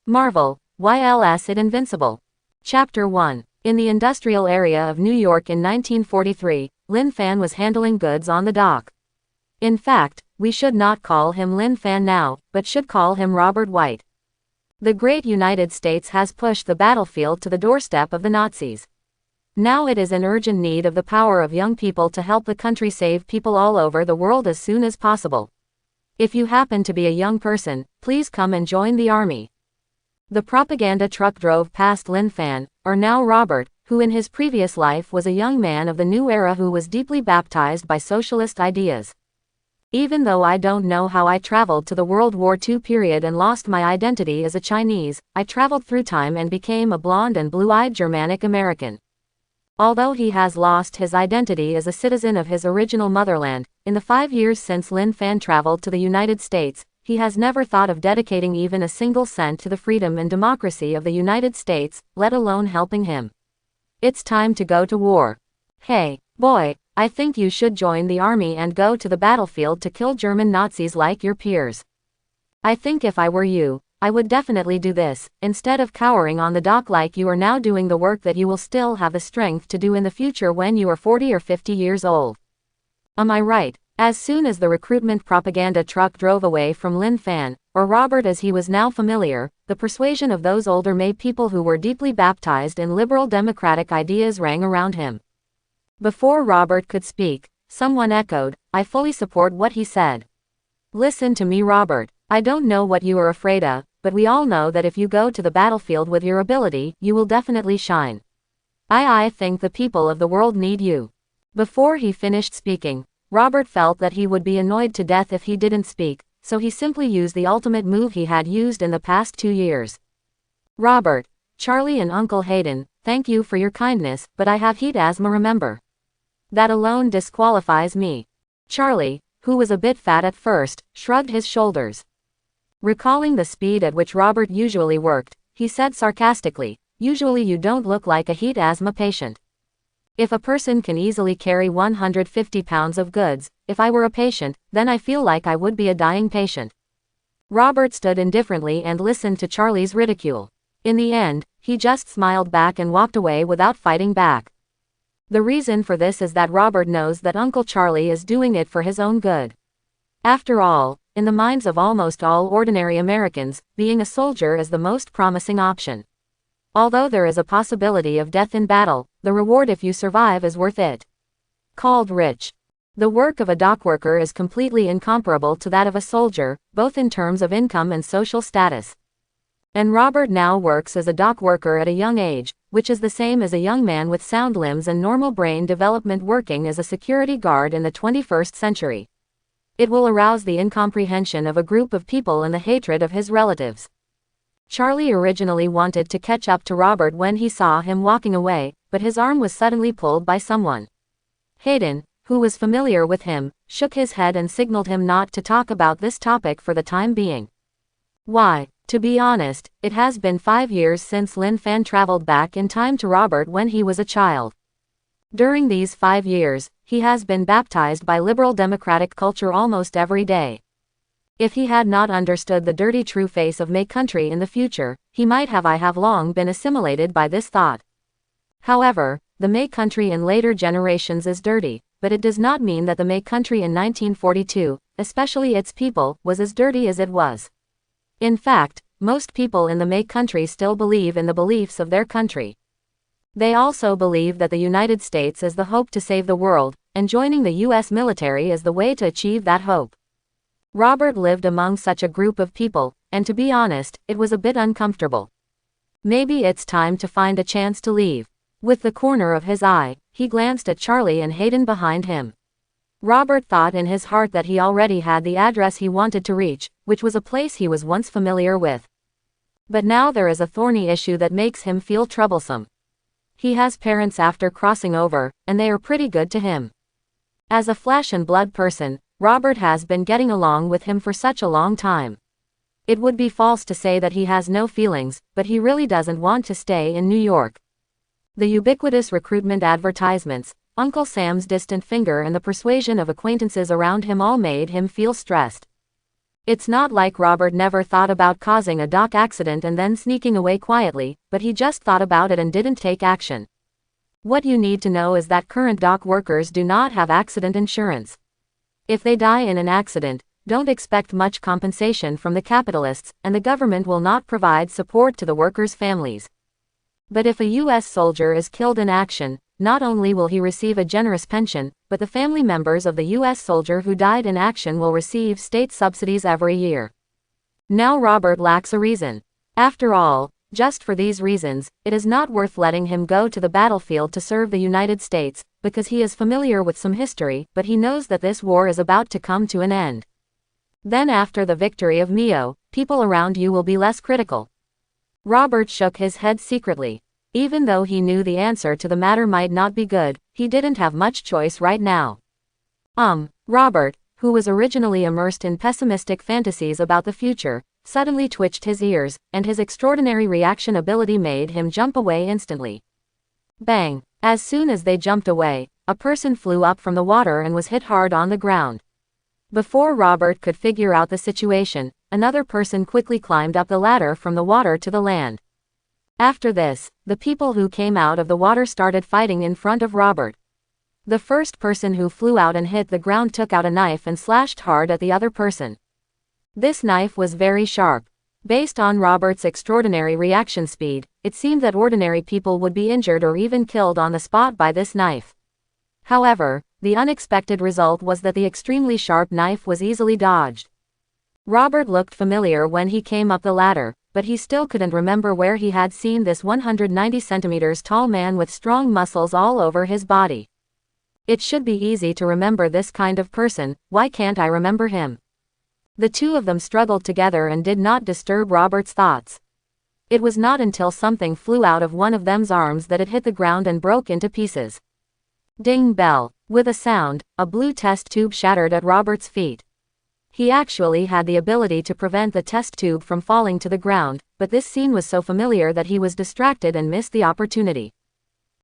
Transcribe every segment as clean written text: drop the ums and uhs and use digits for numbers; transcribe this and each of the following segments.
Marvel, why is it Invincible? Chapter 1. In the industrial area of New York in 1943, Lin Fan was handling goods on the dock. In fact, we should not call him Lin Fan now, but should call him Robert White. The great United States has pushed the battlefield to the doorstep of the Nazis. Now it is in urgent need of the power of young people to help the country save people all over the world as soon as possible. If you happen to be a young person, please come and join the army. The propaganda truck drove past Lin Fan, or now Robert, who in his previous life was a young man of the new era who was deeply baptized by socialist ideas. Even though I don't know how I traveled to the World War II period and lost my identity as a Chinese, I traveled through time and became a blonde and blue-eyed Germanic American. Although he has lost his identity as a citizen of his original motherland, in the 5 years since Lin Fan traveled to the United States, he has never thought of dedicating even a single cent to the freedom and democracy of the United States, let alone helping him. It's time to go to war. Hey, boy, I think you should join the army and go to the battlefield to kill German Nazis like your peers. I think if I were you, I would definitely do this, instead of cowering on the dock like you are now doing the work that you will still have the strength to do in the future when you are 40 or 50 years old. Am I right? As soon as the recruitment propaganda truck drove away from Lin Fan, or Robert as he was now familiar, the persuasion of those older May people who were deeply baptized in liberal democratic ideas rang around him. Before Robert could speak, someone echoed, "I fully support what he said." Listen to me, Robert. I don't know what you are afraid of, but we all know that if you go to the battlefield with your ability, you will definitely shine. I think the people of the world need you. Before he finished speaking, Robert felt that he would be annoyed to death if he didn't speak, so he simply used the ultimate move he had used in the past 2 years. "Robert, Charlie and Uncle Hayden, thank you for your kindness, but I have heat asthma, remember. That alone disqualifies me." Charlie, who was a bit fat at first, shrugged his shoulders. Recalling the speed at which Robert usually worked, he said sarcastically, "Usually you don't look like a heat asthma patient. If a person can easily carry 150 pounds of goods, if I were a patient, then I feel like I would be a dying patient." Robert stood indifferently and listened to Charlie's ridicule. In the end, he just smiled back and walked away without fighting back. The reason for this is that Robert knows that Uncle Charlie is doing it for his own good. After all, in the minds of almost all ordinary Americans, being a soldier is the most promising option. Although there is a possibility of death in battle, the reward if you survive is worth it. Called rich. The work of a dock worker is completely incomparable to that of a soldier, both in terms of income and social status. And Robert now works as a dock worker at a young age, which is the same as a young man with sound limbs and normal brain development working as a security guard in the 21st century. It will arouse the incomprehension of a group of people and the hatred of his relatives. Charlie originally wanted to catch up to Robert when he saw him walking away, but his arm was suddenly pulled by someone. Hayden, who was familiar with him, shook his head and signaled him not to talk about this topic for the time being. Why, to be honest, it has been 5 years since Lin Fan traveled back in time to Robert when he was a child. During these 5 years, he has been baptized by liberal democratic culture almost every day. If he had not understood the dirty true face of May country in the future, he might have long been assimilated by this thought. However, the May country in later generations is dirty, but it does not mean that the May country in 1942, especially its people, was as dirty as it was. In fact, most people in the May country still believe in the beliefs of their country. They also believe that the United States is the hope to save the world, and joining the US military is the way to achieve that hope. Robert lived among such a group of people, and to be honest, it was a bit uncomfortable. Maybe it's time to find a chance to leave. With the corner of his eye, he glanced at Charlie and Hayden behind him. Robert thought in his heart that he already had the address he wanted to reach, which was a place he was once familiar with. But now there is a thorny issue that makes him feel troublesome. He has parents after crossing over, and they are pretty good to him. As a flesh and blood person, Robert has been getting along with him for such a long time. It would be false to say that he has no feelings, but he really doesn't want to stay in New York. The ubiquitous recruitment advertisements, Uncle Sam's distant finger and the persuasion of acquaintances around him all made him feel stressed. It's not like Robert never thought about causing a dock accident and then sneaking away quietly, but he just thought about it and didn't take action. What you need to know is that current dock workers do not have accident insurance. If they die in an accident, don't expect much compensation from the capitalists, and the government will not provide support to the workers' families. But if a U.S. soldier is killed in action, not only will he receive a generous pension, but the family members of the U.S. soldier who died in action will receive state subsidies every year. Now Robert lacks a reason. After all, just for these reasons, it is not worth letting him go to the battlefield to serve the United States, because he is familiar with some history, but he knows that this war is about to come to an end. Then after the victory of Mio, people around you will be less critical. Robert shook his head secretly. Even though he knew the answer to the matter might not be good, he didn't have much choice right now. Robert, who was originally immersed in pessimistic fantasies about the future, suddenly twitched his ears, and his extraordinary reaction ability made him jump away instantly. Bang! As soon as they jumped away, a person flew up from the water and was hit hard on the ground. Before Robert could figure out the situation, another person quickly climbed up the ladder from the water to the land. After this, the people who came out of the water started fighting in front of Robert. The first person who flew out and hit the ground took out a knife and slashed hard at the other person. This knife was very sharp. Based on Robert's extraordinary reaction speed, it seemed that ordinary people would be injured or even killed on the spot by this knife. However, the unexpected result was that the extremely sharp knife was easily dodged. Robert looked familiar when he came up the ladder, but he still couldn't remember where he had seen this 190 centimeters tall man with strong muscles all over his body. It should be easy to remember this kind of person, why can't I remember him? The two of them struggled together and did not disturb Robert's thoughts. It was not until something flew out of one of them's arms that it hit the ground and broke into pieces. Ding bell. With a sound, a blue test tube shattered at Robert's feet. He actually had the ability to prevent the test tube from falling to the ground, but this scene was so familiar that he was distracted and missed the opportunity.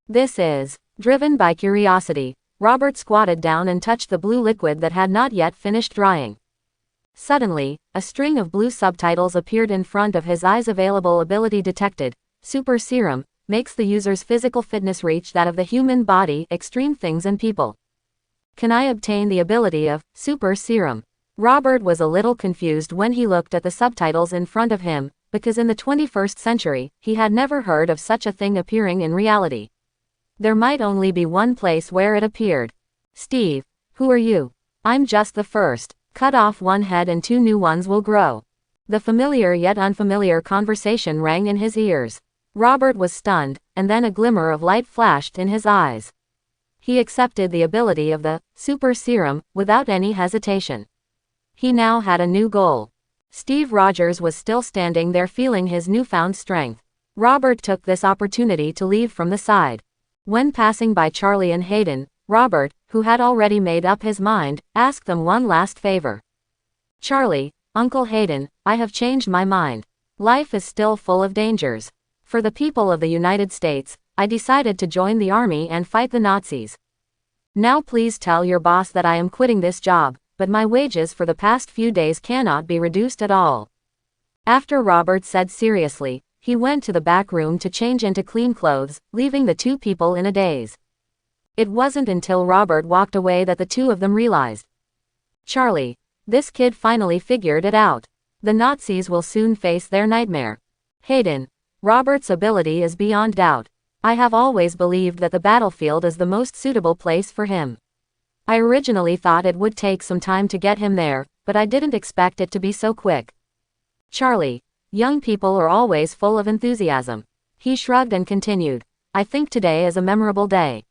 This is. Driven by curiosity, Robert squatted down and touched the blue liquid that had not yet finished drying. Suddenly, a string of blue subtitles appeared in front of his eyes. Available ability detected. Super serum makes the user's physical fitness reach that of the human body, extreme things and people. Can I obtain the ability of super serum? Robert was a little confused when he looked at the subtitles in front of him, because in the 21st century, he had never heard of such a thing appearing in reality. There might only be one place where it appeared. Steve, who are you? I'm just the first. Cut off one head and two new ones will grow. The familiar yet unfamiliar conversation rang in his ears. Robert was stunned, and then a glimmer of light flashed in his eyes. He accepted the ability of the super serum without any hesitation. He now had a new goal. Steve Rogers was still standing there feeling his newfound strength. Robert took this opportunity to leave from the side. When passing by Charlie and Hayden, Robert, who had already made up his mind, asked them one last favor. Charlie, Uncle Hayden, I have changed my mind. Life is still full of dangers. For the people of the United States, I decided to join the army and fight the Nazis. Now please tell your boss that I am quitting this job, but my wages for the past few days cannot be reduced at all. After Robert said seriously, he went to the back room to change into clean clothes, leaving the two people in a daze. It wasn't until Robert walked away that the two of them realized. Charlie, this kid finally figured it out. The Nazis will soon face their nightmare. Hayden, Robert's ability is beyond doubt. I have always believed that the battlefield is the most suitable place for him. I originally thought it would take some time to get him there, but I didn't expect it to be so quick. Charlie, young people are always full of enthusiasm. He shrugged and continued. I think today is a memorable day.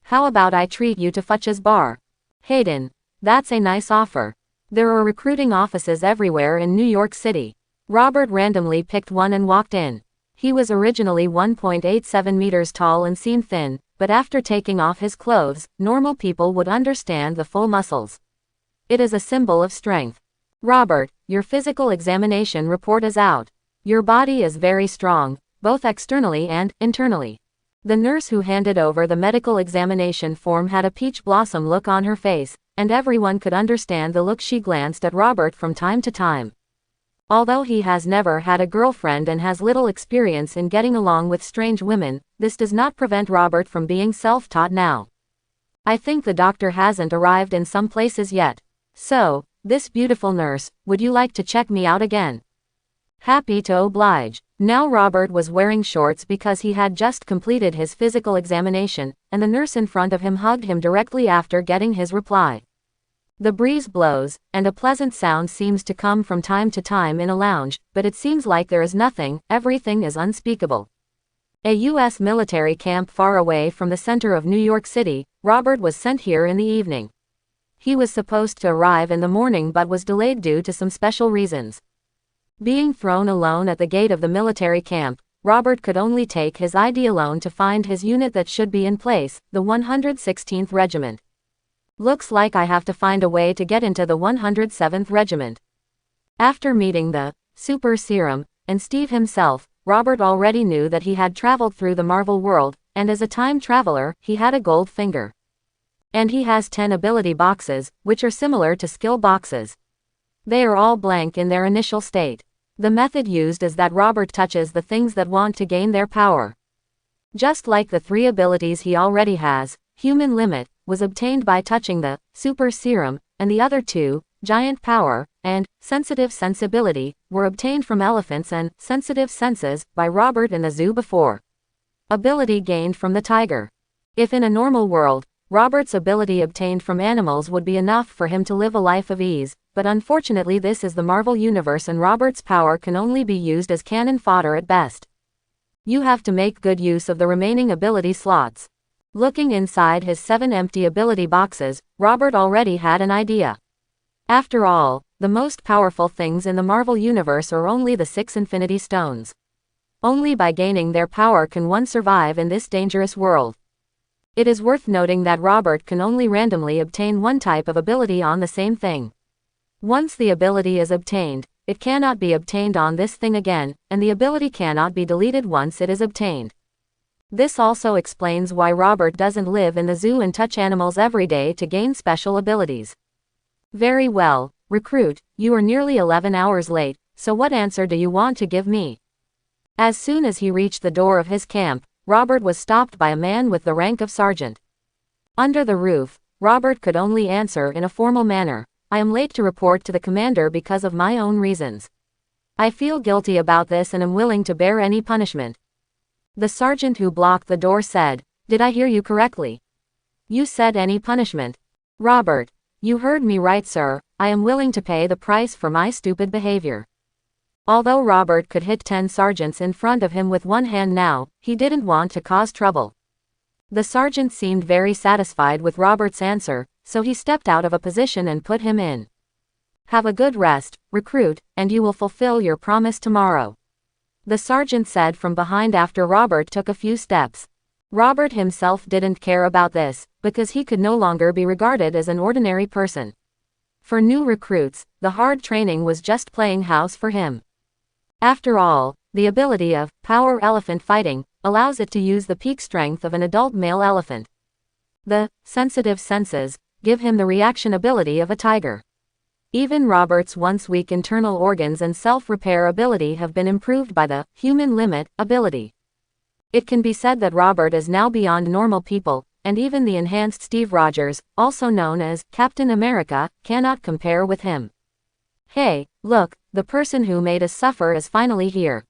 How about I treat you to Futch's bar? Hayden, that's a nice offer. There are recruiting offices everywhere in New York City. Robert randomly picked one and walked in. He was originally 1.87 meters tall and seemed thin, but after taking off his clothes, normal people would understand the full muscles. It is a symbol of strength. Robert, your physical examination report is out. Your body is very strong, both externally and internally. The nurse who handed over the medical examination form had a peach blossom look on her face, and everyone could understand the look she glanced at Robert from time to time. Although he has never had a girlfriend and has little experience in getting along with strange women, this does not prevent Robert from being self-taught now. I think the doctor hasn't arrived in some places yet. So, this beautiful nurse, would you like to check me out again? Happy to oblige. Now Robert was wearing shorts because he had just completed his physical examination, and the nurse in front of him hugged him directly after getting his reply. The breeze blows, and a pleasant sound seems to come from time to time in a lounge, but it seems like there is nothing, everything is unspeakable. A U.S. military camp far away from the center of New York City, Robert was sent here in the evening. He was supposed to arrive in the morning but was delayed due to some special reasons. Being thrown alone at the gate of the military camp, Robert could only take his ID alone to find his unit that should be in place, the 116th Regiment. Looks like I have to find a way to get into the 107th Regiment. After meeting the Super Serum and Steve himself, Robert already knew that he had traveled through the Marvel world, and as a time traveler, he had a gold finger. And he has 10 ability boxes, which are similar to skill boxes. They are all blank in their initial state. The method used is that Robert touches the things that want to gain their power. Just like the 3 abilities he already has, Human Limit was obtained by touching the Super Serum, and the other 2, Giant Power and Sensitive Sensibility, were obtained from elephants and Sensitive Senses by Robert in the zoo before. Ability gained from the tiger. If in a normal world, Robert's ability obtained from animals would be enough for him to live a life of ease, but unfortunately this is the Marvel Universe and Robert's power can only be used as cannon fodder at best. You have to make good use of the remaining ability slots. Looking inside his 7 empty ability boxes, Robert already had an idea. After all, the most powerful things in the Marvel Universe are only the 6 Infinity Stones. Only by gaining their power can one survive in this dangerous world. It is worth noting that Robert can only randomly obtain one type of ability on the same thing. Once the ability is obtained, it cannot be obtained on this thing again, and the ability cannot be deleted once it is obtained. This also explains why Robert doesn't live in the zoo and touch animals every day to gain special abilities. Very well, recruit, you are nearly 11 hours late, so what answer do you want to give me? As soon as he reached the door of his camp, Robert was stopped by a man with the rank of sergeant. Under the roof, Robert could only answer in a formal manner, I am late to report to the commander because of my own reasons. I feel guilty about this and am willing to bear any punishment. The sergeant who blocked the door said, Did I hear you correctly? You said any punishment. Robert, you heard me right, sir, I am willing to pay the price for my stupid behavior. Although Robert could hit 10 sergeants in front of him with one hand now, he didn't want to cause trouble. The sergeant seemed very satisfied with Robert's answer, so he stepped out of a position and put him in. Have a good rest, recruit, and you will fulfill your promise tomorrow. The sergeant said from behind after Robert took a few steps. Robert himself didn't care about this, because he could no longer be regarded as an ordinary person. For new recruits, the hard training was just playing house for him. After all, the ability of Power Elephant Fighting allows it to use the peak strength of an adult male elephant. The Sensitive Senses give him the reaction ability of a tiger. Even Robert's once weak internal organs and self-repair ability have been improved by the Human Limit ability. It can be said that Robert is now beyond normal people, and even the enhanced Steve Rogers, also known as Captain America, cannot compare with him. Hey, look, the person who made us suffer is finally here.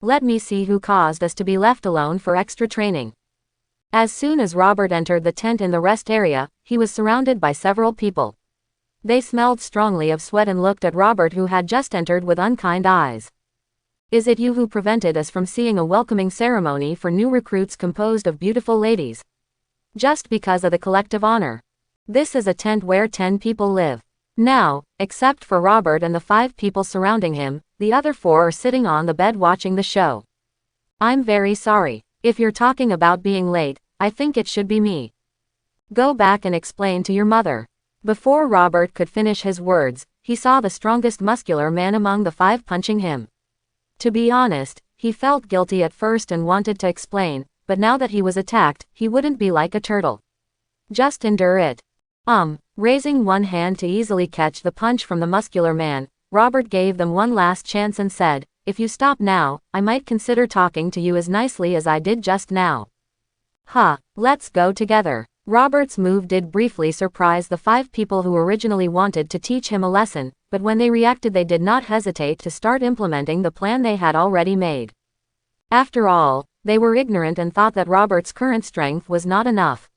Let me see who caused us to be left alone for extra training. As soon as Robert entered the tent in the rest area, he was surrounded by several people. They smelled strongly of sweat and looked at Robert, who had just entered, with unkind eyes. Is it you who prevented us from seeing a welcoming ceremony for new recruits composed of beautiful ladies? Just because of the collective honor. This is a tent where 10 people live. Now, except for Robert and the 5 people surrounding him, the other 4 are sitting on the bed watching the show. I'm very sorry. If you're talking about being late, I think it should be me. Go back and explain to your mother. Before Robert could finish his words, he saw the strongest muscular man among the 5 punching him. To be honest, he felt guilty at first and wanted to explain, but now that he was attacked, he wouldn't be like a turtle. Just endure it. Raising one hand to easily catch the punch from the muscular man, Robert gave them one last chance and said, "If you stop now, I might consider talking to you as nicely as I did just now." Let's go together. Robert's move did briefly surprise the 5 people who originally wanted to teach him a lesson, but when they reacted they did not hesitate to start implementing the plan they had already made. After all, they were ignorant and thought that Robert's current strength was not enough.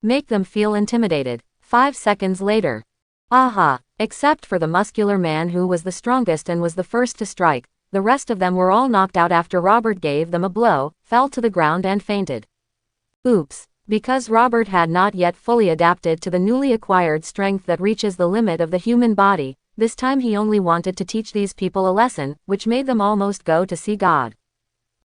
Make them feel intimidated. 5 seconds later. Except for the muscular man who was the strongest and was the first to strike, the rest of them were all knocked out after Robert gave them a blow, fell to the ground and fainted. Oops. Because Robert had not yet fully adapted to the newly acquired strength that reaches the limit of the human body, this time he only wanted to teach these people a lesson, which made them almost go to see God.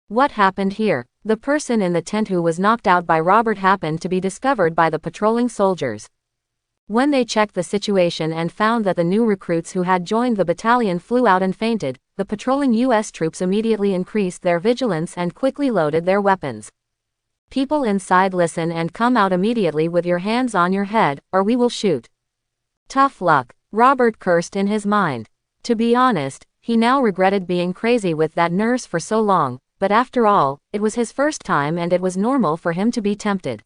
What happened here? The person in the tent who was knocked out by Robert happened to be discovered by the patrolling soldiers. When they checked the situation and found that the new recruits who had joined the battalion flew out and fainted, the patrolling U.S. troops immediately increased their vigilance and quickly loaded their weapons. People inside, listen and come out immediately with your hands on your head, or we will shoot. Tough luck, Robert cursed in his mind. To be honest, he now regretted being crazy with that nurse for so long, but after all, it was his first time and it was normal for him to be tempted.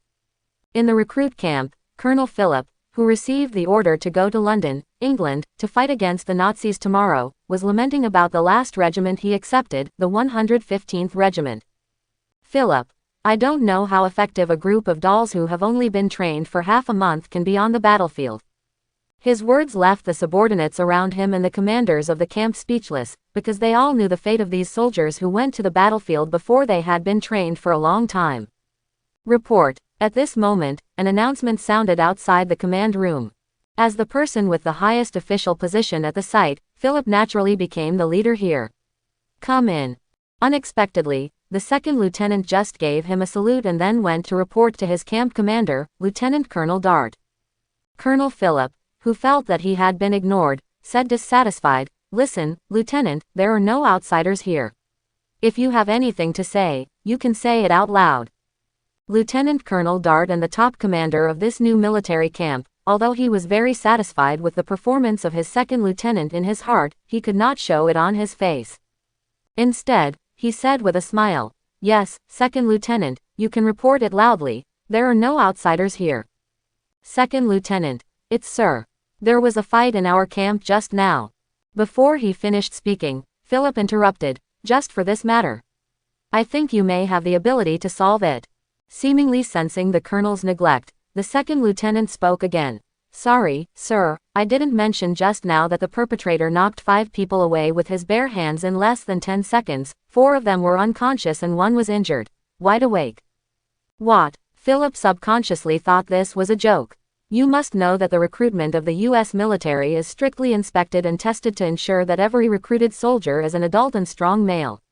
In the recruit camp, Colonel Philip, who received the order to go to London, England, to fight against the Nazis tomorrow, was lamenting about the last regiment he accepted, the 115th Regiment. "Philip, I don't know how effective a group of dolls who have only been trained for half a month can be on the battlefield." His words left the subordinates around him and the commanders of the camp speechless, because they all knew the fate of these soldiers who went to the battlefield before they had been trained for a long time. Report. At this moment, an announcement sounded outside the command room. As the person with the highest official position at the site, Philip naturally became the leader here. "Come in." Unexpectedly, the second lieutenant just gave him a salute and then went to report to his camp commander, Lieutenant Colonel Dart. Colonel Philip, who felt that he had been ignored, said dissatisfied, "Listen, Lieutenant, there are no outsiders here. If you have anything to say, you can say it out loud." Lieutenant Colonel Dart and the top commander of this new military camp, although he was very satisfied with the performance of his second lieutenant, in his heart, he could not show it on his face. Instead, he said with a smile, "Yes, second lieutenant, you can report it loudly, there are no outsiders here." "Second lieutenant, it's sir. There was a fight in our camp just now." Before he finished speaking, Philip interrupted, "Just for this matter. I think you may have the ability to solve it." Seemingly sensing the colonel's neglect, the second lieutenant spoke again. "Sorry, sir, I didn't mention just now that the perpetrator knocked 5 people away with his bare hands in less than 10 seconds, 4 of them were unconscious and 1 was injured. Wide awake." What? Philip subconsciously thought this was a joke. You must know that the recruitment of the U.S. military is strictly inspected and tested to ensure that every recruited soldier is an adult and strong male.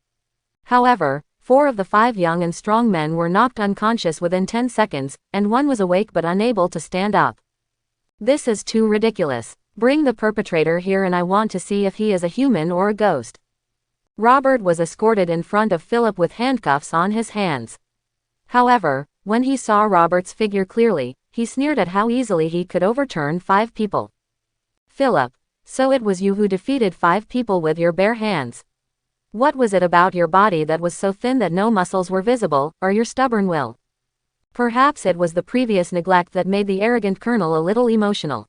However, 4 of the 5 young and strong men were knocked unconscious within 10 seconds, and 1 was awake but unable to stand up. This is too ridiculous. Bring the perpetrator here and I want to see if he is a human or a ghost. Robert was escorted in front of Philip with handcuffs on his hands. However, when he saw Robert's figure clearly, he sneered at how easily he could overturn 5 people. "Philip, so it was you who defeated 5 people with your bare hands. What was it about your body that was so thin that no muscles were visible, or your stubborn will?" Perhaps it was the previous neglect that made the arrogant colonel a little emotional.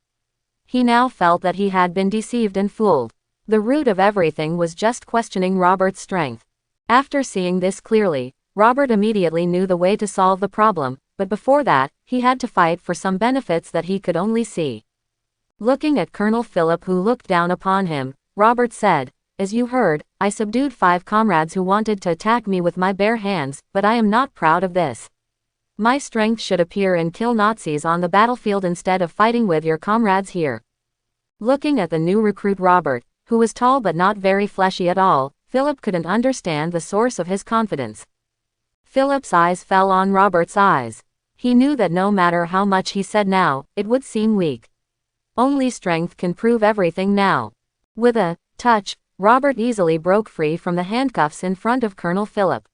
He now felt that he had been deceived and fooled. The root of everything was just questioning Robert's strength. After seeing this clearly, Robert immediately knew the way to solve the problem, but before that, he had to fight for some benefits that he could only see. Looking at Colonel Philip, who looked down upon him, Robert said, "As you heard, I subdued 5 comrades who wanted to attack me with my bare hands, but I am not proud of this. My strength should appear and kill Nazis on the battlefield instead of fighting with your comrades here." Looking at the new recruit Robert, who was tall but not very fleshy at all, Philip couldn't understand the source of his confidence. Philip's eyes fell on Robert's eyes. He knew that no matter how much he said now, it would seem weak. Only strength can prove everything now. With a touch, Robert easily broke free from the handcuffs in front of Colonel Philip.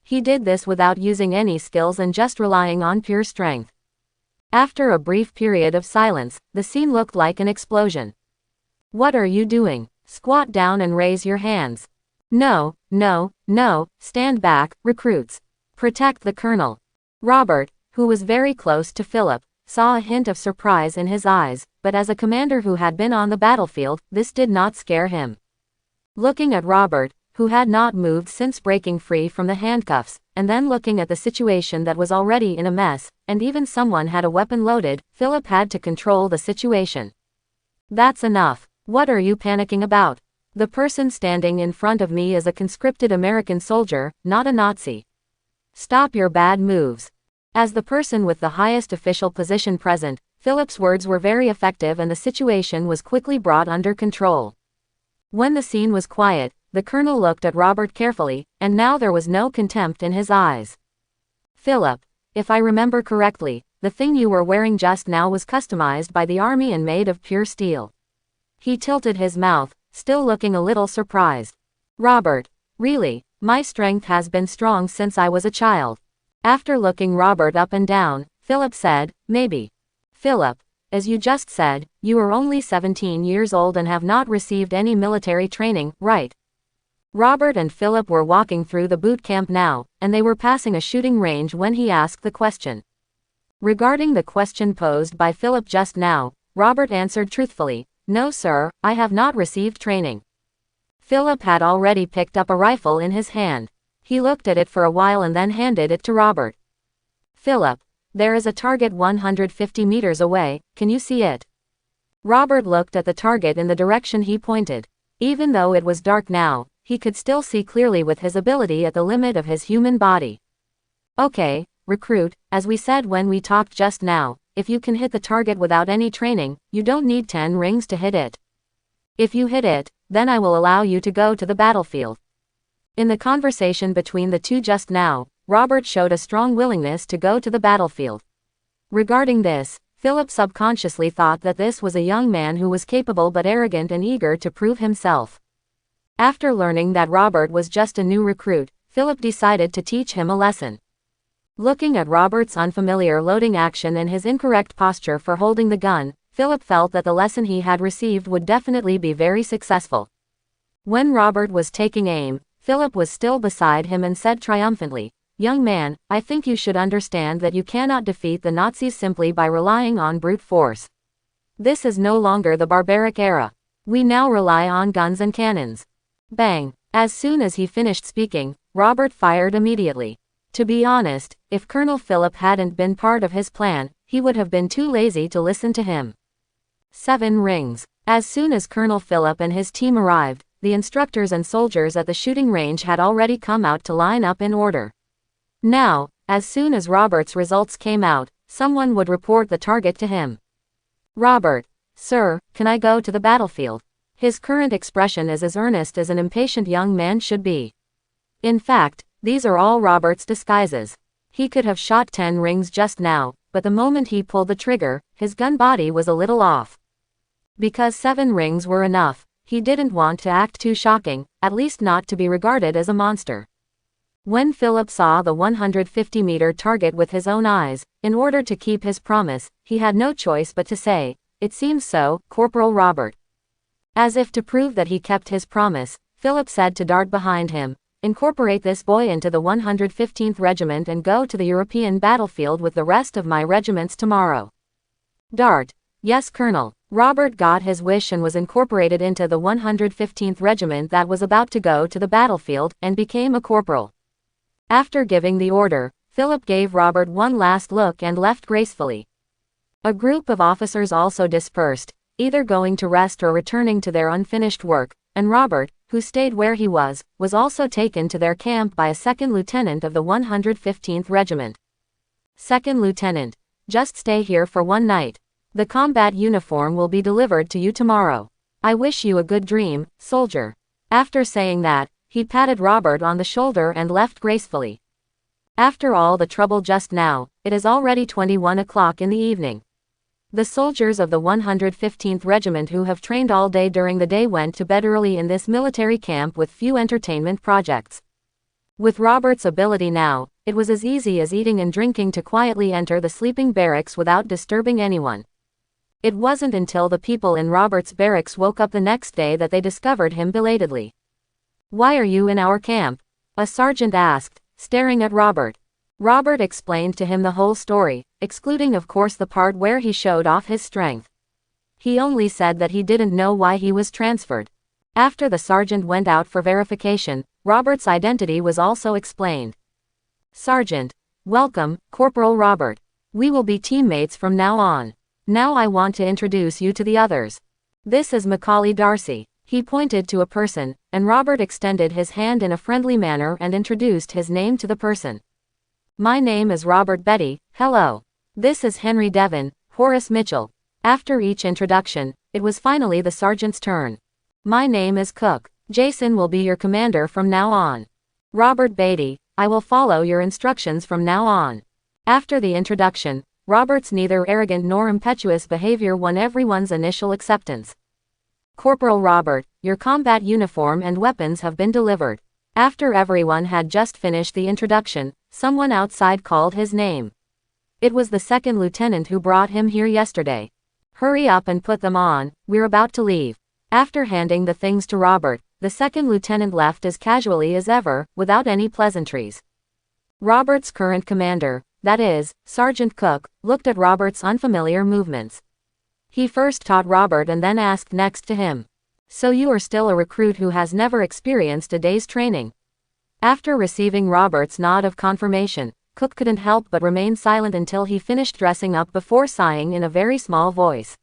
He did this without using any skills and just relying on pure strength. After a brief period of silence, the scene looked like an explosion. What are you doing? Squat down and raise your hands. No, no, no, stand back, recruits. Protect the colonel. Robert, who was very close to Philip, saw a hint of surprise in his eyes, but as a commander who had been on the battlefield, this did not scare him. Looking at Robert, who had not moved since breaking free from the handcuffs, and then looking at the situation that was already in a mess, and even someone had a weapon loaded, Philip had to control the situation. That's enough. What are you panicking about? The person standing in front of me is a conscripted American soldier, not a Nazi. Stop your bad moves. As the person with the highest official position present, Philip's words were very effective and the situation was quickly brought under control. When the scene was quiet, the colonel looked at Robert carefully, and now there was no contempt in his eyes. Philip, if I remember correctly, the thing you were wearing just now was customized by the army and made of pure steel. He tilted his mouth, still looking a little surprised. Robert, really, my strength has been strong since I was a child. After looking Robert up and down, Philip said, maybe. Philip, as you just said, you are only 17 years old and have not received any military training, right? Robert and Philip were walking through the boot camp now, and they were passing a shooting range when he asked the question. Regarding the question posed by Philip just now, Robert answered truthfully, no sir, I have not received training. Philip had already picked up a rifle in his hand. He looked at it for a while and then handed it to Robert. Philip, there is a target 150 meters away, can you see it? Robert looked at the target in the direction he pointed. Even though it was dark now, he could still see clearly with his ability at the limit of his human body. Okay, recruit, as we said when we talked just now, if you can hit the target without any training, you don't need 10 rings to hit it. If you hit it, then I will allow you to go to the battlefield. In the conversation between the two just now, Robert showed a strong willingness to go to the battlefield. Regarding this, Philip subconsciously thought that this was a young man who was capable but arrogant and eager to prove himself. After learning that Robert was just a new recruit, Philip decided to teach him a lesson. Looking at Robert's unfamiliar loading action and his incorrect posture for holding the gun, Philip felt that the lesson he had received would definitely be very successful. When Robert was taking aim, Philip was still beside him and said triumphantly, young man, I think you should understand that you cannot defeat the Nazis simply by relying on brute force. This is no longer the barbaric era. We now rely on guns and cannons. Bang! As soon as he finished speaking, Robert fired immediately. To be honest, if Colonel Philip hadn't been part of his plan, he would have been too lazy to listen to him. 7 rings. As soon as Colonel Philip and his team arrived, the instructors and soldiers at the shooting range had already come out to line up in order. Now, as soon as Robert's results came out, someone would report the target to him. Robert, sir, can I go to the battlefield? His current expression is as earnest as an impatient young man should be. In fact, these are all Robert's disguises. He could have shot 10 rings just now, but the moment he pulled the trigger, his gun body was a little off. Because 7 rings were enough, he didn't want to act too shocking, at least not to be regarded as a monster. When Philip saw the 150-meter target with his own eyes, in order to keep his promise, he had no choice but to say, it seems so, Corporal Robert. As if to prove that he kept his promise, Philip said to Dart behind him, incorporate this boy into the 115th Regiment and go to the European battlefield with the rest of my regiments tomorrow. Dart, yes Colonel. Robert got his wish and was incorporated into the 115th Regiment that was about to go to the battlefield, and became a corporal. After giving the order, Philip gave Robert one last look and left gracefully. A group of officers also dispersed, either going to rest or returning to their unfinished work, and Robert, who stayed where he was also taken to their camp by a second lieutenant of the 115th Regiment. Second Lieutenant, just stay here for one night. The combat uniform will be delivered to you tomorrow. I wish you a good dream, soldier. After saying that, he patted Robert on the shoulder and left gracefully. After all the trouble just now, it is already 21 o'clock in the evening. The soldiers of the 115th Regiment who have trained all day during the day went to bed early in this military camp with few entertainment projects. With Robert's ability now, It was as easy as eating and drinking to quietly enter the sleeping barracks without disturbing anyone. It wasn't until the people in Robert's barracks woke up the next day that they discovered him belatedly. "Why are you in our camp?" a sergeant asked, staring at Robert. Robert explained to him the whole story, excluding of course the part where he showed off his strength. He only said that he didn't know why he was transferred. After the sergeant went out for verification, Robert's identity was also explained. "Sergeant. Welcome, Corporal Robert. We will be teammates from now on. Now I want to introduce you to the others. This is Macaulay Darcy." He pointed to a person, and Robert extended his hand in a friendly manner and introduced his name to the person. "My name is Robert Betty, hello. This is Henry Devon, Horace Mitchell." After each introduction, it was finally the sergeant's turn. "My name is Cook. Jason will be your commander from now on. Robert Beatty, I will follow your instructions from now on." After the introduction, Robert's neither arrogant nor impetuous behavior won everyone's initial acceptance. "Corporal Robert, your combat uniform and weapons have been delivered." After everyone had just finished the introduction, someone outside called his name. It was the second lieutenant who brought him here yesterday. "Hurry up and put them on, we're about to leave." After handing the things to Robert, the second lieutenant left as casually as ever, without any pleasantries. Robert's current commander, that is, Sergeant Cook, looked at Robert's unfamiliar movements. He first taught Robert and then asked next to him, "So you are still a recruit who has never experienced a day's training?" After receiving Robert's nod of confirmation, Cook couldn't help but remain silent until he finished dressing up before sighing in a very small voice.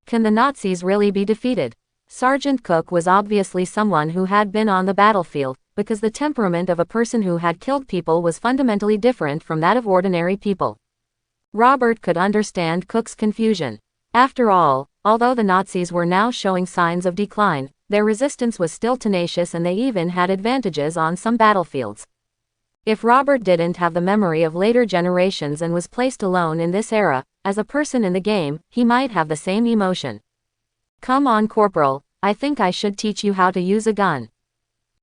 Can the Nazis really be defeated? Sergeant Cook was obviously someone who had been on the battlefield, because the temperament of a person who had killed people was fundamentally different from that of ordinary people. Robert could understand Cook's confusion. After all, although the Nazis were now showing signs of decline, their resistance was still tenacious and they even had advantages on some battlefields. If Robert didn't have the memory of later generations and was placed alone in this era, as a person in the game, he might have the same emotion. "Come on, Corporal, I think I should teach you how to use a gun."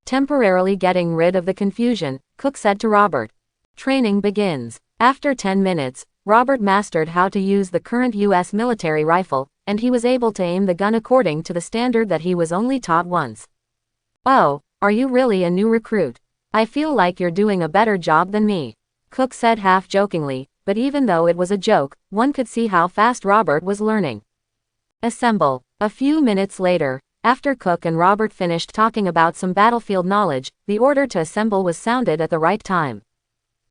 Temporarily getting rid of the confusion, Cook said to Robert. Training begins. After 10 minutes, Robert mastered how to use the current U.S. military rifle, and he was able to aim the gun according to the standard that he was only taught once. "Oh, are you really a new recruit? I feel like you're doing a better job than me," Cook said half-jokingly, but even though it was a joke, one could see how fast Robert was learning. Assemble. A few minutes later, after Cook and Robert finished talking about some battlefield knowledge, the order to assemble was sounded at the right time.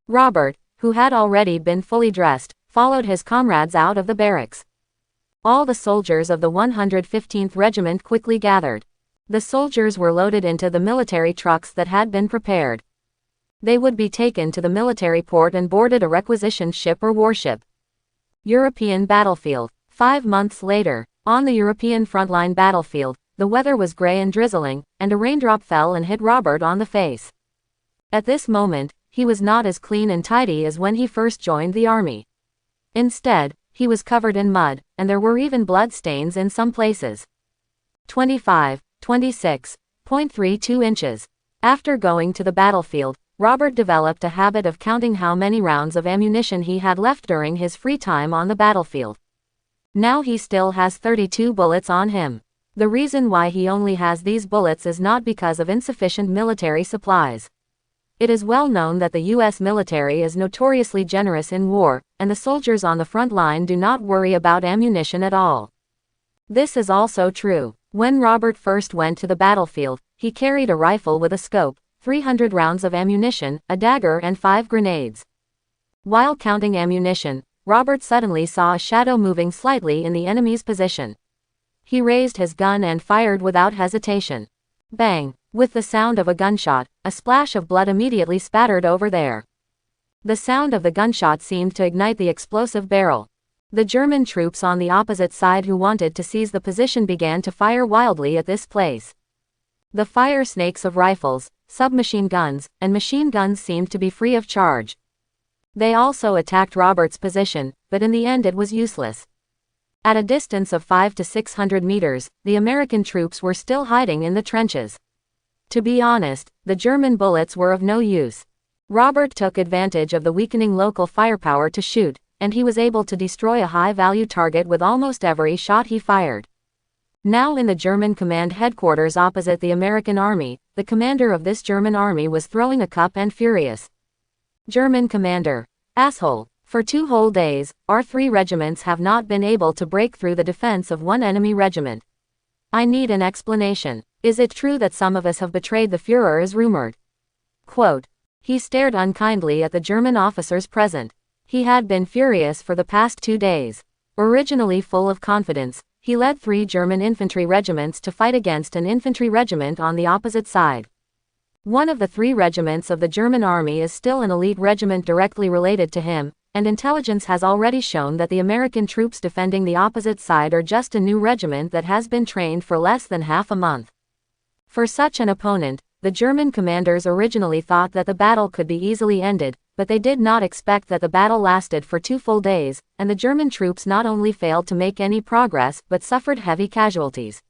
Robert, who had already been fully dressed, followed his comrades out of the barracks. All the soldiers of the 115th Regiment quickly gathered. The soldiers were loaded into the military trucks that had been prepared. They would be taken to the military port and boarded a requisitioned ship or warship. European battlefield. 5 months later, on the European frontline battlefield, the weather was gray and drizzling, and a raindrop fell and hit Robert on the face. At this moment, he was not as clean and tidy as when he first joined the army. Instead, he was covered in mud, and there were even blood stains in some places. 26.32 inches. After going to the battlefield, Robert developed a habit of counting how many rounds of ammunition he had left during his free time on the battlefield. Now he still has 32 bullets on him. The reason why he only has these bullets is not because of insufficient military supplies. It is well known that the U.S. military is notoriously generous in war, and the soldiers on the front line do not worry about ammunition at all. This is also true. When Robert first went to the battlefield, he carried a rifle with a scope, 300 rounds of ammunition, a dagger and 5 grenades. While counting ammunition, Robert suddenly saw a shadow moving slightly in the enemy's position. He raised his gun and fired without hesitation. Bang! With the sound of a gunshot, a splash of blood immediately spattered over there. The sound of the gunshot seemed to ignite the explosive barrel. The German troops on the opposite side who wanted to seize the position began to fire wildly at this place. The fire snakes of rifles, submachine guns, and machine guns seemed to be free of charge. They also attacked Robert's position, but in the end it was useless. At a distance of 500 to 600 meters, the American troops were still hiding in the trenches. To be honest, the German bullets were of no use. Robert took advantage of the weakening local firepower to shoot, and he was able to destroy a high-value target with almost every shot he fired. Now in the German command headquarters opposite the American army, the commander of this German army was throwing a cup and furious. German commander. Asshole. For 2 whole days, our 3 regiments have not been able to break through the defense of one enemy regiment. I need an explanation. Is it true that some of us have betrayed the Führer as rumored? Quote. He stared unkindly at the German officers present. He had been furious for the past 2 days. Originally full of confidence, he led 3 German infantry regiments to fight against an infantry regiment on the opposite side. One of the 3 regiments of the German army is still an elite regiment directly related to him, and intelligence has already shown that the American troops defending the opposite side are just a new regiment that has been trained for less than half a month. For such an opponent, the German commanders originally thought that the battle could be easily ended, but they did not expect that the battle lasted for 2 full days, and the German troops not only failed to make any progress but suffered heavy casualties.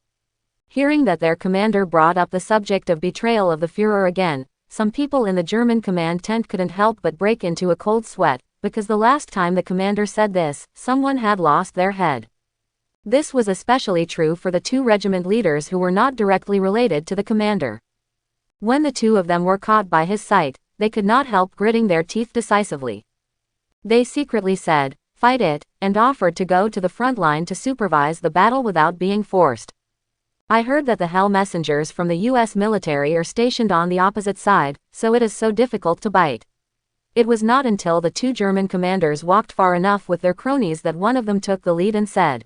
Hearing that their commander brought up the subject of betrayal of the Führer again, some people in the German command tent couldn't help but break into a cold sweat, because the last time the commander said this, someone had lost their head. This was especially true for the 2 regiment leaders who were not directly related to the commander. When the 2 of them were caught by his sight, they could not help gritting their teeth decisively. They secretly said, "Fight it," and offered to go to the front line to supervise the battle without being forced. I heard that the Hell messengers from the US military are stationed on the opposite side, so it is so difficult to bite. It was not until the 2 German commanders walked far enough with their cronies that one of them took the lead and said,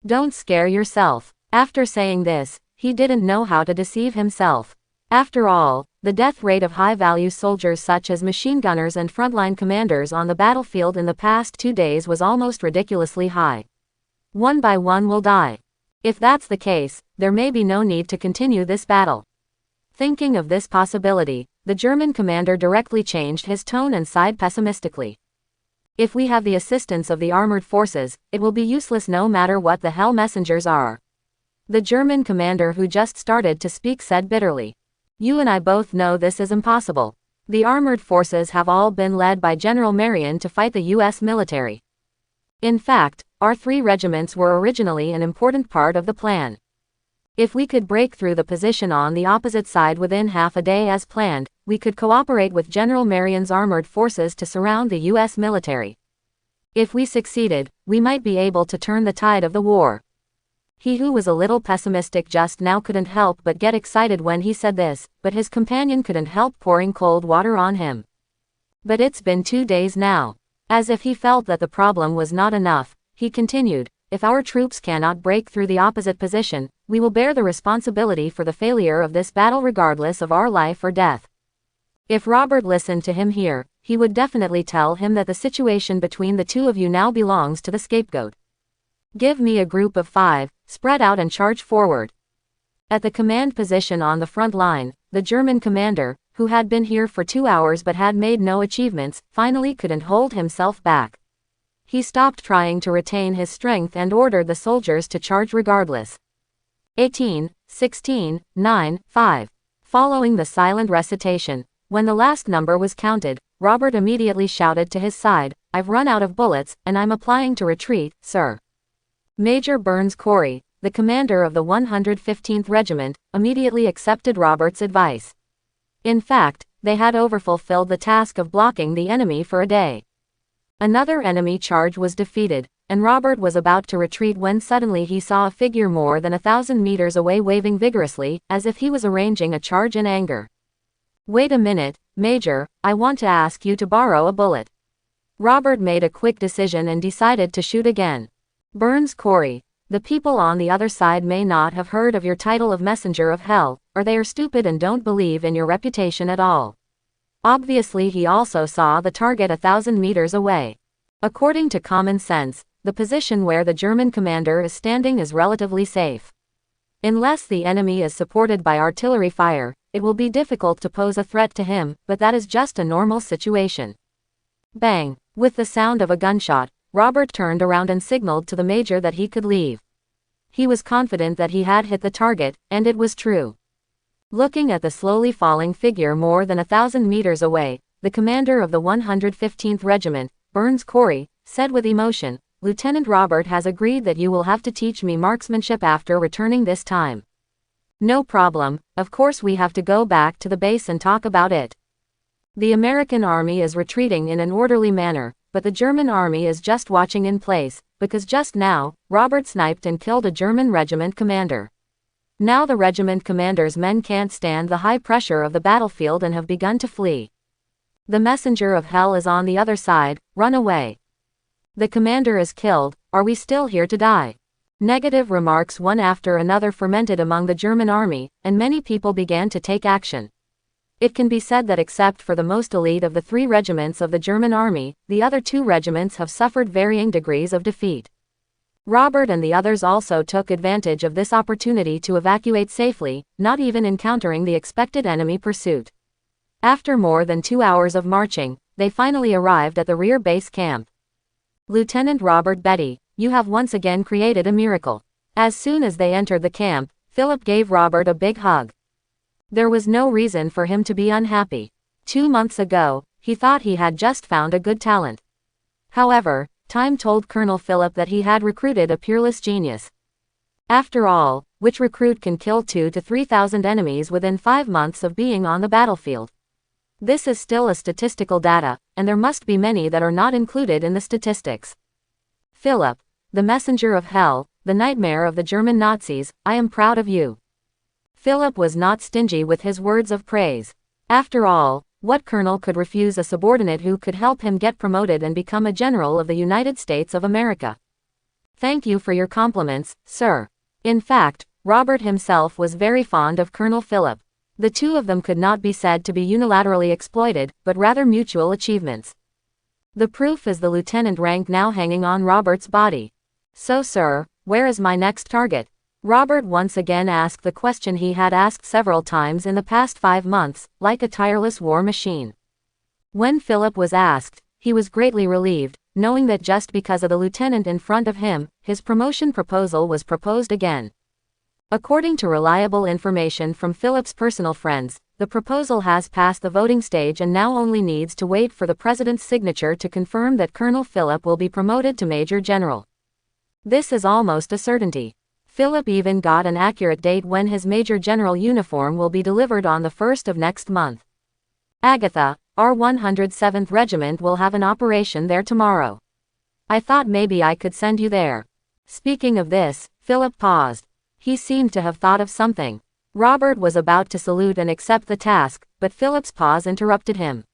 "Don't scare yourself." After saying this, he didn't know how to deceive himself. After all, the death rate of high-value soldiers such as machine gunners and frontline commanders on the battlefield in the past 2 days was almost ridiculously high. One by one will die. If that's the case, there may be no need to continue this battle. Thinking of this possibility, the German commander directly changed his tone and sighed pessimistically. If we have the assistance of the armored forces, it will be useless no matter what the Hell messengers are. The German commander who just started to speak said bitterly. You and I both know this is impossible. The armored forces have all been led by General Marion to fight the US military. In fact, our 3 regiments were originally an important part of the plan. If we could break through the position on the opposite side within half a day as planned, we could cooperate with General Marion's armored forces to surround the US military. If we succeeded, we might be able to turn the tide of the war. He who was a little pessimistic just now couldn't help but get excited when he said this, but his companion couldn't help pouring cold water on him. But it's been 2 days now. As if he felt that the problem was not enough, he continued, if our troops cannot break through the opposite position, we will bear the responsibility for the failure of this battle regardless of our life or death. If Robert listened to him here, he would definitely tell him that the situation between the 2 of you now belongs to the scapegoat. Give me a group of 5, spread out and charge forward. At the command position on the front line, the German commander, who had been here for 2 hours but had made no achievements, finally couldn't hold himself back. He stopped trying to retain his strength and ordered the soldiers to charge regardless. 18, 16, 9, 5. Following the silent recitation, when the last number was counted, Robert immediately shouted to his side, "I've run out of bullets, and I'm applying to retreat, sir." Major Burns Corey, the commander of the 115th Regiment, immediately accepted Robert's advice. In fact, they had overfulfilled the task of blocking the enemy for a day. Another enemy charge was defeated, and Robert was about to retreat when suddenly he saw a figure more than 1,000 meters away waving vigorously, as if he was arranging a charge in anger. "Wait a minute, Major, I want to ask you to borrow a bullet." Robert made a quick decision and decided to shoot again. Burns Corey, the people on the other side may not have heard of your title of Messenger of Hell, or they are stupid and don't believe in your reputation at all. Obviously he also saw the target 1,000 meters away. According to common sense, the position where the German commander is standing is relatively safe. Unless the enemy is supported by artillery fire, it will be difficult to pose a threat to him, but that is just a normal situation. Bang! With the sound of a gunshot, Robert turned around and signaled to the major that he could leave. He was confident that he had hit the target, and it was true. Looking at the slowly falling figure more than 1,000 meters away, the commander of the 115th Regiment, Burns Corey, said with emotion, "Lieutenant Robert has agreed that you will have to teach me marksmanship after returning this time." "No problem, of course we have to go back to the base and talk about it." The American army is retreating in an orderly manner, but the German army is just watching in place, because just now, Robert sniped and killed a German regiment commander. Now the regiment commander's men can't stand the high pressure of the battlefield and have begun to flee. "The messenger of hell is on the other side, run away." "The commander is killed, are we still here to die?" Negative remarks one after another fermented among the German army, and many people began to take action. It can be said that except for the most elite of the 3 regiments of the German army, the other 2 regiments have suffered varying degrees of defeat. Robert and the others also took advantage of this opportunity to evacuate safely, not even encountering the expected enemy pursuit. After more than 2 hours of marching, they finally arrived at the rear base camp. "Lieutenant Robert Betty, you have once again created a miracle." As soon as they entered the camp, Philip gave Robert a big hug. There was no reason for him to be unhappy. 2 months ago, he thought he had just found a good talent. However, time told Colonel Philip that he had recruited a peerless genius. After all, which recruit can kill 2,000 to 3,000 enemies within 5 months of being on the battlefield? This is still a statistical data, and there must be many that are not included in the statistics. "Philip, the messenger of hell, the nightmare of the German Nazis, I am proud of you." Philip was not stingy with his words of praise. After all, what colonel could refuse a subordinate who could help him get promoted and become a general of the United States of America? "Thank you for your compliments, sir." In fact, Robert himself was very fond of Colonel Philip. The 2 of them could not be said to be unilaterally exploited, but rather mutual achievements. The proof is the lieutenant rank now hanging on Robert's body. "So sir, where is my next target?" Robert once again asked the question he had asked several times in the past 5 months, like a tireless war machine. When Philip was asked, he was greatly relieved, knowing that just because of the lieutenant in front of him, his promotion proposal was proposed again. According to reliable information from Philip's personal friends, the proposal has passed the voting stage and now only needs to wait for the president's signature to confirm that Colonel Philip will be promoted to Major General. This is almost a certainty. Philip even got an accurate date when his Major General uniform will be delivered on the 1st of next month. "Agatha, our 107th Regiment will have an operation there tomorrow. I thought maybe I could send you there." Speaking of this, Philip paused. He seemed to have thought of something. Robert was about to salute and accept the task, but Philip's pause interrupted him.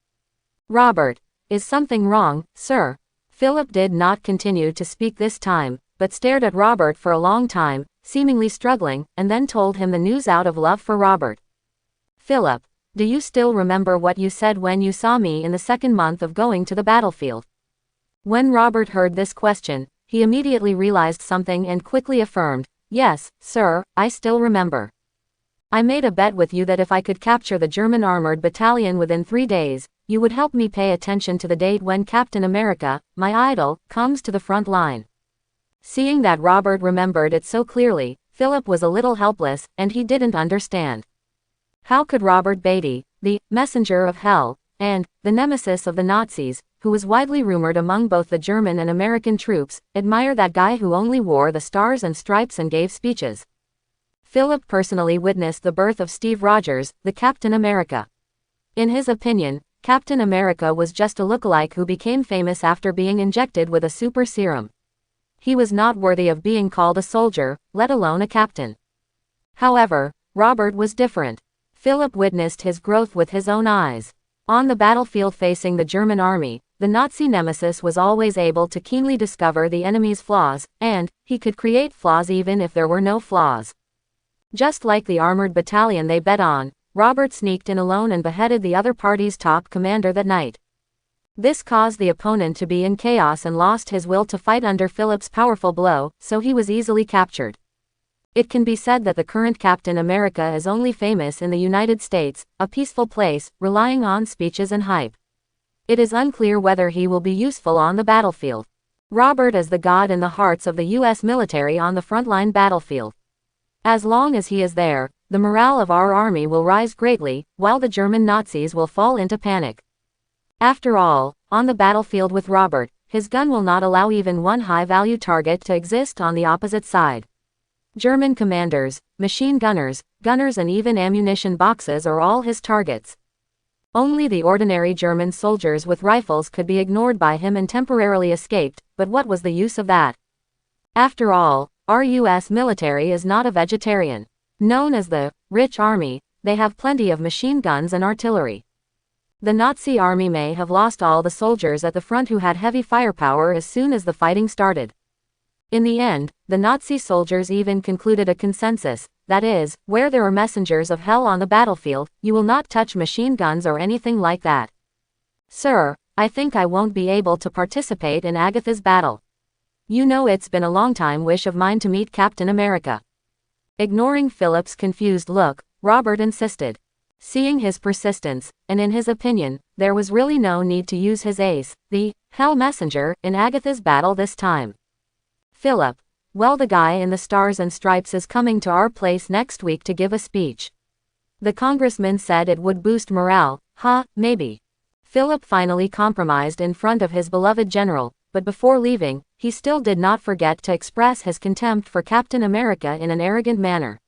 "Robert, is something wrong, sir?" Philip did not continue to speak this time, but stared at Robert for a long time, seemingly struggling, and then told him the news out of love for Robert. "Philip, do you still remember what you said when you saw me in the 2nd month of going to the battlefield?" When Robert heard this question, he immediately realized something and quickly affirmed, "Yes, sir, I still remember. I made a bet with you that if I could capture the German armored battalion within 3 days, you would help me pay attention to the date when Captain America, my idol, comes to the front line." Seeing that Robert remembered it so clearly, Philip was a little helpless, and he didn't understand. How could Robert Beatty, the messenger of hell, and the nemesis of the Nazis, who was widely rumored among both the German and American troops, admire that guy who only wore the stars and stripes and gave speeches? Philip personally witnessed the birth of Steve Rogers, the Captain America. In his opinion, Captain America was just a lookalike who became famous after being injected with a super serum. He was not worthy of being called a soldier, let alone a captain. However, Robert was different. Philip witnessed his growth with his own eyes. On the battlefield facing the German army, the Nazi nemesis was always able to keenly discover the enemy's flaws, and he could create flaws even if there were no flaws. Just like the armored battalion they bet on, Robert sneaked in alone and beheaded the other party's top commander that night. This caused the opponent to be in chaos and lost his will to fight under Philip's powerful blow, so he was easily captured. It can be said that the current Captain America is only famous in the United States, a peaceful place, relying on speeches and hype. It is unclear whether he will be useful on the battlefield. Robert is the god in the hearts of the U.S. military on the frontline battlefield. As long as he is there, the morale of our army will rise greatly, while the German Nazis will fall into panic. After all, on the battlefield with Robert, his gun will not allow even one high-value target to exist on the opposite side. German commanders, machine gunners, gunners and even ammunition boxes are all his targets. Only the ordinary German soldiers with rifles could be ignored by him and temporarily escaped, but what was the use of that? After all, our US military is not a vegetarian. Known as the rich army, they have plenty of machine guns and artillery. The Nazi army may have lost all the soldiers at the front who had heavy firepower as soon as the fighting started. In the end, the Nazi soldiers even concluded a consensus, that is, where there are messengers of hell on the battlefield, you will not touch machine guns or anything like that. Sir, I think I won't be able to participate in Agatha's battle. You know it's been a long time wish of mine to meet Captain America. Ignoring Philip's confused look, Robert insisted. Seeing his persistence, and in his opinion, there was really no need to use his ace, the Hell Messenger, in Agatha's battle this time. Philip, well, the guy in the Stars and Stripes is coming to our place next week to give a speech. The congressman said it would boost morale, maybe. Philip finally compromised in front of his beloved general, but before leaving, he still did not forget to express his contempt for Captain America in an arrogant manner.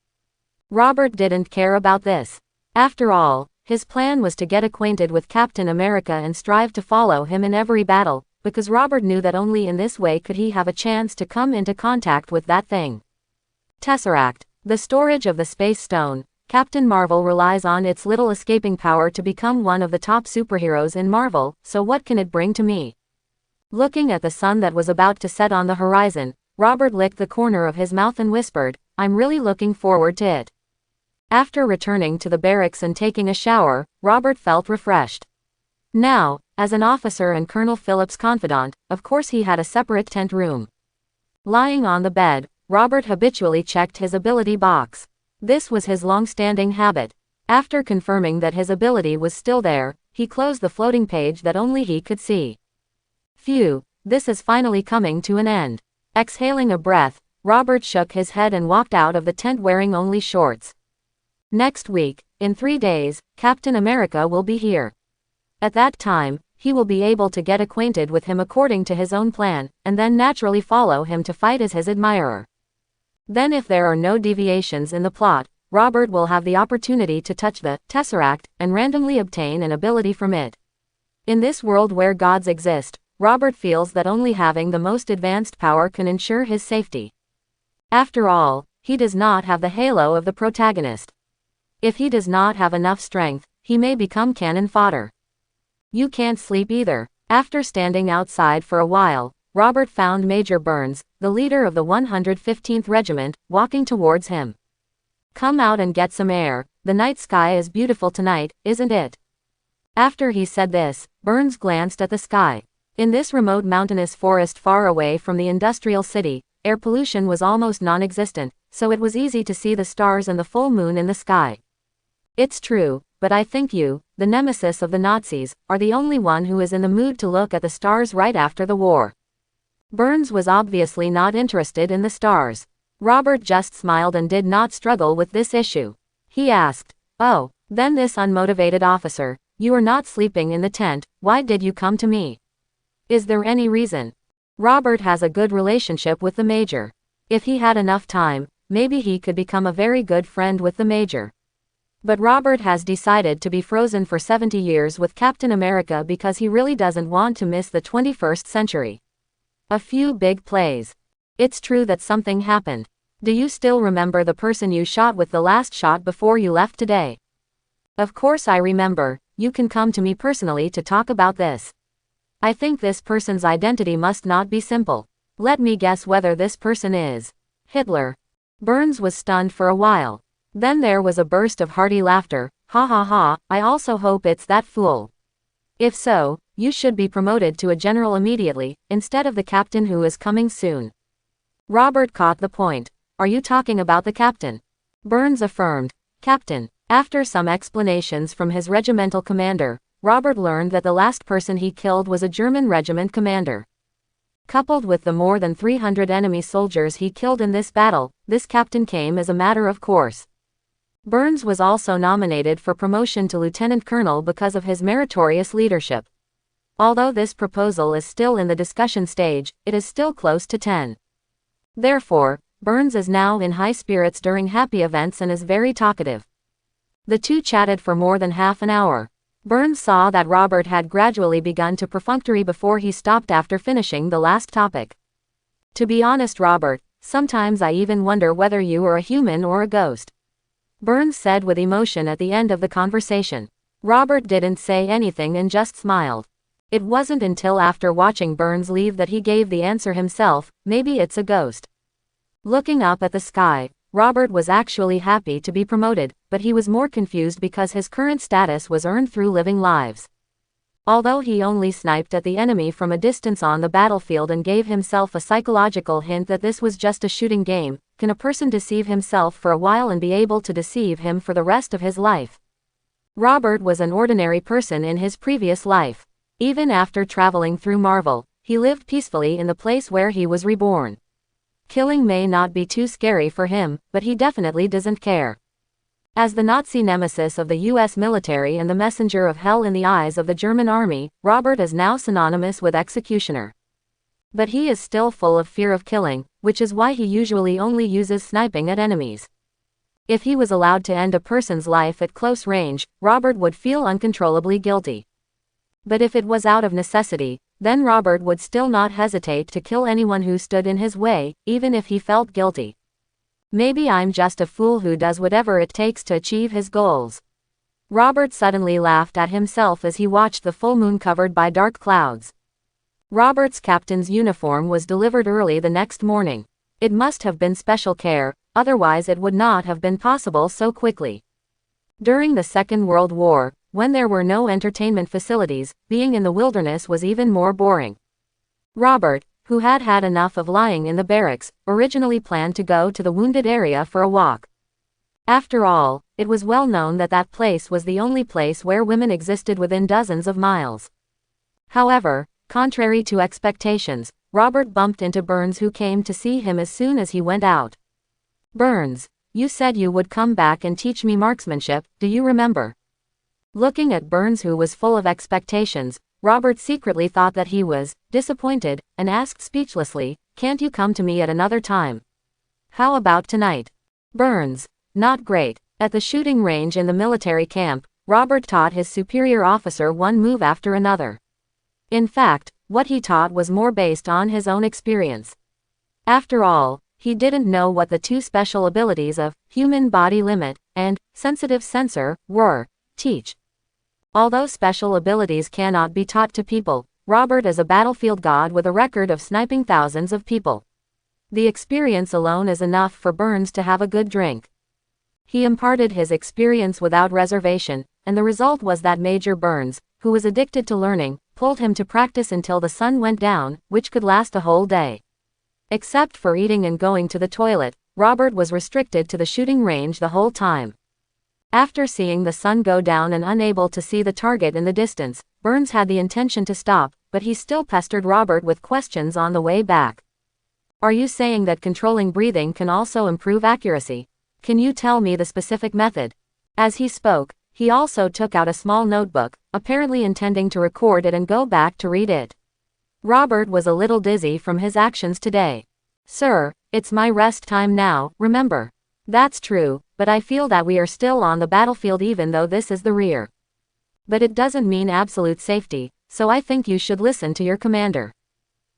Robert didn't care about this. After all, his plan was to get acquainted with Captain America and strive to follow him in every battle, because Robert knew that only in this way could he have a chance to come into contact with that thing. Tesseract, the storage of the Space Stone. Captain Marvel relies on its little escaping power to become one of the top superheroes in Marvel, so what can it bring to me? Looking at the sun that was about to set on the horizon, Robert licked the corner of his mouth and whispered, I'm really looking forward to it. After returning to the barracks and taking a shower, Robert felt refreshed. Now, as an officer and Colonel Philip's confidant, of course he had a separate tent room. Lying on the bed, Robert habitually checked his ability box. This was his long-standing habit. After confirming that his ability was still there, he closed the floating page that only he could see. Phew, this is finally coming to an end. Exhaling a breath, Robert shook his head and walked out of the tent wearing only shorts. Next week, in 3 days, Captain America will be here. At that time, he will be able to get acquainted with him according to his own plan, and then naturally follow him to fight as his admirer. Then if there are no deviations in the plot, Robert will have the opportunity to touch the Tesseract and randomly obtain an ability from it. In this world where gods exist, Robert feels that only having the most advanced power can ensure his safety. After all, he does not have the halo of the protagonist. If he does not have enough strength, he may become cannon fodder. You can't sleep either. After standing outside for a while, Robert found Major Burns, the leader of the 115th Regiment, walking towards him. Come out and get some air, the night sky is beautiful tonight, isn't it? After he said this, Burns glanced at the sky. In this remote mountainous forest far away from the industrial city, air pollution was almost non-existent, so it was easy to see the stars and the full moon in the sky. It's true, but I think you, the nemesis of the Nazis, are the only one who is in the mood to look at the stars right after the war. Burns was obviously not interested in the stars. Robert just smiled and did not struggle with this issue. He asked, oh, then this unmotivated officer, you are not sleeping in the tent, why did you come to me? Is there any reason? Robert has a good relationship with the Major. If he had enough time, maybe he could become a very good friend with the Major. But Robert has decided to be frozen for 70 years with Captain America because he really doesn't want to miss the 21st century. A few big plays. It's true that something happened. Do you still remember the person you shot with the last shot before you left today? Of course I remember, you can come to me personally to talk about this. I think this person's identity must not be simple. Let me guess whether this person is Hitler. Burns was stunned for a while. Then there was a burst of hearty laughter. Ha ha ha, I also hope it's that fool. If so, you should be promoted to a general immediately, instead of the captain who is coming soon. Robert caught the point. Are you talking about the captain? Burns affirmed. Captain. After some explanations from his regimental commander, Robert learned that the last person he killed was a German regiment commander. Coupled with the more than 300 enemy soldiers he killed in this battle, this captain came as a matter of course. Burns was also nominated for promotion to lieutenant colonel because of his meritorious leadership. Although this proposal is still in the discussion stage, it is still close to 10. Therefore, Burns is now in high spirits during happy events and is very talkative. The two chatted for more than half an hour. Burns saw that Robert had gradually begun to perfunctory before he stopped after finishing the last topic. To be honest, Robert, sometimes I even wonder whether you are a human or a ghost, Burns said with emotion at the end of the conversation. Robert didn't say anything and just smiled. It wasn't until after watching Burns leave that he gave the answer himself, maybe it's a ghost. Looking up at the sky, Robert was actually happy to be promoted, but he was more confused because his current status was earned through living lives. Although he only sniped at the enemy from a distance on the battlefield and gave himself a psychological hint that this was just a shooting game, can a person deceive himself for a while and be able to deceive him for the rest of his life? Robert was an ordinary person in his previous life. Even after traveling through Marvel, he lived peacefully in the place where he was reborn. Killing may not be too scary for him, but he definitely doesn't care. As the Nazi nemesis of the US military and the messenger of hell in the eyes of the German army, Robert is now synonymous with executioner. But he is still full of fear of killing, which is why he usually only uses sniping at enemies. If he was allowed to end a person's life at close range, Robert would feel uncontrollably guilty. But if it was out of necessity, then Robert would still not hesitate to kill anyone who stood in his way, even if he felt guilty. Maybe I'm just a fool who does whatever it takes to achieve his goals. Robert suddenly laughed at himself as he watched the full moon covered by dark clouds. Robert's captain's uniform was delivered early the next morning. It must have been special care, otherwise it would not have been possible so quickly. During the Second World War, when there were no entertainment facilities, being in the wilderness was even more boring. Robert, who had had enough of lying in the barracks, originally planned to go to the wounded area for a walk. After all, it was well known that that place was the only place where women existed within dozens of miles. However, contrary to expectations, Robert bumped into Burns, who came to see him as soon as he went out. "Burns, you said you would come back and teach me marksmanship, do you remember?" Looking at Burns, who was full of expectations, Robert secretly thought that he was disappointed, and asked speechlessly, "Can't you come to me at another time? How about tonight?" Burns, "Not great." At the shooting range in the military camp, Robert taught his superior officer one move after another. In fact, what he taught was more based on his own experience. After all, he didn't know what the two special abilities of human body limit and sensitive sensor were. Teach. Although special abilities cannot be taught to people, Robert is a battlefield god with a record of sniping thousands of people. The experience alone is enough for Burns to have a good drink. He imparted his experience without reservation, and the result was that Major Burns, who was addicted to learning, pulled him to practice until the sun went down, which could last a whole day. Except for eating and going to the toilet, Robert was restricted to the shooting range the whole time. After seeing the sun go down and unable to see the target in the distance, Burns had the intention to stop, but he still pestered Robert with questions on the way back. "Are you saying that controlling breathing can also improve accuracy? Can you tell me the specific method?" As he spoke, he also took out a small notebook, apparently intending to record it and go back to read it. Robert was a little dizzy from his actions today. "Sir, it's my rest time now, remember." "That's true, but I feel that we are still on the battlefield even though this is the rear. But it doesn't mean absolute safety, so I think you should listen to your commander."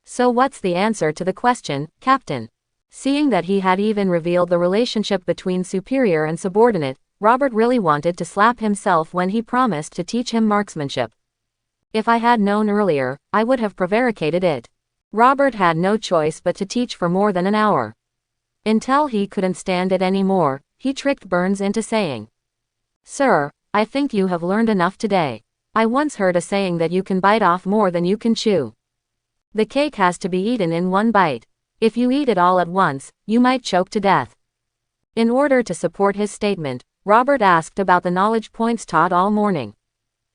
"So what's the answer to the question, Captain?" Seeing that he had even revealed the relationship between superior and subordinate, Robert really wanted to slap himself when he promised to teach him marksmanship. "If I had known earlier, I would have prevaricated it." Robert had no choice but to teach for more than an hour. Until he couldn't stand it anymore, he tricked Burns into saying, "Sir, I think you have learned enough today. I once heard a saying that you can bite off more than you can chew. The cake has to be eaten in one bite. If you eat it all at once, you might choke to death." In order to support his statement, Robert asked about the knowledge points taught all morning.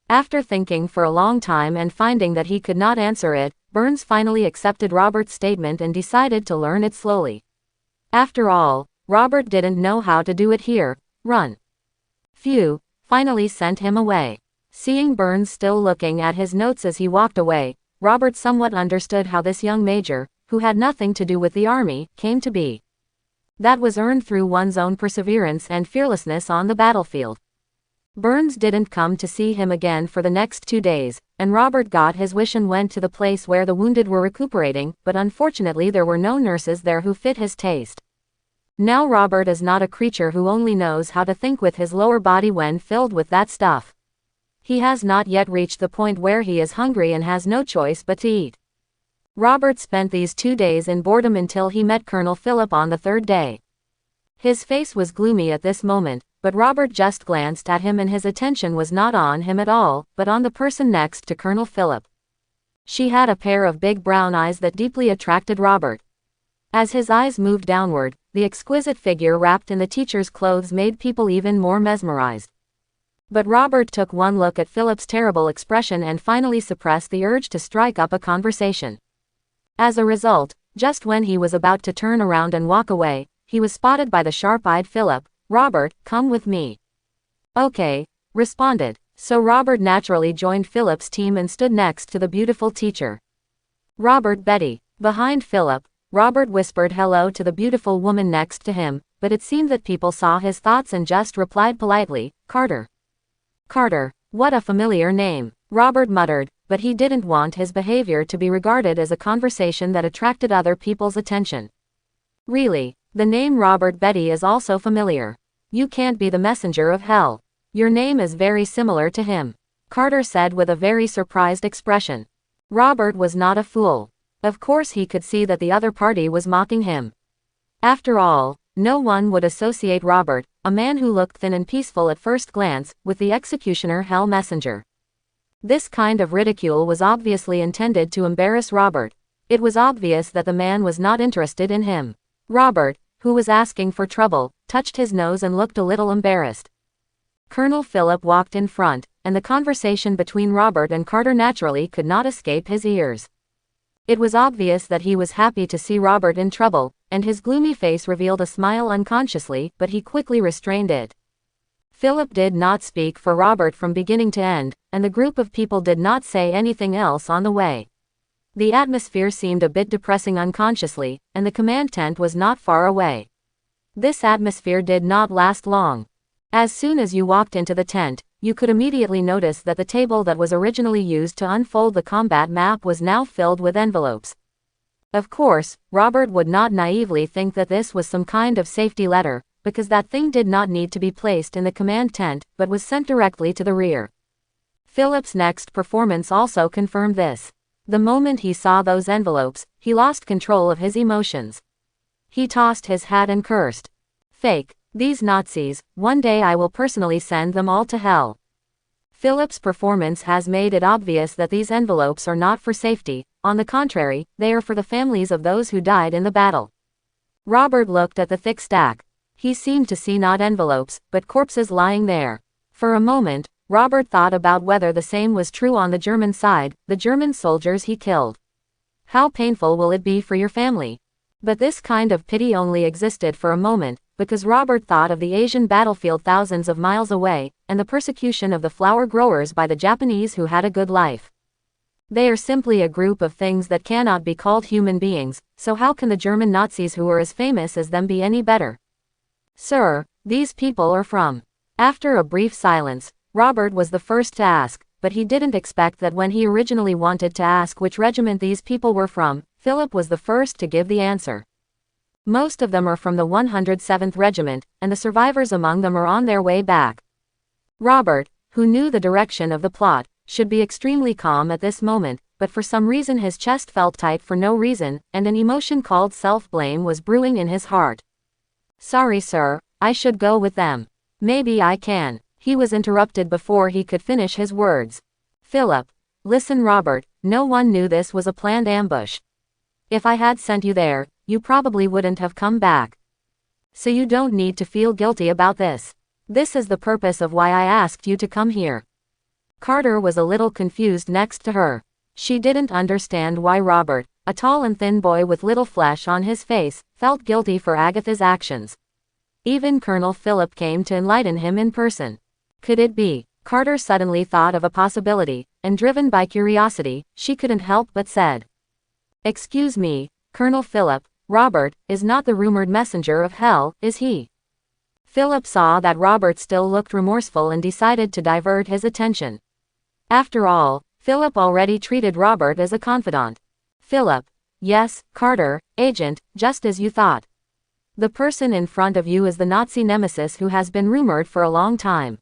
After thinking for a long time and finding that he could not answer it, Burns finally accepted Robert's statement and decided to learn it slowly. After all, Robert didn't know how to do it here. Run. Phew, finally sent him away. Seeing Burns still looking at his notes as he walked away, Robert somewhat understood how this young major, who had nothing to do with the army, came to be. That was earned through one's own perseverance and fearlessness on the battlefield. Burns didn't come to see him again for the next 2 days, and Robert got his wish and went to the place where the wounded were recuperating, but unfortunately there were no nurses there who fit his taste. Now Robert is not a creature who only knows how to think with his lower body when filled with that stuff. He has not yet reached the point where he is hungry and has no choice but to eat. Robert spent these 2 days in boredom until he met Colonel Philip on the 3rd day. His face was gloomy at this moment, but Robert just glanced at him and his attention was not on him at all, but on the person next to Colonel Philip. She had a pair of big brown eyes that deeply attracted Robert. As his eyes moved downward, the exquisite figure wrapped in the teacher's clothes made people even more mesmerized. But Robert took one look at Philip's terrible expression and finally suppressed the urge to strike up a conversation. As a result, just when he was about to turn around and walk away, he was spotted by the sharp-eyed Philip. "Robert, come with me." "Okay," responded. So Robert naturally joined Philip's team and stood next to the beautiful teacher. "Robert, Betty." Behind Philip, Robert whispered hello to the beautiful woman next to him, but it seemed that people saw his thoughts and just replied politely, "Carter." "Carter, what a familiar name," Robert muttered, but he didn't want his behavior to be regarded as a conversation that attracted other people's attention. "Really, the name Robert Betty is also familiar. You can't be the messenger of hell. Your name is very similar to him," Carter said with a very surprised expression. Robert was not a fool. Of course he could see that the other party was mocking him. After all, no one would associate Robert, a man who looked thin and peaceful at first glance, with the executioner Hell Messenger. This kind of ridicule was obviously intended to embarrass Robert. It was obvious that the man was not interested in him. Robert, who was asking for trouble, touched his nose and looked a little embarrassed. Colonel Philip walked in front, and the conversation between Robert and Carter naturally could not escape his ears. It was obvious that he was happy to see Robert in trouble, and his gloomy face revealed a smile unconsciously, but he quickly restrained it. Philip did not speak for Robert from beginning to end, and the group of people did not say anything else on the way. The atmosphere seemed a bit depressing unconsciously, and the command tent was not far away. This atmosphere did not last long. As soon as you walked into the tent, you could immediately notice that the table that was originally used to unfold the combat map was now filled with envelopes. Of course, Robert would not naively think that this was some kind of safety letter, because that thing did not need to be placed in the command tent, but was sent directly to the rear. Philip's next performance also confirmed this. The moment he saw those envelopes, he lost control of his emotions. He tossed his hat and cursed. "Fake. These Nazis, one day I will personally send them all to hell." Philip's performance has made it obvious that these envelopes are not for safety, on the contrary, they are for the families of those who died in the battle. Robert looked at the thick stack. He seemed to see not envelopes, but corpses lying there. For a moment, Robert thought about whether the same was true on the German side, the German soldiers he killed. How painful will it be for your family? But this kind of pity only existed for a moment, because Robert thought of the Asian battlefield thousands of miles away, and the persecution of the flower growers by the Japanese who had a good life. They are simply a group of things that cannot be called human beings, so how can the German Nazis who are as famous as them be any better? "Sir, these people are from..." After a brief silence, Robert was the first to ask, but he didn't expect that when he originally wanted to ask which regiment these people were from, Philip was the first to give the answer. "Most of them are from the 107th Regiment, and the survivors among them are on their way back." Robert, who knew the direction of the plot, should be extremely calm at this moment, but for some reason his chest felt tight for no reason, and an emotion called self-blame was brewing in his heart. "Sorry sir, I should go with them." "Maybe I can." He was interrupted before he could finish his words. "Philip. Listen Robert, no one knew this was a planned ambush. If I had sent you there, you probably wouldn't have come back. So you don't need to feel guilty about this. This is the purpose of why I asked you to come here." Carter was a little confused next to her. She didn't understand why Robert, a tall and thin boy with little flesh on his face, felt guilty for Agatha's actions. Even Colonel Philip came to enlighten him in person. Could it be Carter suddenly thought of a possibility, and driven by curiosity, she couldn't help but said, "Excuse me, Colonel Philip, Robert is not the rumored messenger of hell, is he?" Philip saw that Robert still looked remorseful and decided to divert his attention. After all, Philip already treated Robert as a confidant. "Philip. Yes, Carter, agent, just as you thought. The person in front of you is the Nazi nemesis who has been rumored for a long time."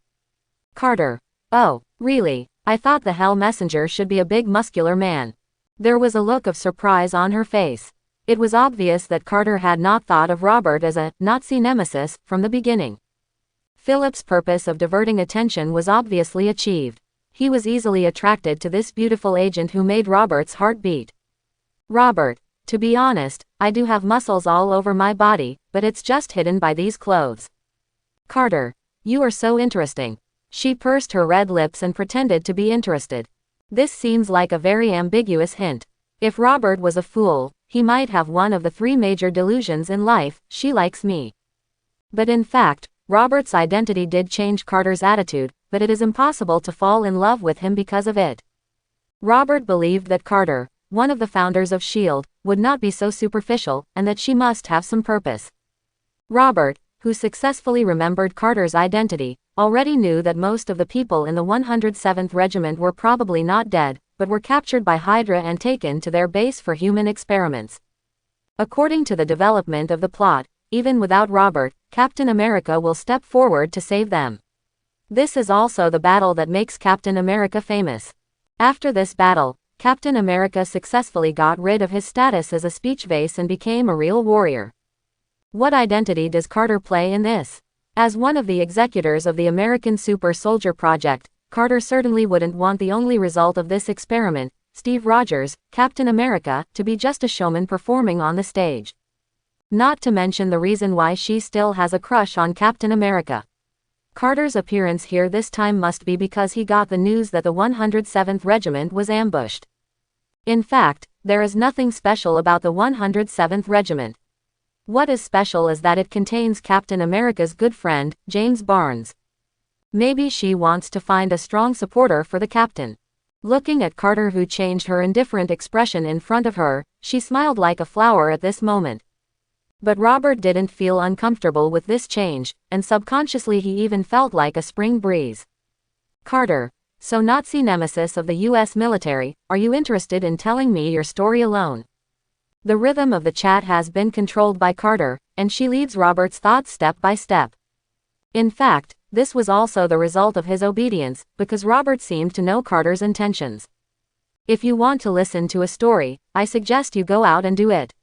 Carter. "Oh, really? I thought the hell messenger should be a big muscular man." There was a look of surprise on her face. It was obvious that Carter had not thought of Robert as a Nazi nemesis from the beginning. Philip's purpose of diverting attention was obviously achieved. He was easily attracted to this beautiful agent who made Robert's heart beat. "Robert, to be honest, I do have muscles all over my body, but it's just hidden by these clothes." Carter. "You are so interesting." She pursed her red lips and pretended to be interested. This seems like a very ambiguous hint. If Robert was a fool, he might have one of the three major delusions in life: she likes me. But in fact, Robert's identity did change Carter's attitude, but it is impossible to fall in love with him because of it. Robert believed that Carter, one of the founders of S.H.I.E.L.D., would not be so superficial, and that she must have some purpose. Robert, who successfully remembered Carter's identity, already knew that most of the people in the 107th Regiment were probably not dead, but were captured by Hydra and taken to their base for human experiments. According to the development of the plot, even without Robert, Captain America will step forward to save them. This is also the battle that makes Captain America famous. After this battle, Captain America successfully got rid of his status as a speech vase and became a real warrior. What identity does Carter play in this? As one of the executors of the American Super Soldier Project, Carter certainly wouldn't want the only result of this experiment, Steve Rogers, Captain America, to be just a showman performing on the stage. Not to mention the reason why she still has a crush on Captain America. Carter's appearance here this time must be because he got the news that the 107th Regiment was ambushed. In fact, there is nothing special about the 107th Regiment. What is special is that it contains Captain America's good friend, James Barnes. Maybe she wants to find a strong supporter for the captain. Looking at Carter, who changed her indifferent expression in front of her, she smiled like a flower at this moment. But Robert didn't feel uncomfortable with this change, and subconsciously he even felt like a spring breeze. "Carter, so Nazi nemesis of the US military, are you interested in telling me your story alone?" The rhythm of the chat has been controlled by Carter, and she leads Robert's thoughts step by step. In fact, this was also the result of his obedience, because Robert seemed to know Carter's intentions. "If you want to listen to a story, I suggest you go out and do it.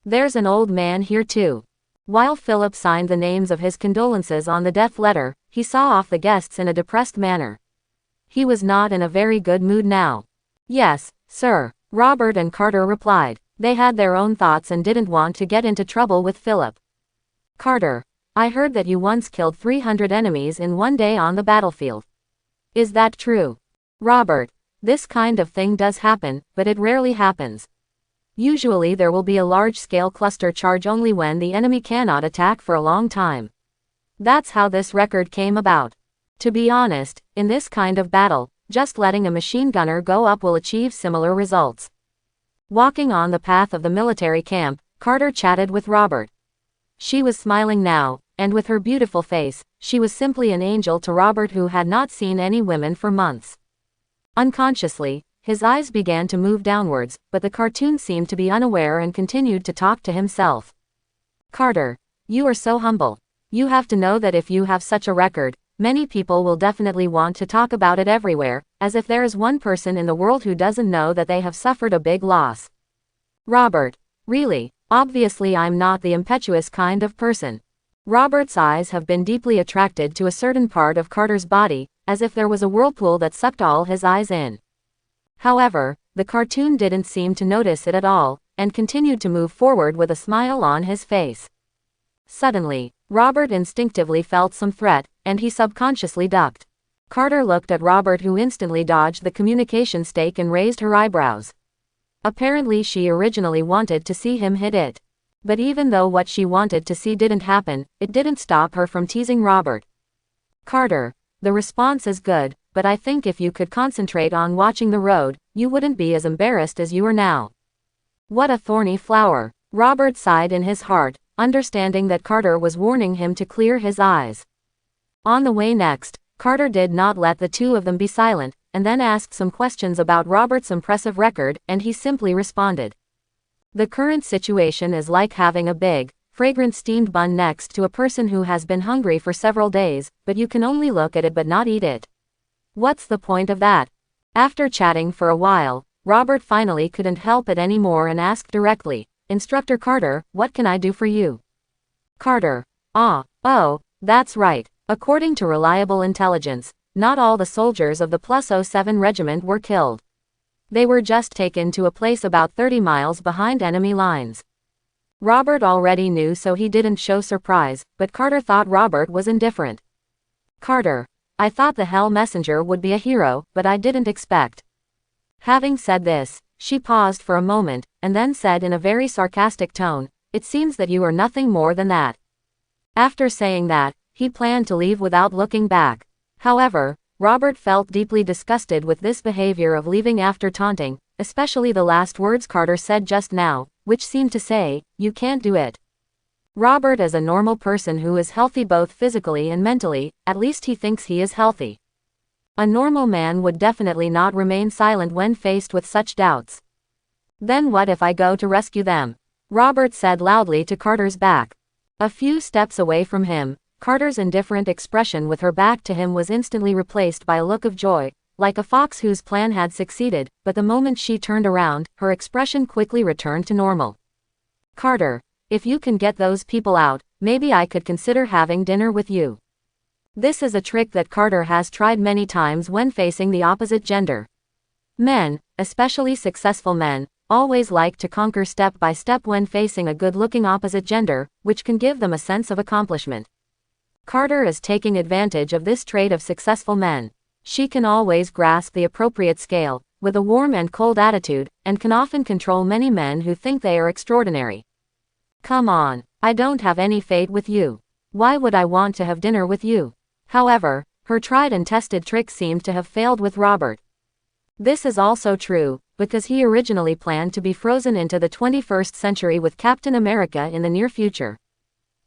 There's an old man here too." While Philip signed the names of his condolences on the death letter, he saw off the guests in a depressed manner. He was not in a very good mood now. "Yes, sir," Robert and Carter replied. They had their own thoughts and didn't want to get into trouble with Philip. "Carter, I heard that you once killed 300 enemies in one day on the battlefield. Is that true?" Robert, "This kind of thing does happen, but it rarely happens. Usually there will be a large-scale cluster charge only when the enemy cannot attack for a long time. That's how this record came about. To be honest, in this kind of battle, just letting a machine gunner go up will achieve similar results." Walking on the path of the military camp, Carter chatted with Robert. She was smiling now, and with her beautiful face, she was simply an angel to Robert, who had not seen any women for months. Unconsciously, his eyes began to move downwards, but the cartoon seemed to be unaware and continued to talk to himself. "Carter, you are so humble. You have to know that if you have such a record, many people will definitely want to talk about it everywhere, as if there is one person in the world who doesn't know that they have suffered a big loss." Robert, "Really? Obviously I'm not the impetuous kind of person." Robert's eyes have been deeply attracted to a certain part of Carter's body, as if there was a whirlpool that sucked all his eyes in. However, the cartoon didn't seem to notice it at all, and continued to move forward with a smile on his face. Suddenly, Robert instinctively felt some threat, and he subconsciously ducked. Carter looked at Robert, who instantly dodged the communication stake and raised her eyebrows. Apparently she originally wanted to see him hit it. But even though what she wanted to see didn't happen, it didn't stop her from teasing Robert. "Carter, the response is good, but I think if you could concentrate on watching the road, you wouldn't be as embarrassed as you are now. What a thorny flower. Robert sighed in his heart, understanding that Carter was warning him to clear his eyes. On the way next, Carter did not let the two of them be silent, and then asked some questions about Robert's impressive record, and he simply responded. The current situation is like having a big, fragrant steamed bun next to a person who has been hungry for several days, but you can only look at it but not eat it. What's the point of that? After chatting for a while, Robert finally couldn't help it anymore and asked directly, "Instructor Carter, what can I do for you?" Carter. Oh, that's right. According to reliable intelligence, not all the soldiers of the +07 regiment were killed. They were just taken to a place about 30 miles behind enemy lines. Robert already knew, so he didn't show surprise, but Carter thought Robert was indifferent. Carter. I thought the Hell Messenger would be a hero, but I didn't expect. Having said this, she paused for a moment, and then said in a very sarcastic tone, "It seems that you are nothing more than that." After saying that, he planned to leave without looking back. However, Robert felt deeply disgusted with this behavior of leaving after taunting, especially the last words Carter said just now, which seemed to say, "You can't do it." Robert is a normal person who is healthy both physically and mentally, at least he thinks he is healthy. A normal man would definitely not remain silent when faced with such doubts. "Then what if I go to rescue them?" Robert said loudly to Carter's back. A few steps away from him, Carter's indifferent expression with her back to him was instantly replaced by a look of joy, like a fox whose plan had succeeded, but the moment she turned around, her expression quickly returned to normal. "Carter, if you can get those people out, maybe I could consider having dinner with you." This is a trick that Carter has tried many times when facing the opposite gender. Men, especially successful men, always like to conquer step by step when facing a good-looking opposite gender, which can give them a sense of accomplishment. Carter is taking advantage of this trait of successful men. She can always grasp the appropriate scale, with a warm and cold attitude, and can often control many men who think they are extraordinary. "Come on, I don't have any fate with you. Why would I want to have dinner with you?" However, her tried and tested trick seemed to have failed with Robert. This is also true, because he originally planned to be frozen into the 21st century with Captain America in the near future.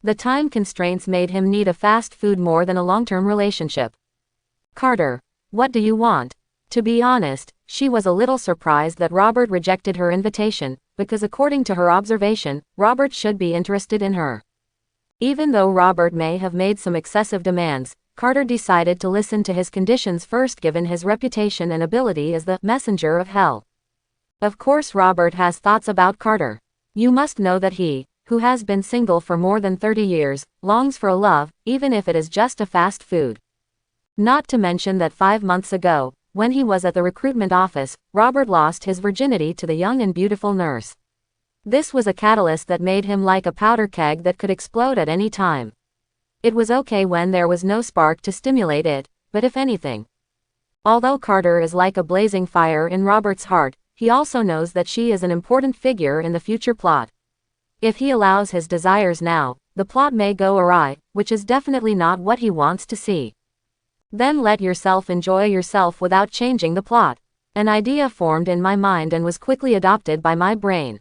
The time constraints made him need a fast food more than a long-term relationship. "Carter, what do you want?" To be honest, she was a little surprised that Robert rejected her invitation, because according to her observation, Robert should be interested in her. Even though Robert may have made some excessive demands, Carter decided to listen to his conditions first given his reputation and ability as the messenger of hell. Of course Robert has thoughts about Carter. You must know that he, who has been single for more than 30 years, longs for a love, even if it is just a fast food. Not to mention that 5 months ago, when he was at the recruitment office, Robert lost his virginity to the young and beautiful nurse. This was a catalyst that made him like a powder keg that could explode at any time. It was okay when there was no spark to stimulate it, but if anything. Although Carter is like a blazing fire in Robert's heart, he also knows that she is an important figure in the future plot. If he allows his desires now, the plot may go awry, which is definitely not what he wants to see. Then let yourself enjoy yourself without changing the plot. An idea formed in my mind and was quickly adopted by my brain.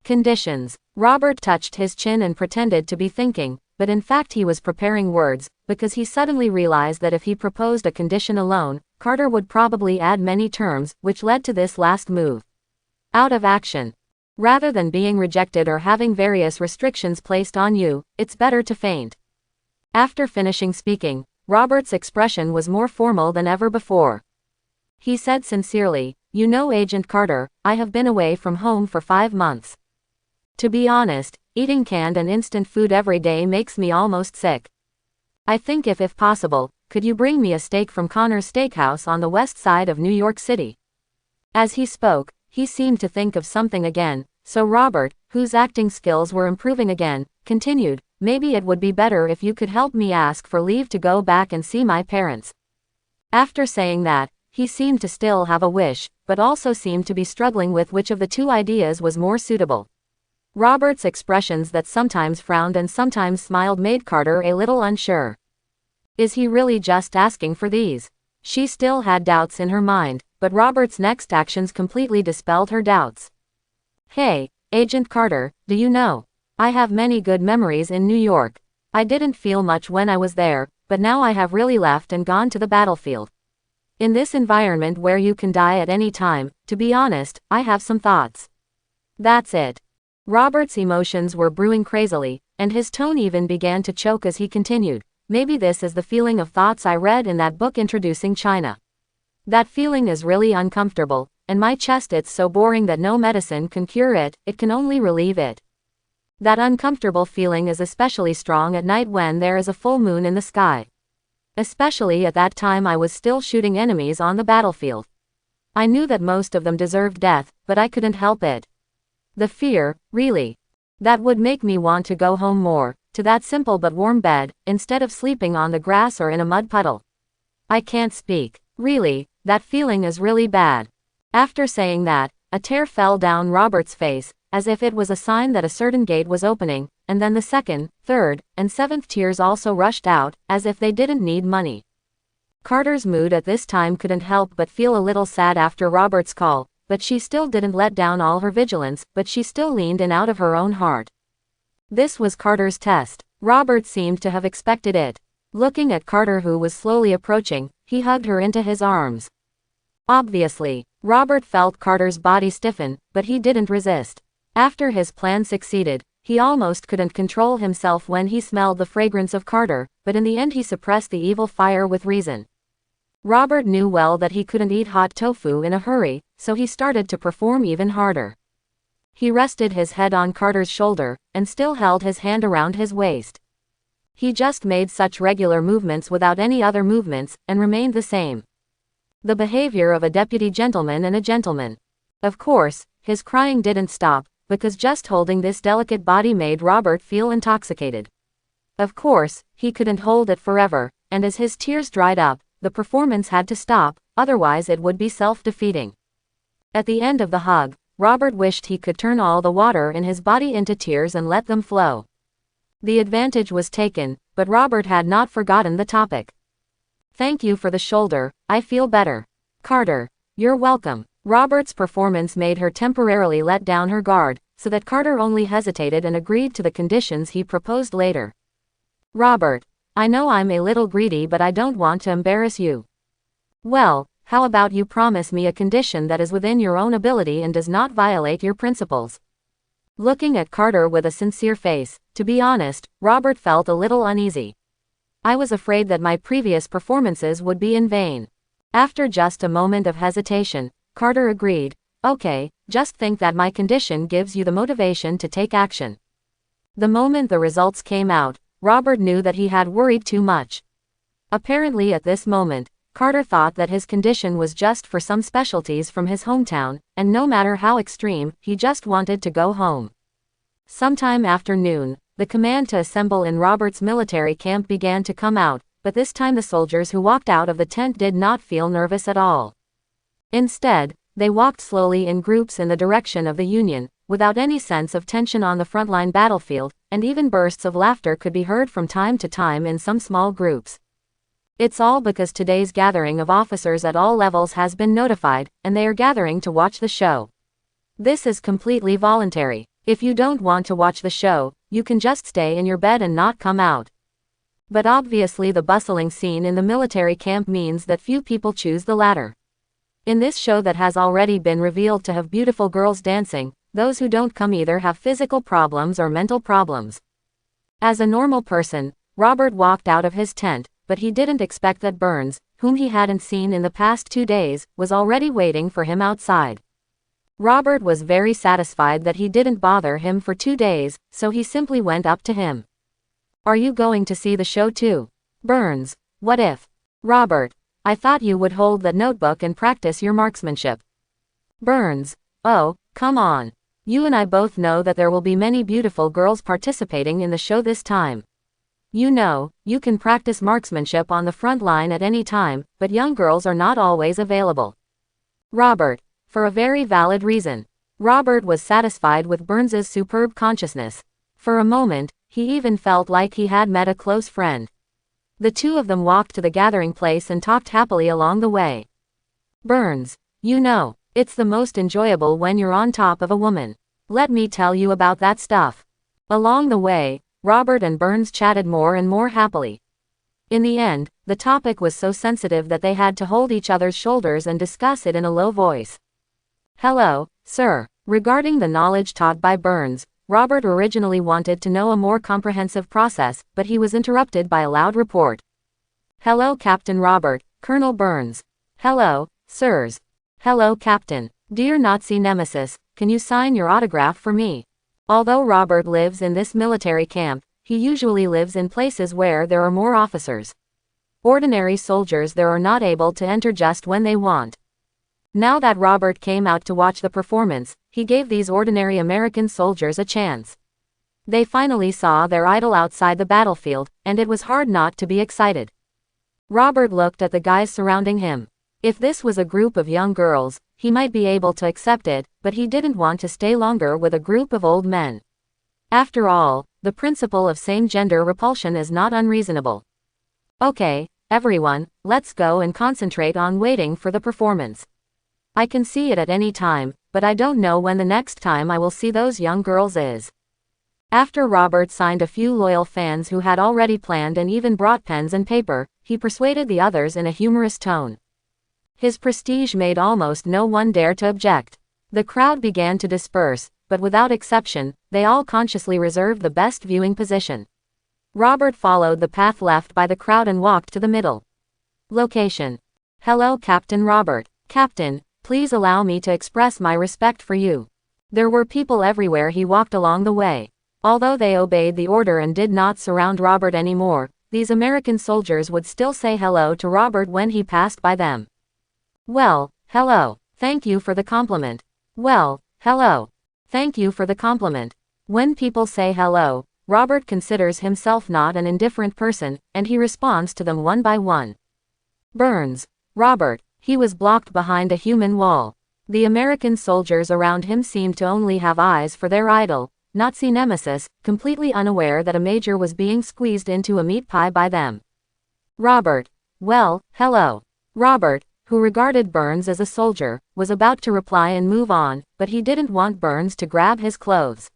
Conditions. Robert touched his chin and pretended to be thinking, but in fact he was preparing words, because he suddenly realized that if he proposed a condition alone, Carter would probably add many terms, which led to this last move. Out of action. Rather than being rejected or having various restrictions placed on you, it's better to faint. After finishing speaking, Robert's expression was more formal than ever before. He said sincerely, "You know, Agent Carter, I have been away from home for 5 months. To be honest, eating canned and instant food every day makes me almost sick. I think if possible, could you bring me a steak from Connor's Steakhouse on the west side of New York City?" As he spoke, he seemed to think of something again, so Robert, whose acting skills were improving again, continued, "Maybe it would be better if you could help me ask for leave to go back and see my parents." After saying that, he seemed to still have a wish, but also seemed to be struggling with which of the two ideas was more suitable. Robert's expressions that sometimes frowned and sometimes smiled made Carter a little unsure. Is he really just asking for these? She still had doubts in her mind, but Robert's next actions completely dispelled her doubts. Hey, Agent Carter, do you know? I have many good memories in New York. I didn't feel much when I was there, but now I have really left and gone to the battlefield. In this environment where you can die at any time, to be honest, I have some thoughts. That's it. Robert's emotions were brewing crazily, and his tone even began to choke as he continued. Maybe this is the feeling of thoughts I read in that book introducing China. That feeling is really uncomfortable, and my chest it's so boring that no medicine can cure it, it can only relieve it. That uncomfortable feeling is especially strong at night when there is a full moon in the sky. Especially at that time I was still shooting enemies on the battlefield. I knew that most of them deserved death, but I couldn't help it. The fear, really. That would make me want to go home more, to that simple but warm bed, instead of sleeping on the grass or in a mud puddle. I can't speak. Really, that feeling is really bad. After saying that, a tear fell down Robert's face, as if it was a sign that a certain gate was opening, and then the second, third, and seventh tears also rushed out, as if they didn't need money. Carter's mood at this time couldn't help but feel a little sad after Robert's call, but she still didn't let down all her vigilance, but she still leaned in out of her own heart. This was Carter's test. Robert seemed to have expected it. Looking at Carter who was slowly approaching, he hugged her into his arms. Obviously, Robert felt Carter's body stiffen, but he didn't resist. After his plan succeeded, he almost couldn't control himself when he smelled the fragrance of Carter, but in the end he suppressed the evil fire with reason. Robert knew well that he couldn't eat hot tofu in a hurry, so he started to perform even harder. He rested his head on Carter's shoulder, and still held his hand around his waist. He just made such regular movements without any other movements, and remained the same. The behavior of a deputy gentleman and a gentleman. Of course, his crying didn't stop, because just holding this delicate body made Robert feel intoxicated. Of course, he couldn't hold it forever, and as his tears dried up, the performance had to stop, otherwise it would be self-defeating. At the end of the hug, Robert wished he could turn all the water in his body into tears and let them flow. The advantage was taken, but Robert had not forgotten the topic. Thank you for the shoulder, I feel better. Carter, you're welcome. Robert's performance made her temporarily let down her guard, so that Carter only hesitated and agreed to the conditions he proposed later. Robert, I know I'm a little greedy but I don't want to embarrass you. Well, how about you promise me a condition that is within your own ability and does not violate your principles? Looking at Carter with a sincere face, to be honest, Robert felt a little uneasy. I was afraid that my previous performances would be in vain. After just a moment of hesitation, Carter agreed, okay, just think that my condition gives you the motivation to take action. The moment the results came out, Robert knew that he had worried too much. Apparently at this moment, Carter thought that his condition was just for some specialties from his hometown, and no matter how extreme, he just wanted to go home. Sometime after noon, the command to assemble in Robert's military camp began to come out, but this time the soldiers who walked out of the tent did not feel nervous at all. Instead, they walked slowly in groups in the direction of the Union, without any sense of tension on the frontline battlefield, and even bursts of laughter could be heard from time to time in some small groups. It's all because today's gathering of officers at all levels has been notified, and they are gathering to watch the show. This is completely voluntary. If you don't want to watch the show, you can just stay in your bed and not come out. But obviously the bustling scene in the military camp means that few people choose the latter. In this show that has already been revealed to have beautiful girls dancing, those who don't come either have physical problems or mental problems. As a normal person, Robert walked out of his tent, but he didn't expect that Burns, whom he hadn't seen in the past 2 days, was already waiting for him outside. Robert was very satisfied that he didn't bother him for 2 days, so he simply went up to him. Are you going to see the show too? Burns, what if? Robert, I thought you would hold that notebook and practice your marksmanship. Burns, oh, come on. You and I both know that there will be many beautiful girls participating in the show this time. You know, you can practice marksmanship on the front line at any time, but young girls are not always available. Robert, for a very valid reason. Robert was satisfied with Burns's superb consciousness. For a moment, he even felt like he had met a close friend. The two of them walked to the gathering place and talked happily along the way. Burns, you know, it's the most enjoyable when you're on top of a woman. Let me tell you about that stuff. Along the way, Robert and Burns chatted more and more happily. In the end, the topic was so sensitive that they had to hold each other's shoulders and discuss it in a low voice. Hello, sir. Regarding the knowledge taught by Burns, Robert originally wanted to know a more comprehensive process, but he was interrupted by a loud report. Hello, Captain Robert, Colonel Burns. Hello, sirs. Hello, Captain. Dear Nazi nemesis, can you sign your autograph for me? Although Robert lives in this military camp, he usually lives in places where there are more officers. Ordinary soldiers there are not able to enter just when they want. Now that Robert came out to watch the performance, he gave these ordinary American soldiers a chance. They finally saw their idol outside the battlefield, and it was hard not to be excited. Robert looked at the guys surrounding him. If this was a group of young girls, he might be able to accept it, but he didn't want to stay longer with a group of old men. After all, the principle of same-gender repulsion is not unreasonable. Okay, everyone, let's go and concentrate on waiting for the performance. I can see it at any time, but I don't know when the next time I will see those young girls is. After Robert signed a few loyal fans who had already planned and even brought pens and paper, he persuaded the others in a humorous tone. His prestige made almost no one dare to object. The crowd began to disperse, but without exception, they all consciously reserved the best viewing position. Robert followed the path left by the crowd and walked to the middle. Location. Hello, Captain Robert. Captain, please allow me to express my respect for you. There were people everywhere he walked along the way. Although they obeyed the order and did not surround Robert anymore, these American soldiers would still say hello to Robert when he passed by them. Well, hello. Thank you for the compliment. Well, hello. Thank you for the compliment. When people say hello, Robert considers himself not an indifferent person, and he responds to them one by one. Burns. Robert. He was blocked behind a human wall. The American soldiers around him seemed to only have eyes for their idol, Nazi nemesis, completely unaware that a major was being squeezed into a meat pie by them. Robert. Well, hello. Robert, who regarded Burns as a soldier, was about to reply and move on, but he didn't want Burns to grab his clothes.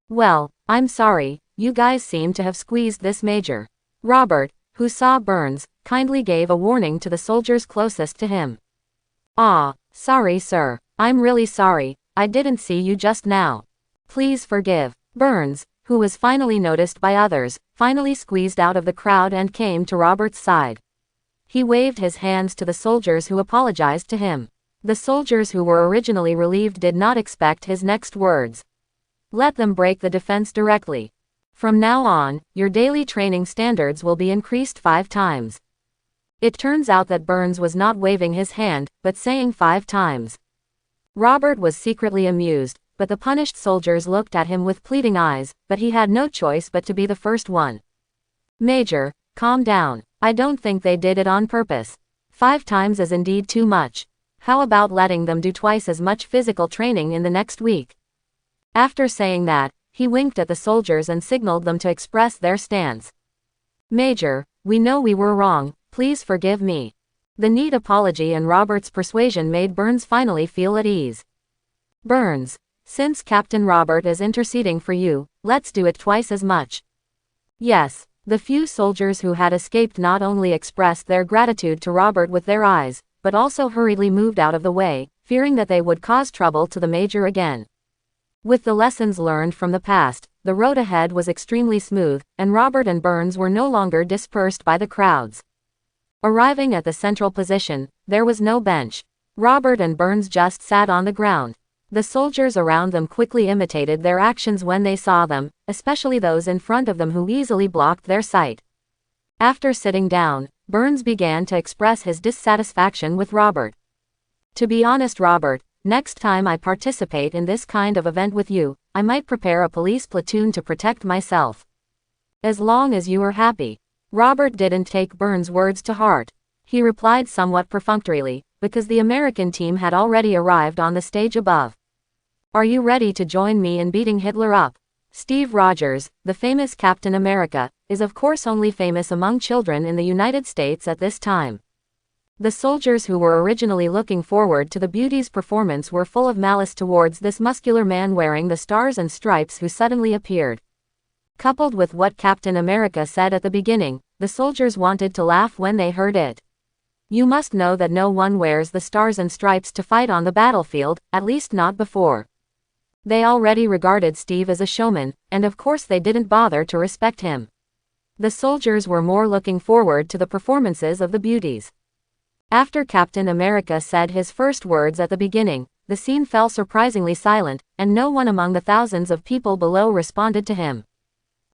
Well, I'm sorry, you guys seem to have squeezed this major. Robert, who saw Burns, kindly gave a warning to the soldiers closest to him. Sorry sir, I'm really sorry, I didn't see you just now. Please forgive. Burns, who was finally noticed by others, finally squeezed out of the crowd and came to Robert's side. He waved his hands to the soldiers who apologized to him. The soldiers who were originally relieved did not expect his next words. Let them break the defense directly. From now on, your daily training standards will be increased 5 times. It turns out that Burns was not waving his hand, but saying 5 times. Robert was secretly amused, but the punished soldiers looked at him with pleading eyes, but he had no choice but to be the first one. Major, calm down. I don't think they did it on purpose. 5 times is indeed too much. How about letting them do twice as much physical training in the next week? After saying that, he winked at the soldiers and signaled them to express their stance. Major, we know we were wrong, please forgive me. The neat apology and Robert's persuasion made Burns finally feel at ease. Burns, since Captain Robert is interceding for you, let's do it twice as much. Yes. The few soldiers who had escaped not only expressed their gratitude to Robert with their eyes, but also hurriedly moved out of the way, fearing that they would cause trouble to the major again. With the lessons learned from the past, the road ahead was extremely smooth, and Robert and Burns were no longer dispersed by the crowds. Arriving at the central position, there was no bench. Robert and Burns just sat on the ground. The soldiers around them quickly imitated their actions when they saw them, especially those in front of them who easily blocked their sight. After sitting down, Burns began to express his dissatisfaction with Robert. To be honest, Robert, next time I participate in this kind of event with you, I might prepare a police platoon to protect myself. As long as you are happy. Robert didn't take Burns' words to heart. He replied somewhat perfunctorily, because the American team had already arrived on the stage above. Are you ready to join me in beating Hitler up? Steve Rogers, the famous Captain America, is of course only famous among children in the United States at this time. The soldiers who were originally looking forward to the beauty's performance were full of malice towards this muscular man wearing the stars and stripes who suddenly appeared. Coupled with what Captain America said at the beginning, the soldiers wanted to laugh when they heard it. You must know that no one wears the stars and stripes to fight on the battlefield, at least not before. They already regarded Steve as a showman, and of course they didn't bother to respect him. The soldiers were more looking forward to the performances of the beauties. After Captain America said his first words at the beginning, the scene fell surprisingly silent, and no one among the thousands of people below responded to him.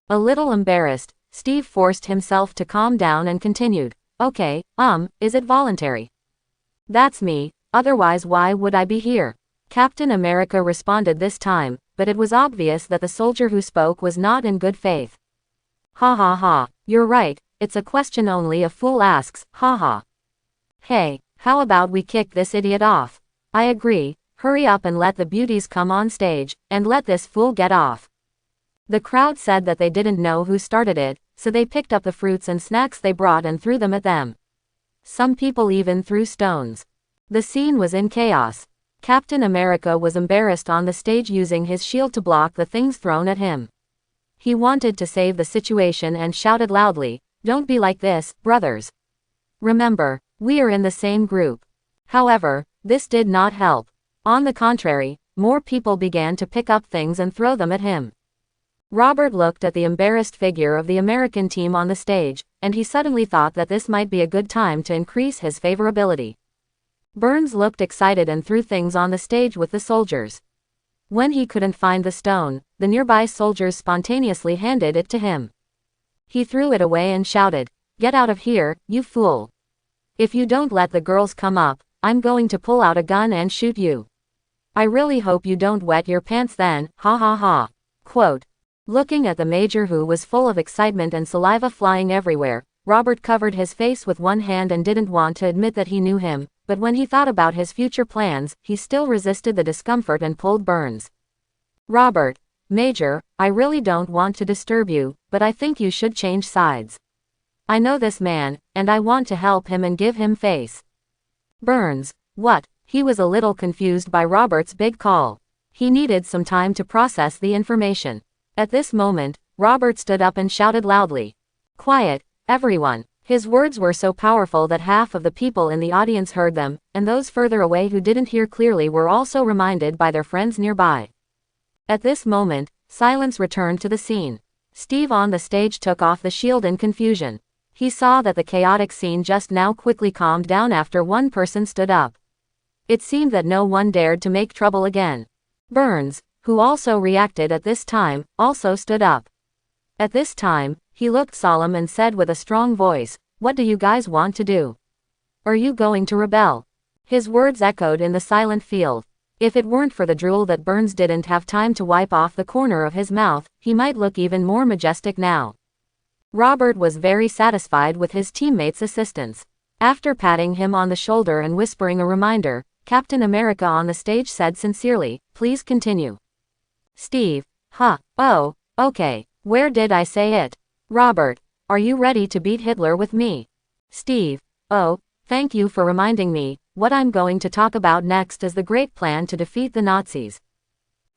A little embarrassed, Steve forced himself to calm down and continued, "Okay, is it voluntary?" "That's me, otherwise why would I be here?" Captain America responded this time, but it was obvious that the soldier who spoke was not in good faith. "Ha ha ha, you're right, it's a question only a fool asks, ha ha. Hey, how about we kick this idiot off?" "I agree, hurry up and let the beauties come on stage, and let this fool get off." The crowd said that they didn't know who started it, so they picked up the fruits and snacks they brought and threw them at them. Some people even threw stones. The scene was in chaos. Captain America was embarrassed on the stage using his shield to block the things thrown at him. He wanted to save the situation and shouted loudly, "Don't be like this, brothers. Remember, we are in the same group." However, this did not help. On the contrary, more people began to pick up things and throw them at him. Robert looked at the embarrassed figure of the American team on the stage, and he suddenly thought that this might be a good time to increase his favorability. Burns looked excited and threw things on the stage with the soldiers. When he couldn't find the stone, the nearby soldiers spontaneously handed it to him. He threw it away and shouted, "Get out of here, you fool. If you don't let the girls come up, I'm going to pull out a gun and shoot you. I really hope you don't wet your pants then, ha ha ha." Quote. Looking at the major who was full of excitement and saliva flying everywhere, Robert covered his face with one hand and didn't want to admit that he knew him, but when he thought about his future plans, he still resisted the discomfort and pulled Burns. "Robert, Major, I really don't want to disturb you, but I think you should change sides. I know this man, and I want to help him and give him face." Burns, what? He was a little confused by Robert's big call. He needed some time to process the information. At this moment, Robert stood up and shouted loudly, "Quiet, everyone." His words were so powerful that half of the people in the audience heard them, and those further away who didn't hear clearly were also reminded by their friends nearby. At this moment, silence returned to the scene. Steve on the stage took off the shield in confusion. He saw that the chaotic scene just now quickly calmed down after one person stood up. It seemed that no one dared to make trouble again. Burns, who also reacted at this time, also stood up. At this time, he looked solemn and said with a strong voice, "What do you guys want to do? Are you going to rebel?" His words echoed in the silent field. If it weren't for the drool that Burns didn't have time to wipe off the corner of his mouth, he might look even more majestic now. Robert was very satisfied with his teammates' assistance. After patting him on the shoulder and whispering a reminder, Captain America on the stage said sincerely, "Please continue." Steve, oh, okay, where did I say it? Robert, are you ready to beat Hitler with me? Steve, oh, thank you for reminding me. What I'm going to talk about next is the great plan to defeat the Nazis.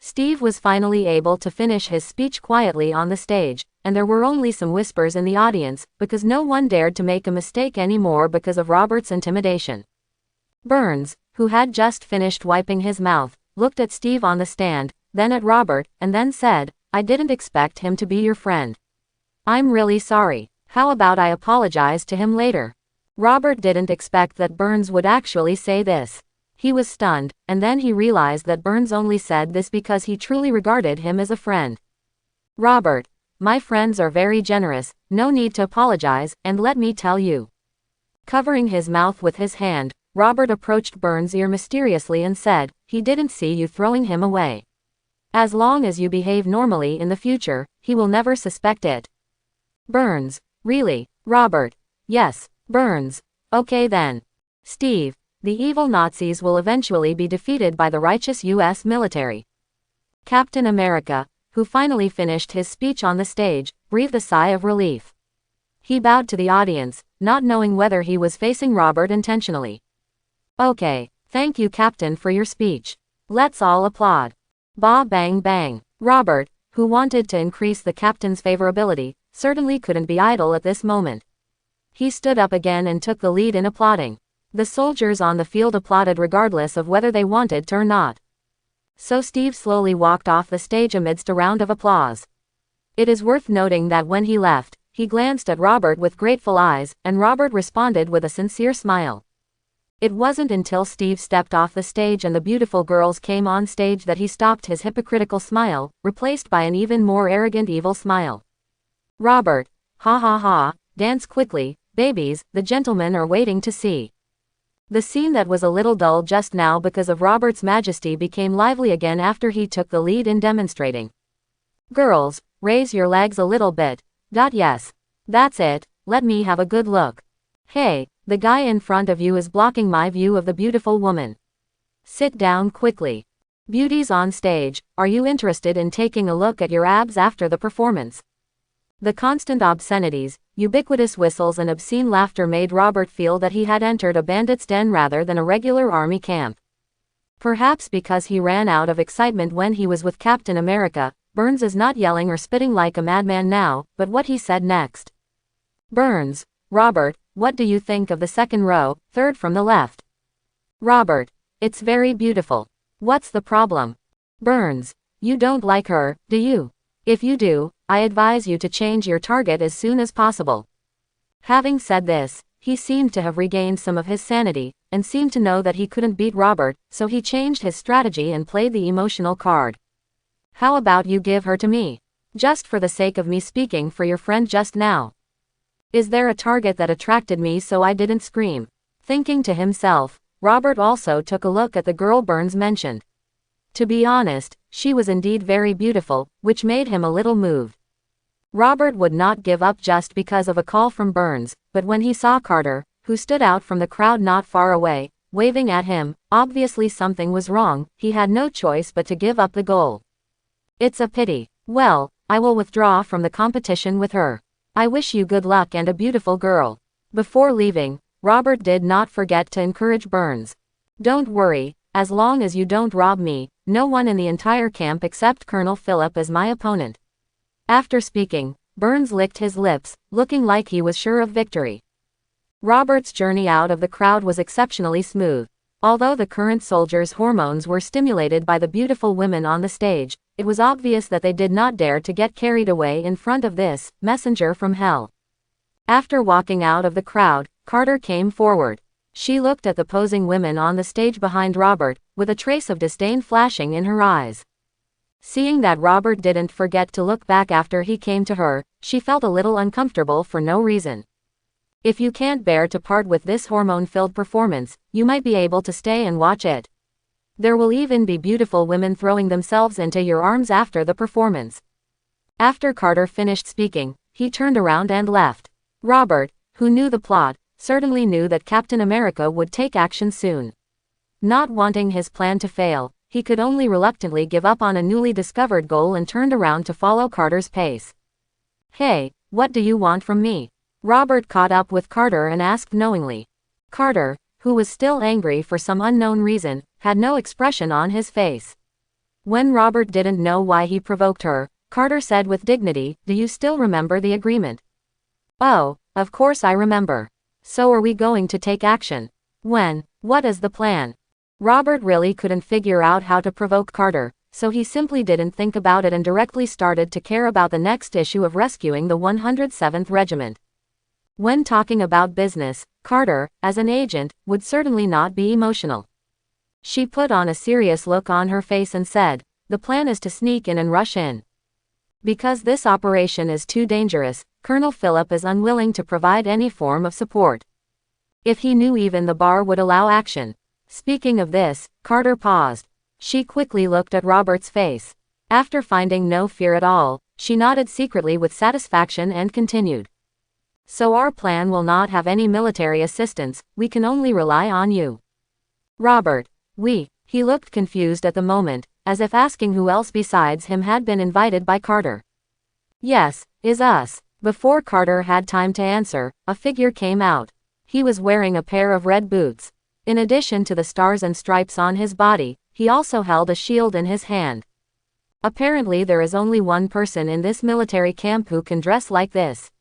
Steve was finally able to finish his speech quietly on the stage, and there were only some whispers in the audience, because no one dared to make a mistake anymore because of Robert's intimidation. Burns, who had just finished wiping his mouth, looked at Steve on the stand, then at Robert, and then said, "I didn't expect him to be your friend. I'm really sorry. How about I apologize to him later?" Robert didn't expect that Burns would actually say this. He was stunned, and then he realized that Burns only said this because he truly regarded him as a friend. "Robert, my friends are very generous, no need to apologize, and let me tell you." Covering his mouth with his hand, Robert approached Burns' ear mysteriously and said, "He didn't see you throwing him away. As long as you behave normally in the future, he will never suspect it." Burns, really? Robert, yes. Burns, okay then. Steve, the evil Nazis will eventually be defeated by the righteous U.S. military. Captain America, who finally finished his speech on the stage, breathed a sigh of relief. He bowed to the audience, not knowing whether he was facing Robert intentionally. Okay, thank you Captain for your speech. Let's all applaud. Ba bang bang. Robert, who wanted to increase the captain's favorability, certainly couldn't be idle at this moment. He stood up again and took the lead in applauding. The soldiers on the field applauded regardless of whether they wanted to or not. So Steve slowly walked off the stage amidst a round of applause. It is worth noting that when he left, he glanced at Robert with grateful eyes, and Robert responded with a sincere smile. It wasn't until Steve stepped off the stage and the beautiful girls came on stage that he stopped his hypocritical smile, replaced by an even more arrogant evil smile. Robert, ha ha ha, dance quickly, babies, the gentlemen are waiting to see. The scene that was a little dull just now because of Robert's majesty became lively again after he took the lead in demonstrating. Girls, raise your legs a little bit. Yes. That's it, let me have a good look. Hey, the guy in front of you is blocking my view of the beautiful woman. Sit down quickly. Beauties on stage, are you interested in taking a look at your abs after the performance? The constant obscenities, ubiquitous whistles and obscene laughter made Robert feel that he had entered a bandit's den rather than a regular army camp. Perhaps because he ran out of excitement when he was with Captain America, Burns is not yelling or spitting like a madman now, but what he said next. Burns, Robert, what do you think of the second row, third from the left? Robert, it's very beautiful. What's the problem? Burns, you don't like her, do you? If you do, I advise you to change your target as soon as possible. Having said this, he seemed to have regained some of his sanity, and seemed to know that he couldn't beat Robert, so he changed his strategy and played the emotional card. How about you give her to me? Just for the sake of me speaking for your friend just now. Is there a target that attracted me so I didn't scream? Thinking to himself, Robert also took a look at the girl Burns mentioned. To be honest, she was indeed very beautiful, which made him a little moved. Robert would not give up just because of a call from Burns, but when he saw Carter, who stood out from the crowd not far away, waving at him, obviously something was wrong, he had no choice but to give up the goal. It's a pity. Well, I will withdraw from the competition with her. I wish you good luck and a beautiful girl. Before leaving, Robert did not forget to encourage Burns. Don't worry, as long as you don't rob me, no one in the entire camp except Colonel Phillip is my opponent. After speaking, Burns licked his lips, looking like he was sure of victory. Robert's journey out of the crowd was exceptionally smooth. Although the current soldiers' hormones were stimulated by the beautiful women on the stage, it was obvious that they did not dare to get carried away in front of this messenger from hell. After walking out of the crowd, Carter came forward. She looked at the posing women on the stage behind Robert, with a trace of disdain flashing in her eyes. Seeing that Robert didn't forget to look back after he came to her, she felt a little uncomfortable for no reason. If you can't bear to part with this hormone-filled performance, you might be able to stay and watch it. There will even be beautiful women throwing themselves into your arms after the performance. After Carter finished speaking, he turned around and left. Robert, who knew the plot, certainly knew that Captain America would take action soon. Not wanting his plan to fail, he could only reluctantly give up on a newly discovered goal and turned around to follow Carter's pace. Hey, what do you want from me? Robert caught up with Carter and asked knowingly. Carter, who was still angry for some unknown reason, had no expression on his face. When Robert didn't know why he provoked her, Carter said with dignity, "Do you still remember the agreement?" "Oh, of course I remember. So are we going to take action? When? What is the plan?" Robert really couldn't figure out how to provoke Carter, so he simply didn't think about it and directly started to care about the next issue of rescuing the 107th Regiment. When talking about business, Carter, as an agent, would certainly not be emotional. She put on a serious look on her face and said, "The plan is to sneak in and rush in. Because this operation is too dangerous, Colonel Phillip is unwilling to provide any form of support. If he knew even the bar would allow action." Speaking of this, Carter paused. She quickly looked at Robert's face. After finding no fear at all, she nodded secretly with satisfaction and continued. "So our plan will not have any military assistance, we can only rely on you." Robert, he looked confused at the moment, as if asking who else besides him had been invited by Carter. "Yes, Is us. Before Carter had time to answer, a figure came out. He was wearing a pair of red boots. In addition to the stars and stripes on his body, he also held a shield in his hand. Apparently there is only one person in this military camp who can dress like this.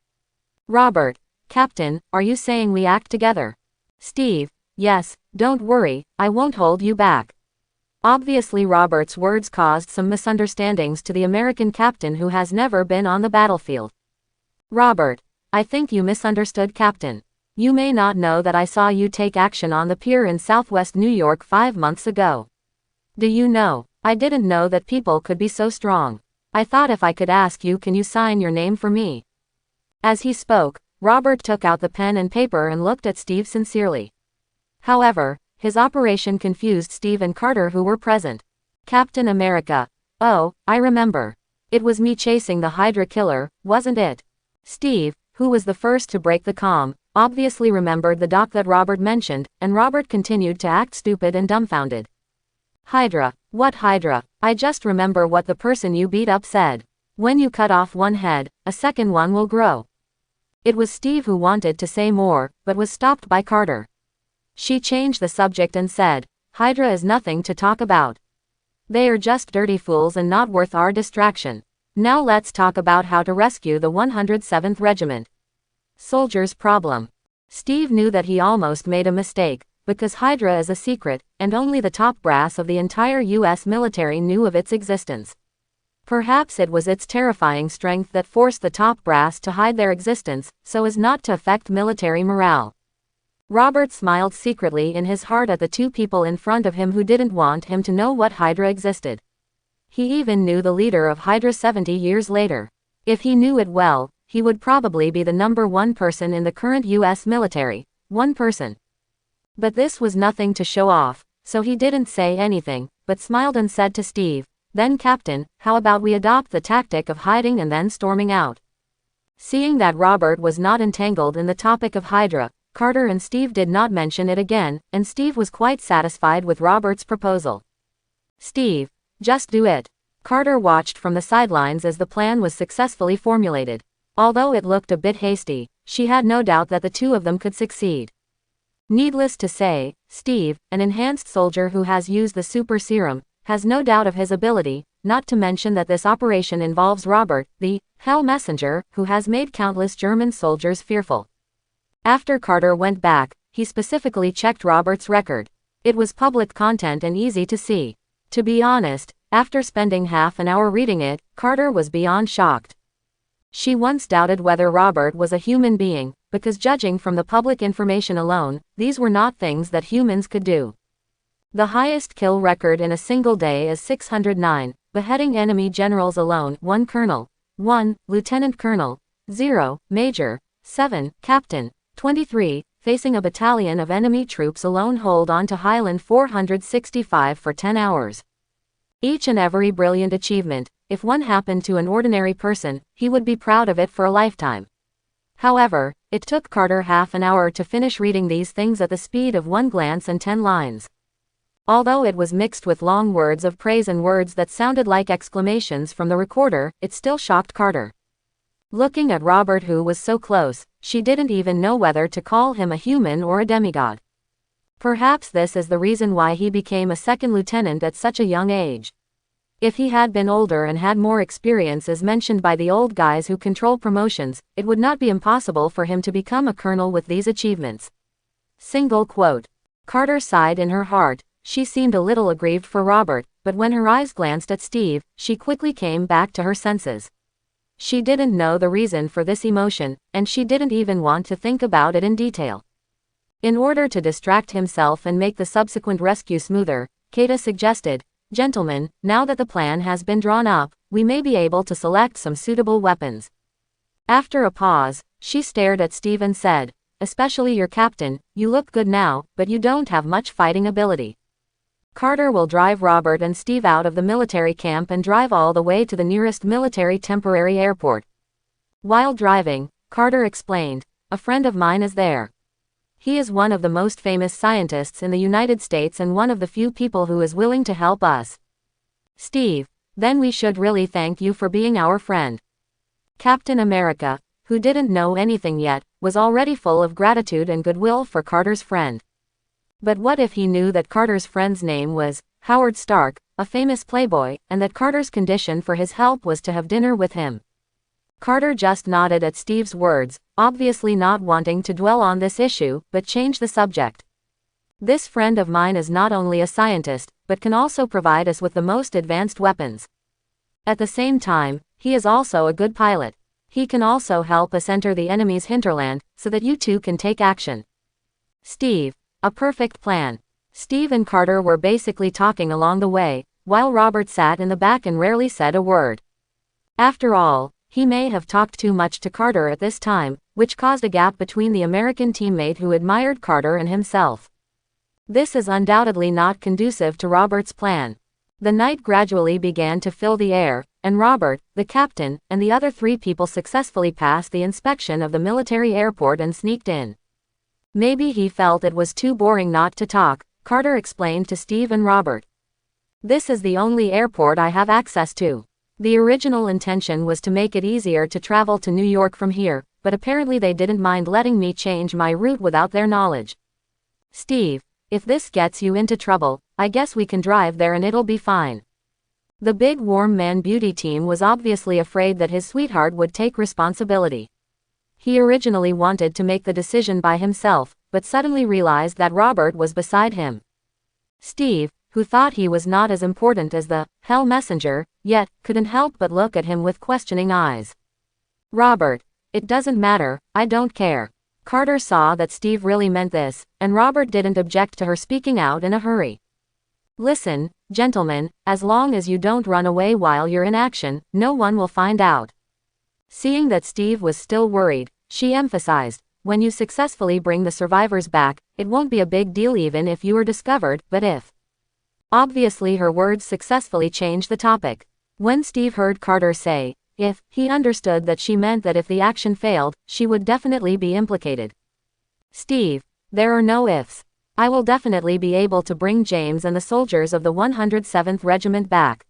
Robert. Captain, are you saying we act together? Steve. Yes, don't worry, I won't hold you back. Obviously Robert's words caused some misunderstandings to the American captain who has never been on the battlefield. Robert. I think you misunderstood, Captain. You may not know that I saw you take action on the pier in Southwest New York 5 months ago. Do you know, I didn't know that people could be so strong. I thought if I could ask you, can you sign your name for me? As he spoke, Robert took out the pen and paper and looked at Steve sincerely. However, his operation confused Steve and Carter who were present. Captain America. Oh, I remember. It was me chasing the Hydra killer, wasn't it? Steve, who was the first to break the calm, obviously remembered the doc that Robert mentioned, and Robert continued to act stupid and dumbfounded. Hydra. What Hydra? I just remember what the person you beat up said. When you cut off one head, a second one will grow. It was Steve who wanted to say more, but was stopped by Carter. She changed the subject and said, Hydra is nothing to talk about. They are just dirty fools and not worth our distraction. Now let's talk about how to rescue the 107th Regiment. Soldier's problem. Steve knew that he almost made a mistake, because Hydra is a secret, and only the top brass of the entire US military knew of its existence. Perhaps it was its terrifying strength that forced the top brass to hide their existence, so as not to affect military morale. Robert smiled secretly in his heart at the two people in front of him who didn't want him to know what Hydra existed. He even knew the leader of Hydra 70 years later. If he knew it well, he would probably be the #1 person in the current US military. One person. But this was nothing to show off, so he didn't say anything, but smiled and said to Steve, Then Captain, how about we adopt the tactic of hiding and then storming out? Seeing that Robert was not entangled in the topic of Hydra, Carter and Steve did not mention it again, and Steve was quite satisfied with Robert's proposal. Steve. Just do it. Carter watched from the sidelines as the plan was successfully formulated. Although it looked a bit hasty, she had no doubt that the two of them could succeed. Needless to say, Steve, an enhanced soldier who has used the super serum, has no doubt of his ability, not to mention that this operation involves Robert, the Hell Messenger, who has made countless German soldiers fearful. After Carter went back, he specifically checked Robert's record. It was public content and easy to see. To be honest, after spending half an hour reading it, Carter was beyond shocked. She once doubted whether Robert was a human being, because judging from the public information alone, these were not things that humans could do. The highest kill record in a single day is 609, beheading enemy generals alone, 1 colonel, 1 lieutenant colonel, 0 major, 7 captain, 23 facing a battalion of enemy troops alone hold on to Highland 465 for 10 hours. Each and every brilliant achievement, if one happened to an ordinary person, he would be proud of it for a lifetime. However, it took Carter half an hour to finish reading these things at the speed of 1 glance and 10 lines. Although it was mixed with long words of praise and words that sounded like exclamations from the recorder, it still shocked Carter. Looking at Robert, who was so close, she didn't even know whether to call him a human or a demigod. Perhaps this is the reason why he became a second lieutenant at such a young age. If he had been older and had more experience as mentioned by the old guys who control promotions, it would not be impossible for him to become a colonel with these achievements. Single quote. Carter sighed in her heart. She seemed a little aggrieved for Robert, but when her eyes glanced at Steve, she quickly came back to her senses. She didn't know the reason for this emotion, and she didn't even want to think about it in detail. In order to distract himself and make the subsequent rescue smoother, Kata suggested, Gentlemen, now that the plan has been drawn up, we may be able to select some suitable weapons. After a pause, she stared at Steve and said, Especially your captain, you look good now, but you don't have much fighting ability. Carter will drive Robert and Steve out of the military camp and drive all the way to the nearest military temporary airport. While driving, Carter explained, A friend of mine is there. He is one of the most famous scientists in the United States and one of the few people who is willing to help us. Steve, then we should really thank you for being our friend. Captain America, who didn't know anything yet, was already full of gratitude and goodwill for Carter's friend. But what if he knew that Carter's friend's name was Howard Stark, a famous playboy, and that Carter's condition for his help was to have dinner with him? Carter just nodded at Steve's words, obviously not wanting to dwell on this issue, but changed the subject. This friend of mine is not only a scientist, but can also provide us with the most advanced weapons. At the same time, he is also a good pilot. He can also help us enter the enemy's hinterland, so that you two can take action. Steve, a perfect plan. Steve and Carter were basically talking along the way, while Robert sat in the back and rarely said a word. After all, he may have talked too much to Carter at this time, which caused a gap between the American teammate who admired Carter and himself. This is undoubtedly not conducive to Robert's plan. The night gradually began to fill the air, and Robert, the captain, and the other 3 people successfully passed the inspection of the military airport and sneaked in. Maybe he felt it was too boring not to talk, Carter explained to Steve and Robert. This is the only airport I have access to. The original intention was to make it easier to travel to New York from here, but apparently they didn't mind letting me change my route without their knowledge. Steve, if this gets you into trouble, I guess we can drive there and it'll be fine. The big warm man beauty team was obviously afraid that his sweetheart would take responsibility. He originally wanted to make the decision by himself, but suddenly realized that Robert was beside him. Steve, who thought he was not as important as the Hell Messenger, yet couldn't help but look at him with questioning eyes. Robert, it doesn't matter, I don't care. Carter saw that Steve really meant this, and Robert didn't object to her speaking out in a hurry. Listen, gentlemen, as long as you don't run away while you're in action, no one will find out. Seeing that Steve was still worried, she emphasized, when you successfully bring the survivors back, it won't be a big deal even if you are discovered, but if. Obviously her words successfully changed the topic. When Steve heard Carter say, if, he understood that she meant that if the action failed, she would definitely be implicated. Steve, there are no ifs. I will definitely be able to bring James and the soldiers of the 107th Regiment back.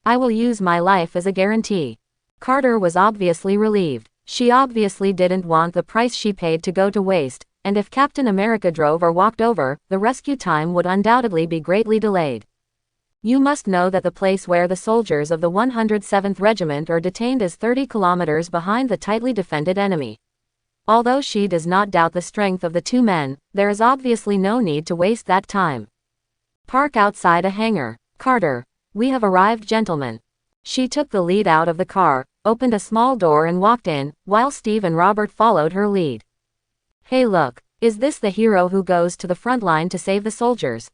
I will use my life as a guarantee. Carter was obviously relieved. She obviously didn't want the price she paid to go to waste, and if Captain America drove or walked over, the rescue time would undoubtedly be greatly delayed. You must know that the place where the soldiers of the 107th Regiment are detained is 30 kilometers behind the tightly defended enemy. Although she does not doubt the strength of the 2 men, there is obviously no need to waste that time. Park outside a hangar. Carter, we have arrived, gentlemen. She took the lead out of the car, opened a small door and walked in, while Steve and Robert followed her lead. Hey look, is this the hero who goes to the front line to save the soldiers?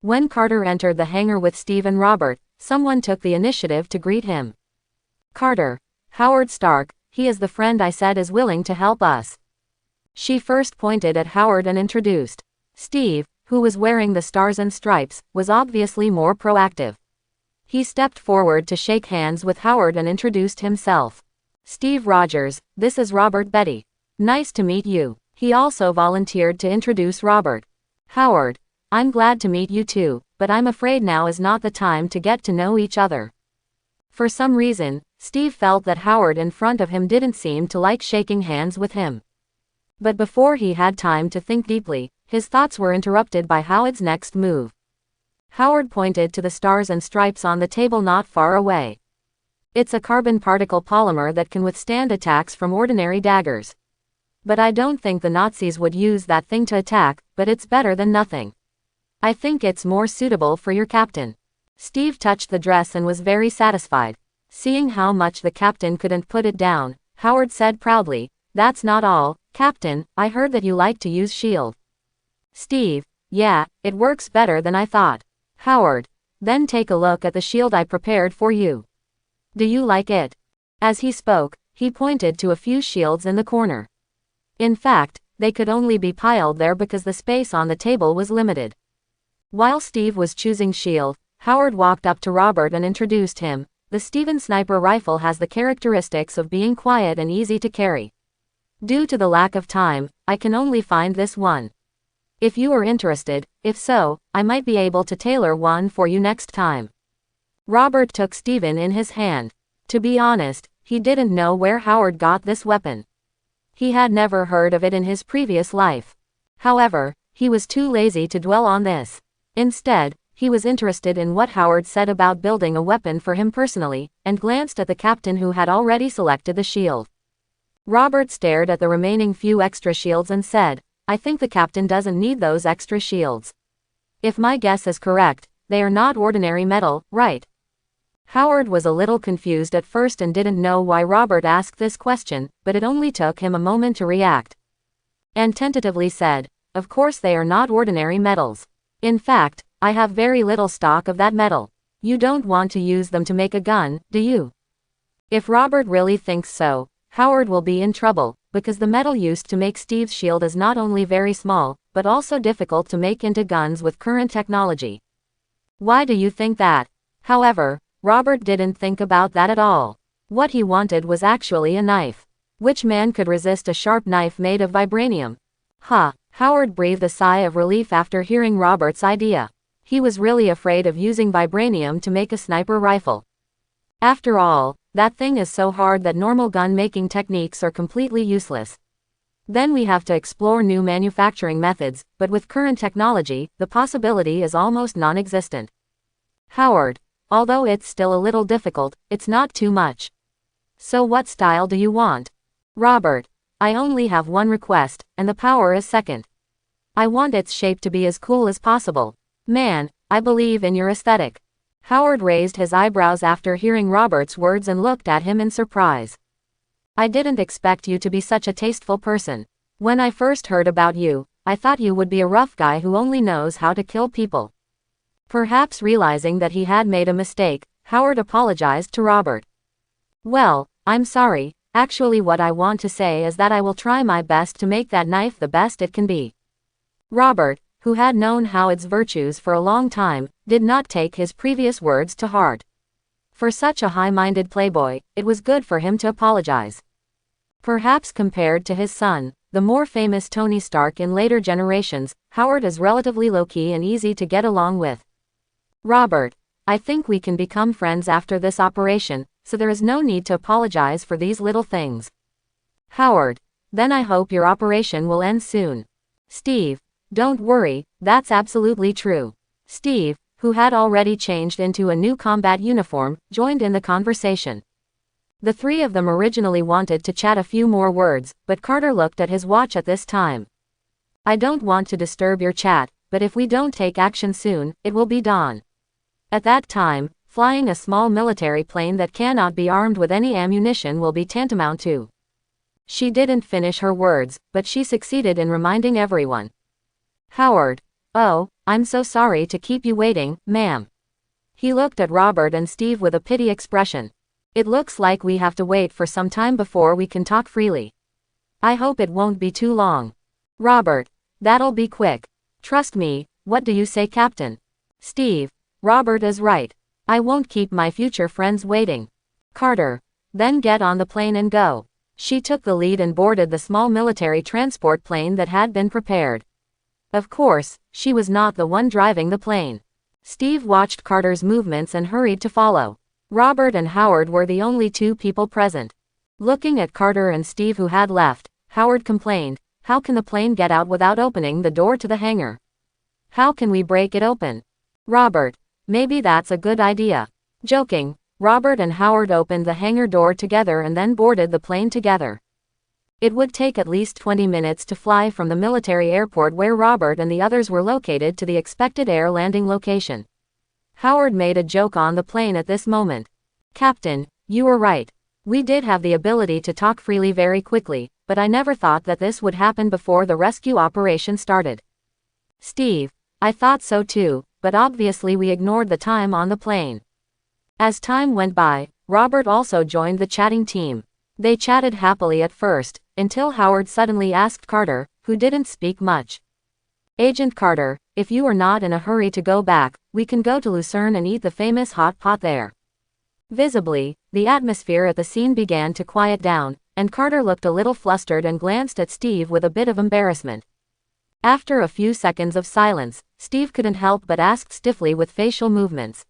When Carter entered the hangar with Steve and Robert, someone took the initiative to greet him. Carter, Howard Stark, he is the friend I said is willing to help us. She first pointed at Howard and introduced. Steve, who was wearing the stars and stripes, was obviously more proactive. He stepped forward to shake hands with Howard and introduced himself. Steve Rogers, this is Robert Betty. Nice to meet you. He also volunteered to introduce Robert. Howard, I'm glad to meet you too, but I'm afraid now is not the time to get to know each other. For some reason, Steve felt that Howard in front of him didn't seem to like shaking hands with him. But before he had time to think deeply, his thoughts were interrupted by Howard's next move. Howard pointed to the stars and stripes on the table not far away. It's a carbon particle polymer that can withstand attacks from ordinary daggers. But I don't think the Nazis would use that thing to attack, but it's better than nothing. I think it's more suitable for your captain. Steve touched the dress and was very satisfied. Seeing how much the captain couldn't put it down, Howard said proudly, that's not all, Captain, I heard that you like to use shield. Steve, yeah, it works better than I thought. Howard, then take a look at the shield I prepared for you. Do you like it? As he spoke, he pointed to a few shields in the corner. In fact, they could only be piled there because the space on the table was limited. While Steve was choosing shield, Howard walked up to Robert and introduced him. The Steven sniper rifle has the characteristics of being quiet and easy to carry. Due to the lack of time, I can only find this one. If you are interested, if so, I might be able to tailor one for you next time. Robert took Steven in his hand. To be honest, He didn't know where Howard got this weapon. He had never heard of it in his previous life. However, he was too lazy to dwell on this. Instead, he was interested in what Howard said about building a weapon for him personally, and glanced at the captain who had already selected the shield. Robert stared at the remaining few extra shields and said, "I think the captain doesn't need those extra shields. If my guess is correct, they are not ordinary metal, right?" Howard was a little confused at first and didn't know why Robert asked this question, but it only took him a moment to react. And tentatively said, "Of course they are not ordinary metals. In fact, I have very little stock of that metal. You don't want to use them to make a gun, do you?" If Robert really thinks so, Howard will be in trouble, because the metal used to make Steve's shield is not only very small, but also difficult to make into guns with current technology. Why do you think that? However, Robert didn't think about that at all. What he wanted was actually a knife. Which man could resist a sharp knife made of vibranium? Howard breathed a sigh of relief after hearing Robert's idea. He was really afraid of using vibranium to make a sniper rifle. After all, that thing is so hard that normal gun-making techniques are completely useless. Then we have to explore new manufacturing methods, but with current technology, the possibility is almost non-existent. Howard, although it's still a little difficult, it's not too much. So what style do you want? Robert, I only have one request, and the power is second. I want its shape to be as cool as possible. Man, I believe in your aesthetic. Howard raised his eyebrows after hearing Robert's words and looked at him in surprise. I didn't expect you to be such a tasteful person. When I first heard about you, I thought you would be a rough guy who only knows how to kill people. Perhaps realizing that he had made a mistake, Howard apologized to Robert. Well, I'm sorry, actually what I want to say is that I will try my best to make that knife the best it can be. Robert, who had known Howard's virtues for a long time, did not take his previous words to heart. For such a high-minded playboy, it was good for him to apologize. Perhaps compared to his son, the more famous Tony Stark in later generations, Howard is relatively low-key and easy to get along with. Robert, I think we can become friends after this operation, so there is no need to apologize for these little things. Howard, then I hope your operation will end soon. Steve, don't worry, that's absolutely true. Steve, who had already changed into a new combat uniform, joined in the conversation. The three of them originally wanted to chat a few more words, but Carter looked at his watch at this time. I don't want to disturb your chat, but if we don't take action soon, it will be dawn. At that time, flying a small military plane that cannot be armed with any ammunition will be tantamount to. She didn't finish her words, but she succeeded in reminding everyone. Howard, oh, I'm so sorry to keep you waiting, ma'am. He looked at Robert and Steve with a pity expression. It looks like we have to wait for some time before we can talk freely. I hope it won't be too long. Robert, that'll be quick. Trust me, what do you say, Captain? Steve, Robert is right. I won't keep my future friends waiting. Carter, then get on the plane and go. She took the lead and boarded the small military transport plane that had been prepared. Of course, she was not the one driving the plane. Steve watched Carter's movements and hurried to follow. Robert and Howard were the only two people present. Looking at Carter and Steve who had left, Howard complained, "How can the plane get out without opening the door to the hangar? How can we break it open?" Robert, maybe that's a good idea. Joking, Robert and Howard opened the hangar door together and then boarded the plane together. It would take at least 20 minutes to fly from the military airport where Robert and the others were located to the expected air landing location. Howard made a joke on the plane at this moment. Captain, you were right. We did have the ability to talk freely very quickly, but I never thought that this would happen before the rescue operation started. Steve, I thought so too, but obviously we ignored the time on the plane. As time went by, Robert also joined the chatting team. They chatted happily at first, until Howard suddenly asked Carter, who didn't speak much. Agent Carter, if you are not in a hurry to go back, we can go to Lucerne and eat the famous hot pot there. Visibly, the atmosphere at the scene began to quiet down, and Carter looked a little flustered and glanced at Steve with a bit of embarrassment. After a few seconds of silence, Steve couldn't help but ask stiffly with facial movements.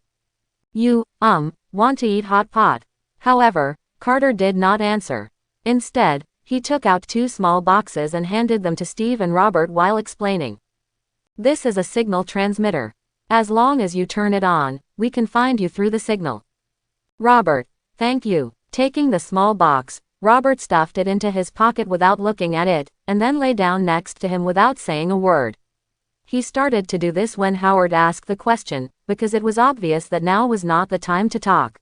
You, want to eat hot pot. However, Carter did not answer. Instead, he took out 2 small boxes and handed them to Steve and Robert while explaining. This is a signal transmitter. As long as you turn it on, we can find you through the signal. Robert, thank you. Taking the small box, Robert stuffed it into his pocket without looking at it, and then lay down next to him without saying a word. He started to do this when Howard asked the question, because it was obvious that now was not the time to talk.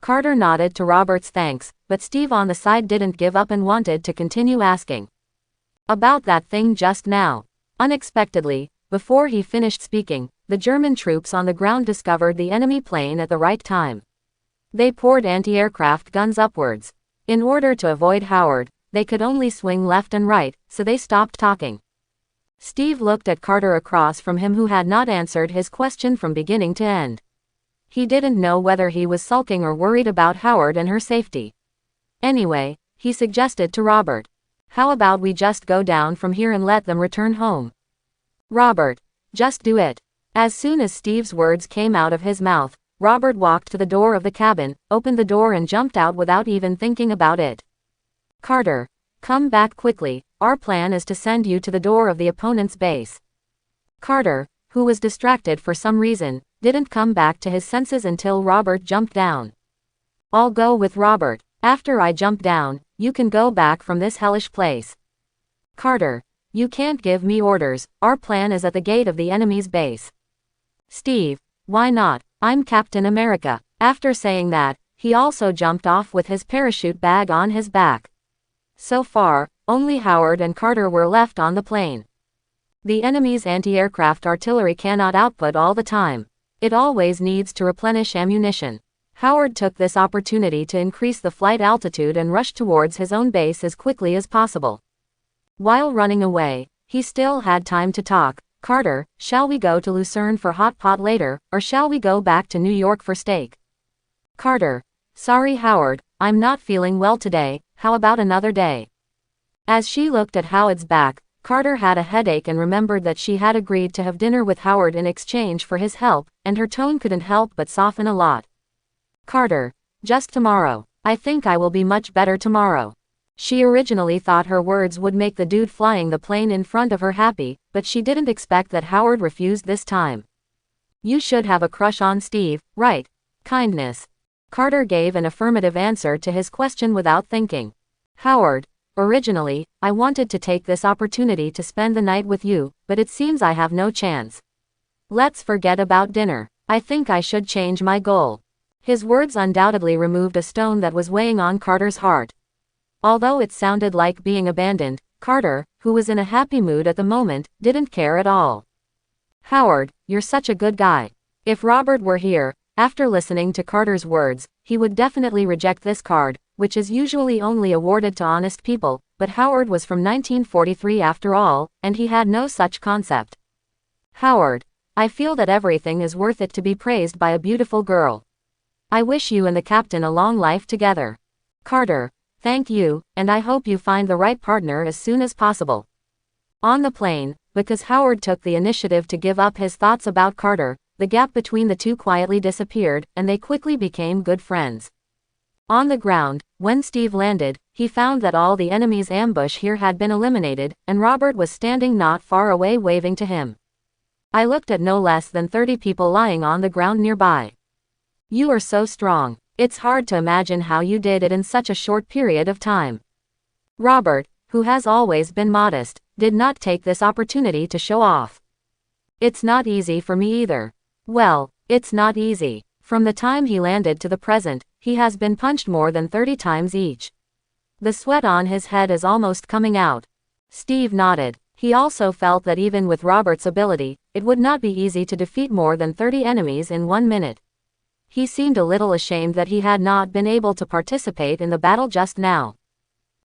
Carter nodded to Robert's thanks, but Steve on the side didn't give up and wanted to continue asking. About that thing just now. Unexpectedly, before he finished speaking, the German troops on the ground discovered the enemy plane at the right time. They poured anti-aircraft guns upwards. In order to avoid Howard, they could only swing left and right, so they stopped talking. Steve looked at Carter across from him, who had not answered his question from beginning to end. He didn't know whether he was sulking or worried about Howard and her safety. Anyway, he suggested to Robert, "How about we just go down from here and let them return home?" "Robert, just do it." As soon as Steve's words came out of his mouth, Robert walked to the door of the cabin, opened the door and jumped out without even thinking about it. "Carter, come back quickly, our plan is to send you to the door of the opponent's base." Carter, who was distracted for some reason, didn't come back to his senses until Robert jumped down. "I'll go with Robert. After I jump down, you can go back from this hellish place." "Carter, you can't give me orders, our plan is at the gate of the enemy's base." "Steve, why not? I'm Captain America." After saying that, he also jumped off with his parachute bag on his back. So far, only Howard and Carter were left on the plane. The enemy's anti-aircraft artillery cannot output all the time. It always needs to replenish ammunition. Howard took this opportunity to increase the flight altitude and rushed towards his own base as quickly as possible. While running away, he still had time to talk. "Carter, shall we go to Lucerne for hot pot later, or shall we go back to New York for steak?" "Carter, sorry Howard, I'm not feeling well today, how about another day?" As she looked at Howard's back, Carter had a headache and remembered that she had agreed to have dinner with Howard in exchange for his help, and her tone couldn't help but soften a lot. "Carter, just tomorrow. I think I will be much better tomorrow." She originally thought her words would make the dude flying the plane in front of her happy, but she didn't expect that Howard refused this time. "You should have a crush on Steve, right? Kindness." Carter gave an affirmative answer to his question without thinking. "Howard, originally, I wanted to take this opportunity to spend the night with you, but it seems I have no chance. Let's forget about dinner. I think I should change my goal." His words undoubtedly removed a stone that was weighing on Carter's heart. Although it sounded like being abandoned, Carter, who was in a happy mood at the moment, didn't care at all. "Howard, you're such a good guy. If Robert were here, after listening to Carter's words, he would definitely reject this card, which is usually only awarded to honest people, but Howard was from 1943 after all, and he had no such concept. Howard, I feel that everything is worth it to be praised by a beautiful girl. I wish you and the captain a long life together. Carter, thank you, and I hope you find the right partner as soon as possible." On the plane, because Howard took the initiative to give up his thoughts about Carter, the gap between the two quietly disappeared, and they quickly became good friends. On the ground, when Steve landed, he found that all the enemy's ambush here had been eliminated, and Robert was standing not far away waving to him. I looked at no less than 30 people lying on the ground nearby. "You are so strong. It's hard to imagine how you did it in such a short period of time." Robert, who has always been modest, did not take this opportunity to show off. "It's not easy for me either." Well, it's not easy. From the time he landed to the present, he has been punched more than 30 times each. The sweat on his head is almost coming out. Steve nodded. He also felt that even with Robert's ability, it would not be easy to defeat more than 30 enemies in 1 minute. He seemed a little ashamed that he had not been able to participate in the battle just now.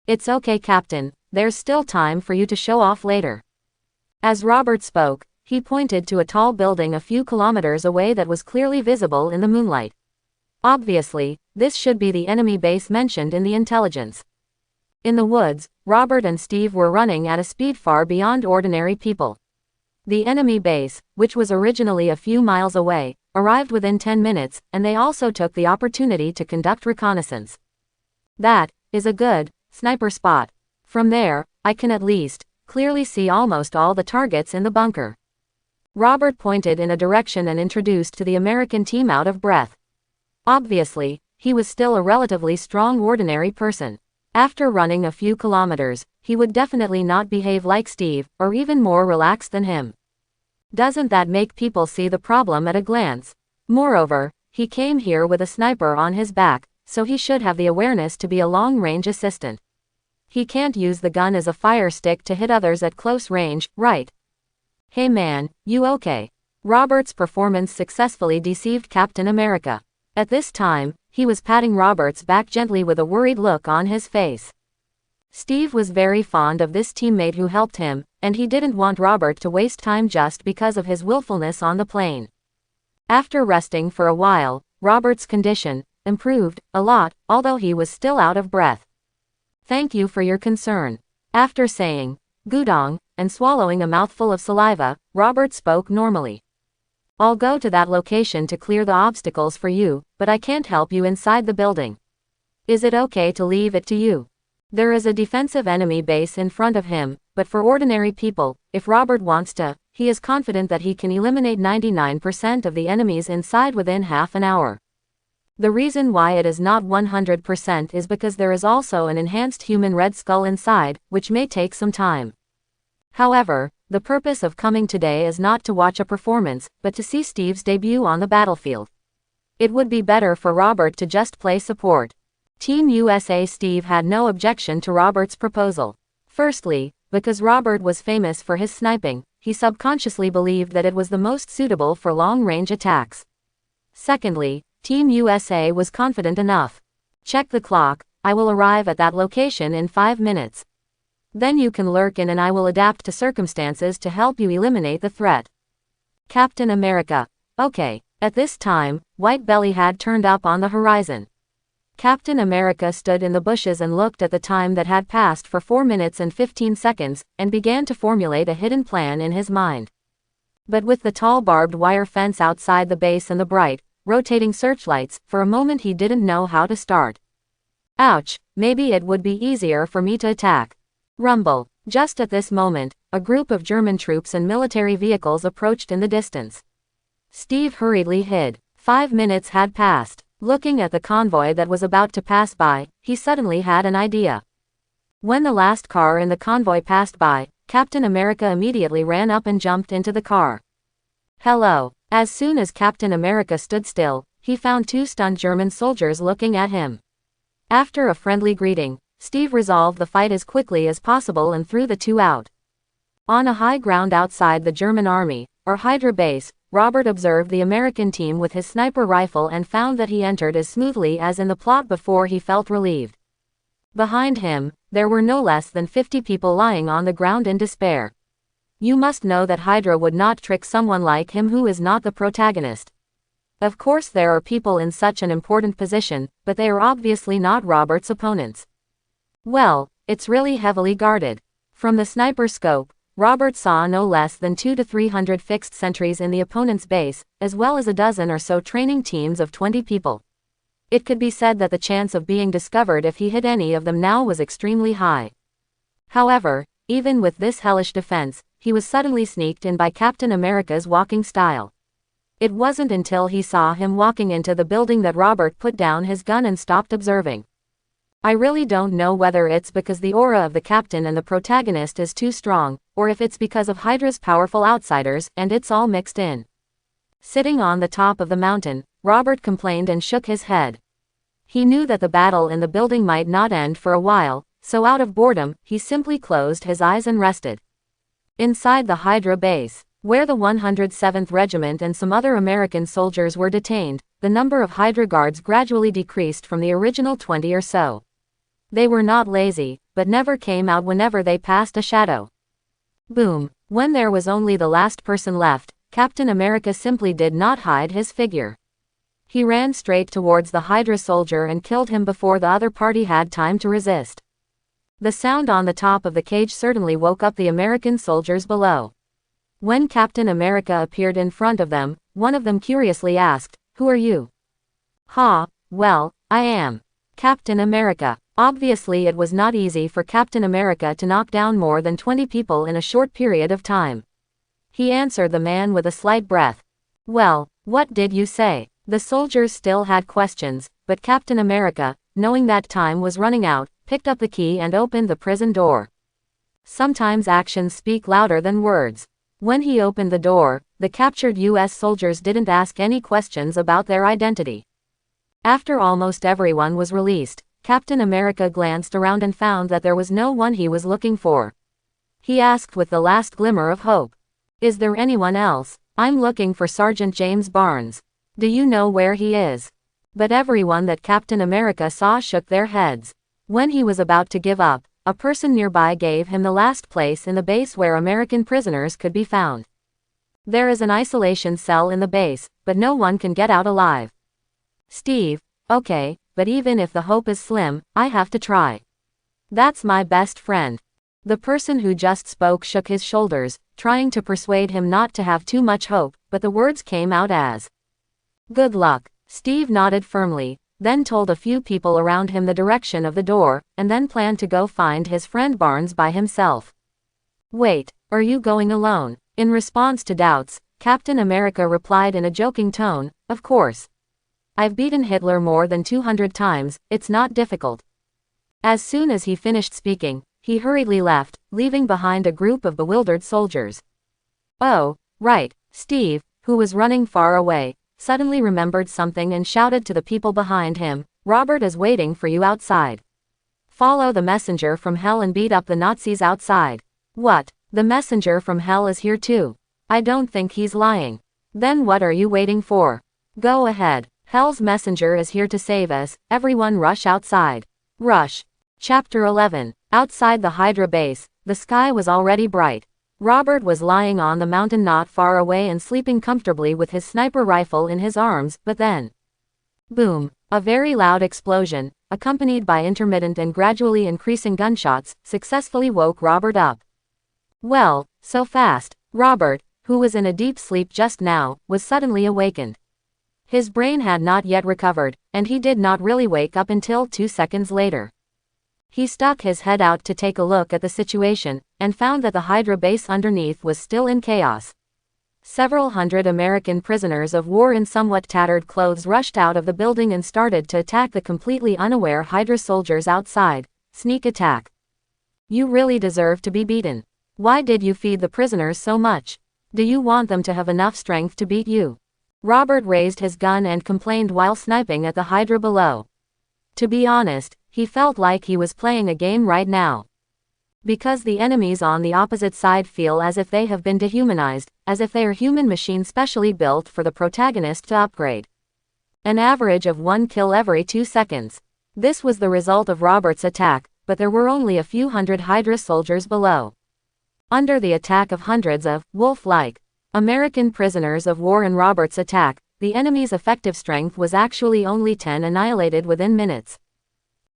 "It's okay, Captain, there's still time for you to show off later." As Robert spoke, he pointed to a tall building a few kilometers away that was clearly visible in the moonlight. Obviously, this should be the enemy base mentioned in the intelligence. In the woods, Robert and Steve were running at a speed far beyond ordinary people. The enemy base, which was originally a few miles away, arrived within 10 minutes, and they also took the opportunity to conduct reconnaissance. That is a good sniper spot. From there, I can at least clearly see almost all the targets in the bunker. Robert pointed in a direction and introduced to the American team out of breath. Obviously, he was still a relatively strong ordinary person. After running a few kilometers, he would definitely not behave like Steve, or even more relaxed than him. Doesn't that make people see the problem at a glance? Moreover, he came here with a sniper on his back, so he should have the awareness to be a long-range assistant. He can't use the gun as a fire stick to hit others at close range, right? Hey man, you okay? Robert's performance successfully deceived Captain America. At this time, he was patting Robert's back gently with a worried look on his face. Steve was very fond of this teammate who helped him, and he didn't want Robert to waste time just because of his willfulness on the plane. After resting for a while, Robert's condition improved a lot, although he was still out of breath. Thank you for your concern. After saying, "Gudong," and swallowing a mouthful of saliva, Robert spoke normally. I'll go to that location to clear the obstacles for you, but I can't help you inside the building. Is it okay to leave it to you? There is a defensive enemy base in front of him, but for ordinary people, if Robert wants to, he is confident that he can eliminate 99% of the enemies inside within half an hour. The reason why it is not 100% is because there is also an enhanced human Red Skull inside, which may take some time. However, the purpose of coming today is not to watch a performance, but to see Steve's debut on the battlefield. It would be better for Robert to just play support. Team USA Steve had no objection to Robert's proposal. Firstly, because Robert was famous for his sniping, he subconsciously believed that it was the most suitable for long-range attacks. Secondly, Team USA was confident enough. Check the clock, I will arrive at that location in 5 minutes. Then you can lurk in and I will adapt to circumstances to help you eliminate the threat. Captain America. Okay. At this time, White Belly had turned up on the horizon. Captain America stood in the bushes and looked at the time that had passed for 4 minutes and 15 seconds, and began to formulate a hidden plan in his mind. But with the tall barbed wire fence outside the base and the bright, rotating searchlights, for a moment he didn't know how to start. Ouch, maybe it would be easier for me to attack. Rumble. Just at this moment, a group of German troops and military vehicles approached in the distance. Steve hurriedly hid. 5 minutes had passed. Looking at the convoy that was about to pass by, he suddenly had an idea. When the last car in the convoy passed by, Captain America immediately ran up and jumped into the car. Hello. As soon as Captain America stood still, he found 2 stunned German soldiers looking at him. After a friendly greeting, Steve resolved the fight as quickly as possible and threw the 2 out. On a high ground outside the German army, or Hydra base, Robert observed the American team with his sniper rifle and found that he entered as smoothly as in the plot before. He felt relieved. Behind him, there were no less than 50 people lying on the ground in despair. You must know that Hydra would not trick someone like him who is not the protagonist. Of course there are people in such an important position, but they are obviously not Robert's opponents. Well, it's really heavily guarded. From the sniper scope, Robert saw no less than 200 to 300 fixed sentries in the opponent's base, as well as a dozen or so training teams of 20 people. It could be said that the chance of being discovered if he hit any of them now was extremely high. However, even with this hellish defense, he was suddenly sneaked in by Captain America's walking style. It wasn't until he saw him walking into the building that Robert put down his gun and stopped observing. I really don't know whether it's because the aura of the captain and the protagonist is too strong, or if it's because of Hydra's powerful outsiders, and it's all mixed in. Sitting on the top of the mountain, Robert complained and shook his head. He knew that the battle in the building might not end for a while, so out of boredom, he simply closed his eyes and rested. Inside the Hydra base, where the 107th Regiment and some other American soldiers were detained, the number of Hydra guards gradually decreased from the original 20 or so. They were not lazy, but never came out whenever they passed a shadow. Boom. When there was only the last person left, Captain America simply did not hide his figure. He ran straight towards the Hydra soldier and killed him before the other party had time to resist. The sound on the top of the cage certainly woke up the American soldiers below. When Captain America appeared in front of them, one of them curiously asked, "Who are you?" "Ha, well, I am Captain America. Obviously it was not easy for Captain America to knock down more than 20 people in a short period of time. He answered the man with a slight breath. Well, what did you say? The soldiers still had questions, but Captain America, knowing that time was running out, picked up the key and opened the prison door. Sometimes actions speak louder than words. When he opened the door, the captured U.S. soldiers didn't ask any questions about their identity. After almost everyone was released, Captain America glanced around and found that there was no one he was looking for. He asked with the last glimmer of hope. Is there anyone else? I'm looking for Sergeant James Barnes. Do you know where he is? But everyone that Captain America saw shook their heads. When he was about to give up, a person nearby gave him the last place in the base where American prisoners could be found. There is an isolation cell in the base, but no one can get out alive. Steve, okay, but even if the hope is slim, I have to try. That's my best friend. The person who just spoke shook his shoulders, trying to persuade him not to have too much hope, but the words came out as good luck. Steve nodded firmly, then told a few people around him the direction of the door, and then planned to go find his friend Barnes by himself. Wait, are you going alone? In response to doubts, Captain America replied in a joking tone, of course. I've beaten Hitler more than 200 times, it's not difficult. As soon as he finished speaking, he hurriedly left, leaving behind a group of bewildered soldiers. Oh, right, Steve, who was running far away, suddenly remembered something and shouted to the people behind him, Robert is waiting for you outside. Follow the messenger from hell and beat up the Nazis outside. What? The messenger from hell is here too. I don't think he's lying. Then what are you waiting for? Go ahead. Hell's messenger is here to save us. Everyone rush outside. Rush. Chapter 11. Outside the Hydra base, the sky was already bright. Robert was lying on the mountain not far away and sleeping comfortably with his sniper rifle in his arms, but then, boom, a very loud explosion, accompanied by intermittent and gradually increasing gunshots, successfully woke Robert up. Well, so fast. Robert, who was in a deep sleep just now, was suddenly awakened. His brain had not yet recovered, and he did not really wake up until 2 seconds later. He stuck his head out to take a look at the situation, and found that the Hydra base underneath was still in chaos. Several hundred American prisoners of war in somewhat tattered clothes rushed out of the building and started to attack the completely unaware Hydra soldiers outside. Sneak attack. You really deserve to be beaten. Why did you feed the prisoners so much? Do you want them to have enough strength to beat you? Robert raised his gun and complained while sniping at the Hydra below. To be honest, he felt like he was playing a game right now. Because the enemies on the opposite side feel as if they have been dehumanized, as if they are human machines specially built for the protagonist to upgrade. An average of 1 kill every 2 seconds. This was the result of Robert's attack, but there were only a few hundred Hydra soldiers below. Under the attack of hundreds of wolf-like American prisoners of war in Robert's attack, the enemy's effective strength was actually only 10, annihilated within minutes.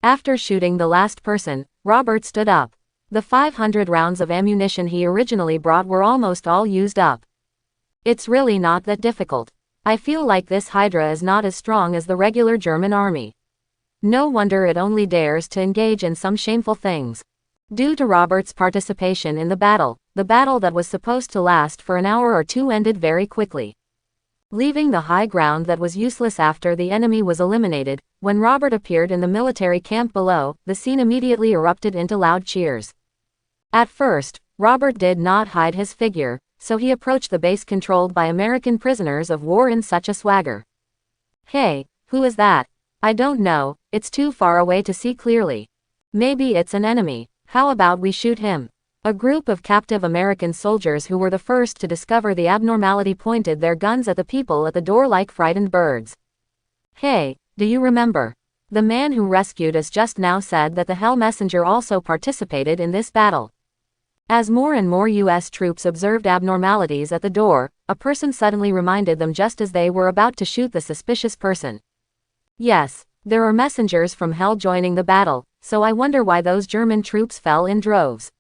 After shooting the last person, Robert stood up. The 500 rounds of ammunition he originally brought were almost all used up. It's really not that difficult. I feel like this Hydra is not as strong as the regular German army. No wonder it only dares to engage in some shameful things. Due to Robert's participation in the battle that was supposed to last for an hour or two ended very quickly. Leaving the high ground that was useless after the enemy was eliminated, when Robert appeared in the military camp below, the scene immediately erupted into loud cheers. At first, Robert did not hide his figure, so he approached the base controlled by American prisoners of war in such a swagger. Hey, who is that? I don't know, it's too far away to see clearly. Maybe it's an enemy. How about we shoot him? A group of captive American soldiers who were the first to discover the abnormality pointed their guns at the people at the door like frightened birds. Hey, do you remember? The man who rescued us just now said that the Hell Messenger also participated in this battle. As more and more US troops observed abnormalities at the door, a person suddenly reminded them just as they were about to shoot the suspicious person. Yes, there are messengers from Hell joining the battle, so I wonder why those German troops fell in droves.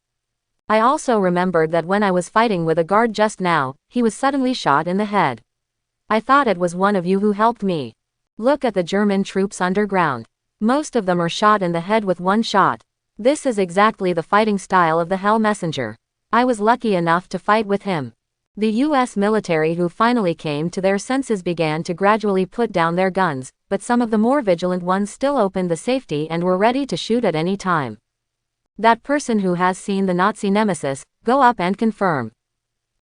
I also remembered that when I was fighting with a guard just now, he was suddenly shot in the head. I thought it was one of you who helped me. Look at the German troops underground. Most of them are shot in the head with one shot. This is exactly the fighting style of the Hell Messenger. I was lucky enough to fight with him. The US military who finally came to their senses began to gradually put down their guns, but some of the more vigilant ones still opened the safety and were ready to shoot at any time. That person who has seen the Nazi nemesis, go up and confirm.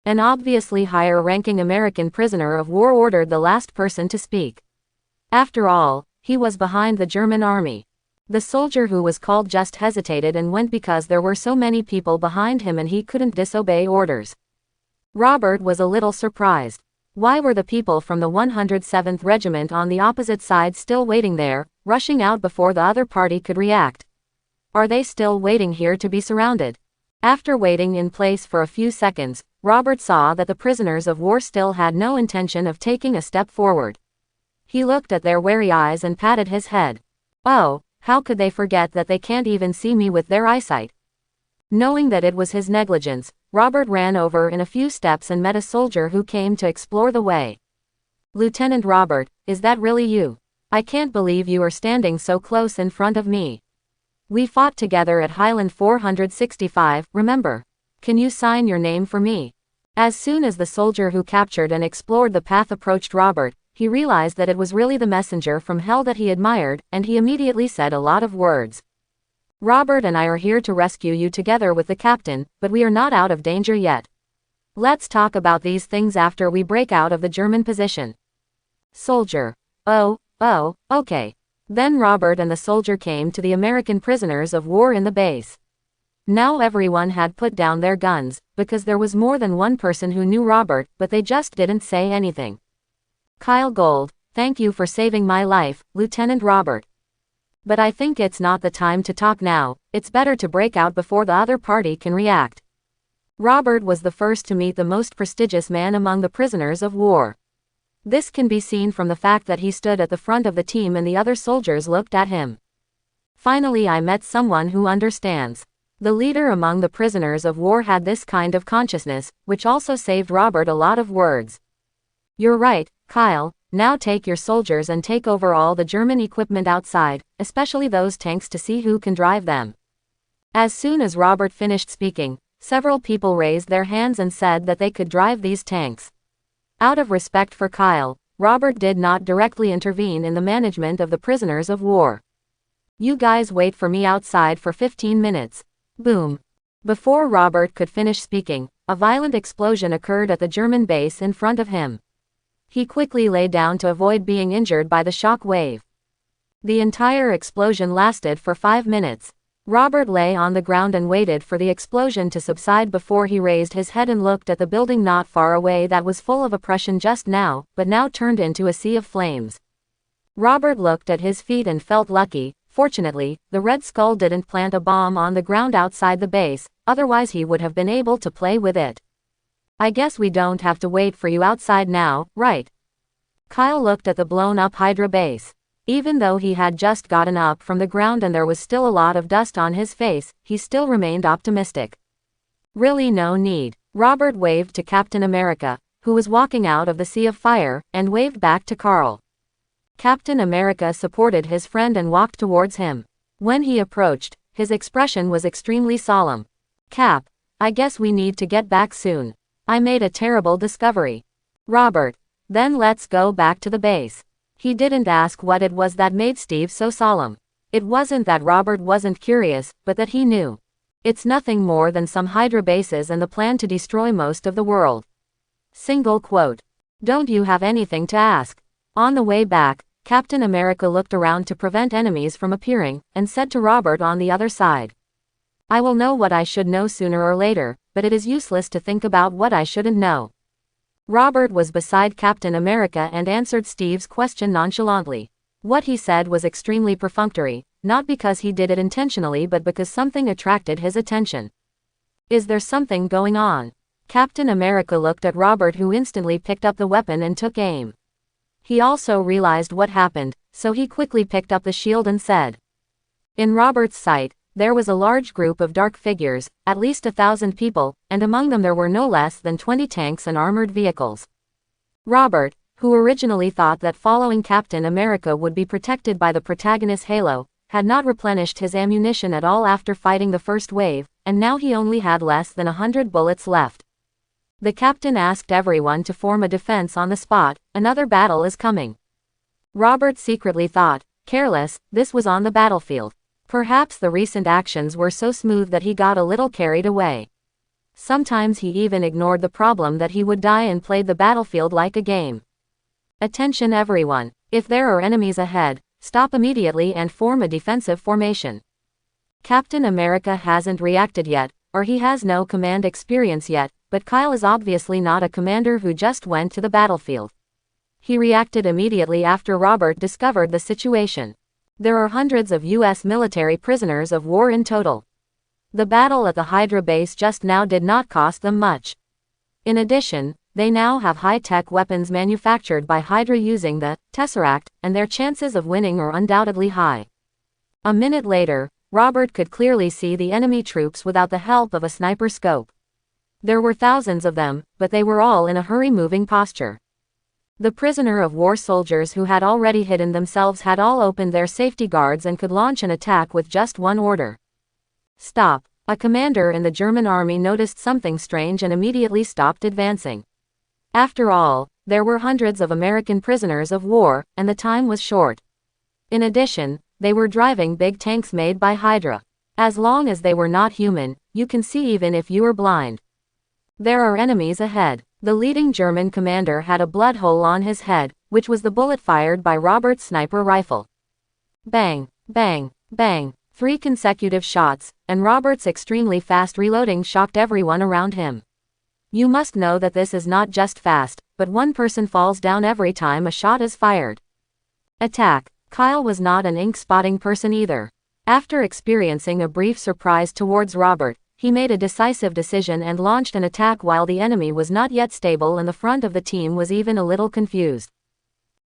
An obviously higher-ranking American prisoner of war ordered the last person to speak. After all, he was behind the German army. The soldier who was called just hesitated and went because there were so many people behind him and he couldn't disobey orders. Robert was a little surprised. Why were the people from the 107th Regiment on the opposite side still waiting there, rushing out before the other party could react? Are they still waiting here to be surrounded? After waiting in place for a few seconds, Robert saw that the prisoners of war still had no intention of taking a step forward. He looked at their wary eyes and patted his head. Oh, how could they forget that they can't even see me with their eyesight? Knowing that it was his negligence, Robert ran over in a few steps and met a soldier who came to explore the way. Lieutenant Robert, is that really you? I can't believe you are standing so close in front of me. We fought together at Highland 465, remember? Can you sign your name for me? As soon as the soldier who captured and explored the path approached Robert, he realized that it was really the messenger from hell that he admired, and he immediately said a lot of words. Robert and I are here to rescue you together with the captain, but we are not out of danger yet. Let's talk about these things after we break out of the German position. Soldier. Oh, okay. Then Robert and the soldier came to the American prisoners of war in the base. Now everyone had put down their guns, because there was more than one person who knew Robert, but they just didn't say anything. Kyle Gold, thank you for saving my life, Lieutenant Robert. But I think it's not the time to talk now, it's better to break out before the other party can react. Robert was the first to meet the most prestigious man among the prisoners of war. This can be seen from the fact that he stood at the front of the team and the other soldiers looked at him. Finally, I met someone who understands. The leader among the prisoners of war had this kind of consciousness, which also saved Robert a lot of words. You're right, Kyle. Now take your soldiers and take over all the German equipment outside, especially those tanks, to see who can drive them. As soon as Robert finished speaking, several people raised their hands and said that they could drive these tanks. Out of respect for Kyle, Robert did not directly intervene in the management of the prisoners of war. You guys wait for me outside for 15 minutes. Boom. Before Robert could finish speaking, a violent explosion occurred at the German base in front of him. He quickly lay down to avoid being injured by the shock wave. The entire explosion lasted for 5 minutes. Robert lay on the ground and waited for the explosion to subside before he raised his head and looked at the building not far away that was full of oppression just now, but now turned into a sea of flames. Robert looked at his feet and felt lucky. Fortunately, the Red Skull didn't plant a bomb on the ground outside the base, otherwise he would have been able to play with it. I guess we don't have to wait for you outside now, right? Kyle looked at the blown-up Hydra base. Even though he had just gotten up from the ground and there was still a lot of dust on his face, he still remained optimistic. Really no need. Robert waved to Captain America, who was walking out of the sea of fire, and waved back to Carl. Captain America supported his friend and walked towards him. When he approached, his expression was extremely solemn. Cap, I guess we need to get back soon. I made a terrible discovery. Robert, then let's go back to the base. He didn't ask what it was that made Steve so solemn. It wasn't that Robert wasn't curious, but that he knew. It's nothing more than some Hydra bases and the plan to destroy most of the world. Single quote. Don't you have anything to ask? On the way back, Captain America looked around to prevent enemies from appearing, and said to Robert on the other side. I will know what I should know sooner or later, but it is useless to think about what I shouldn't know. Robert was beside Captain America and answered Steve's question nonchalantly. What he said was extremely perfunctory, not because he did it intentionally but because something attracted his attention. Is there something going on? Captain America looked at Robert, who instantly picked up the weapon and took aim. He also realized what happened, so he quickly picked up the shield and said. In Robert's sight, there was a large group of dark figures, at least 1,000 people, and among them there were no less than 20 tanks and armored vehicles. Robert, who originally thought that following Captain America would be protected by the protagonist's halo, had not replenished his ammunition at all after fighting the first wave, and now he only had less than 100 bullets left. The captain asked everyone to form a defense on the spot. Another battle is coming. Robert secretly thought, careless, this was on the battlefield. Perhaps the recent actions were so smooth that he got a little carried away. Sometimes he even ignored the problem that he would die and played the battlefield like a game. Attention everyone, if there are enemies ahead, stop immediately and form a defensive formation. Captain America hasn't reacted yet, or he has no command experience yet, but Kyle is obviously not a commander who just went to the battlefield. He reacted immediately after Robert discovered the situation. There are hundreds of U.S. military prisoners of war in total. The battle at the Hydra base just now did not cost them much. In addition, they now have high-tech weapons manufactured by Hydra using the Tesseract, and their chances of winning are undoubtedly high. A minute later, Robert could clearly see the enemy troops without the help of a sniper scope. There were thousands of them, but they were all in a hurry-moving posture. The prisoner of war soldiers who had already hidden themselves had all opened their safety guards and could launch an attack with just one order. Stop. A commander in the German army noticed something strange and immediately stopped advancing. After all, there were hundreds of American prisoners of war, and the time was short. In addition, they were driving big tanks made by Hydra. As long as they were not human, you can see even if you are blind. There are enemies ahead. The leading German commander had a blood hole on his head, which was the bullet fired by Robert's sniper rifle. Bang, bang, bang, 3 consecutive shots, and Robert's extremely fast reloading shocked everyone around him. You must know that this is not just fast, but one person falls down every time a shot is fired. Attack. Kyle was not an ink-spotting person either. After experiencing a brief surprise towards Robert, he made a decisive decision and launched an attack while the enemy was not yet stable and the front of the team was even a little confused.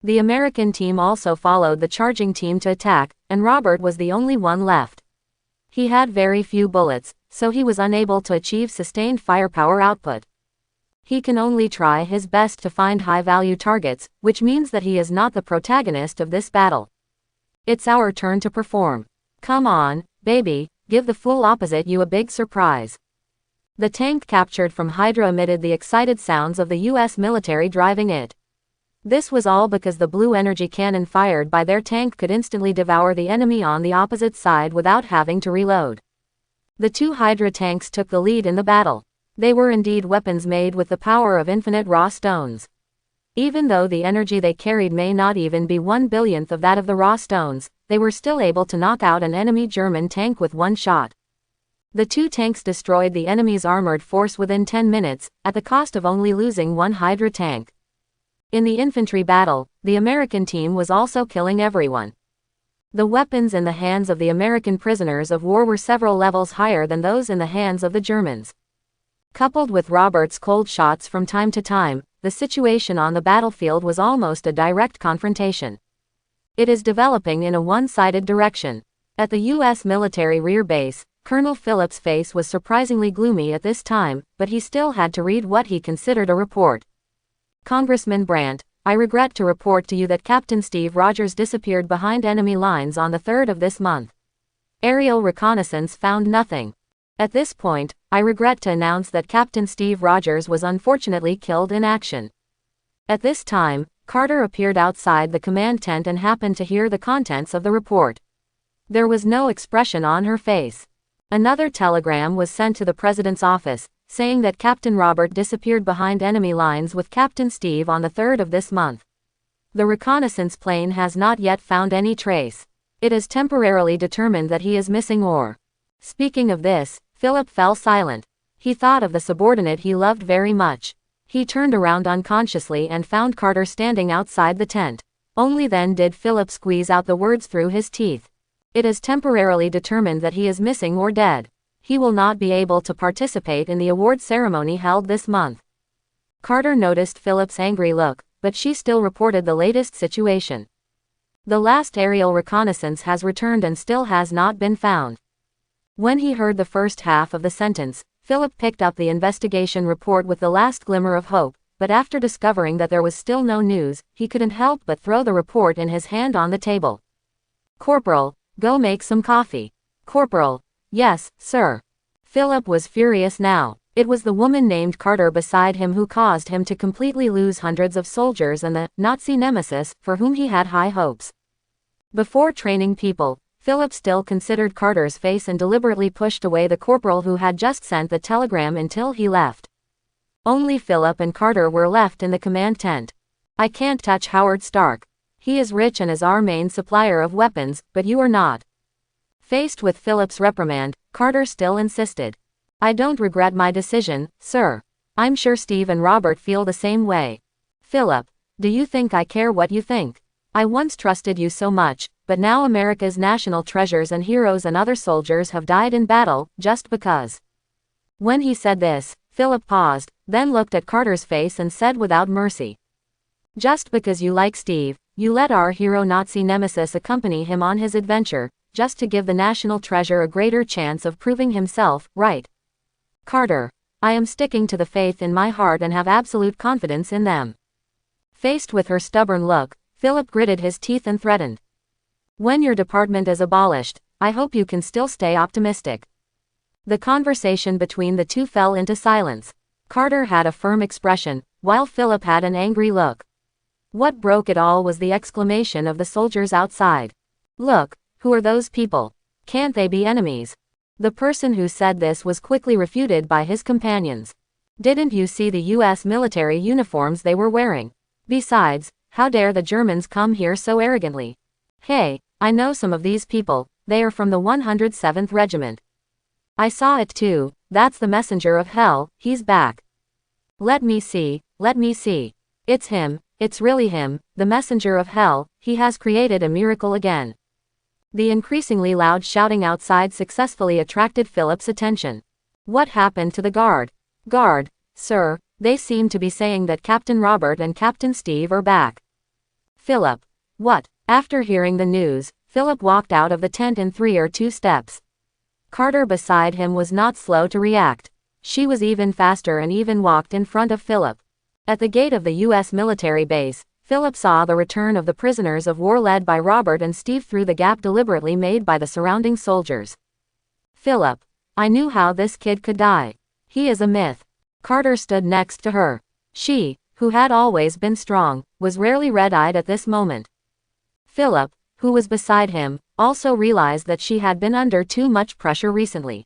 The American team also followed the charging team to attack, and Robert was the only one left. He had very few bullets, so he was unable to achieve sustained firepower output. He can only try his best to find high-value targets, which means that he is not the protagonist of this battle. It's our turn to perform. Come on, baby, give the fool opposite you a big surprise. The tank captured from Hydra emitted the excited sounds of the U.S. military driving it. This was all because the blue energy cannon fired by their tank could instantly devour the enemy on the opposite side without having to reload. The 2 Hydra tanks took the lead in the battle. They were indeed weapons made with the power of infinite raw stones. Even though the energy they carried may not even be 1/1000th of that of the raw stones, they were still able to knock out an enemy German tank with one shot. The 2 tanks destroyed the enemy's armored force within 10 minutes, at the cost of only losing 1 Hydra tank. In the infantry battle, the American team was also killing everyone. The weapons in the hands of the American prisoners of war were several levels higher than those in the hands of the Germans. Coupled with Robert's cold shots from time to time, the situation on the battlefield was almost a direct confrontation. It is developing in a one-sided direction. At the U.S. military rear base, Colonel Phillips' face was surprisingly gloomy at this time, but he still had to read what he considered a report. Congressman Brandt, I regret to report to you that Captain Steve Rogers disappeared behind enemy lines on the 3rd of this month. Aerial reconnaissance found nothing. At this point, I regret to announce that Captain Steve Rogers was unfortunately killed in action. At this time, Carter appeared outside the command tent and happened to hear the contents of the report. There was no expression on her face. Another telegram was sent to the president's office, saying that Captain Robert disappeared behind enemy lines with Captain Steve on the 3rd of this month. The reconnaissance plane has not yet found any trace. It is temporarily determined that he is missing or. Speaking of this, Philip fell silent. He thought of the subordinate he loved very much. He turned around unconsciously and found Carter standing outside the tent. Only then did Philip squeeze out the words through his teeth. It is temporarily determined that he is missing or dead. He will not be able to participate in the award ceremony held this month. Carter noticed Philip's angry look, but she still reported the latest situation. The last aerial reconnaissance has returned and still has not been found. When he heard the first half of the sentence, Philip picked up the investigation report with the last glimmer of hope. but after discovering that there was still no news, he couldn't help but throw the report in his hand on the table. "Corporal, go make some coffee." "Corporal." "Yes, sir." Philip was furious now. It was the woman named Carter beside him who caused him to completely lose hundreds of soldiers and the Nazi nemesis, for whom he had high hopes. Before training people, Philip still considered Carter's face and deliberately pushed away the corporal who had just sent the telegram until he left. Only Philip and Carter were left in the command tent. "I can't touch Howard Stark. He is rich and is our main supplier of weapons, but you are not." Faced with Philip's reprimand, Carter still insisted. "I don't regret my decision, sir. I'm sure Steve and Robert feel the same way." "Philip, do you think I care what you think? I once trusted you so much, but now America's national treasures and heroes and other soldiers have died in battle, just because." When he said this, Philip paused, then looked at Carter's face and said without mercy, "Just because you like Steve, you let our hero Nazi nemesis accompany him on his adventure, just to give the national treasure a greater chance of proving himself, right? Carter, I am sticking to the faith in my heart and have absolute confidence in them." Faced with her stubborn look, Philip gritted his teeth and threatened, "When your department is abolished, I hope you can still stay optimistic." The conversation between the two fell into silence. Carter had a firm expression, while Philip had an angry look. What broke it all was the exclamation of the soldiers outside. "Look, who are those people? Can't they be enemies?" The person who said this was quickly refuted by his companions. "Didn't you see the US military uniforms they were wearing? Besides, how dare the Germans come here so arrogantly? Hey, I know some of these people, they are from the 107th Regiment. I saw it too, that's the messenger of hell, he's back. Let me see, let me see. It's him, it's really him, the messenger of hell, he has created a miracle again." The increasingly loud shouting outside successfully attracted Philip's attention. "What happened to the guard?" "Guard, sir, they seem to be saying that Captain Robert and Captain Steve are back." "Philip, what?" After hearing the news, Philip walked out of the tent in 3 or 2 steps. Carter beside him was not slow to react. She was even faster and even walked in front of Philip. At the gate of the U.S. military base, Philip saw the return of the prisoners of war led by Robert and Steve through the gap deliberately made by the surrounding soldiers. "Philip, I knew how this kid could die. He is a myth." Carter stood next to her. She, who had always been strong, was rarely red-eyed at this moment. Philip, who was beside him, also realized that she had been under too much pressure recently.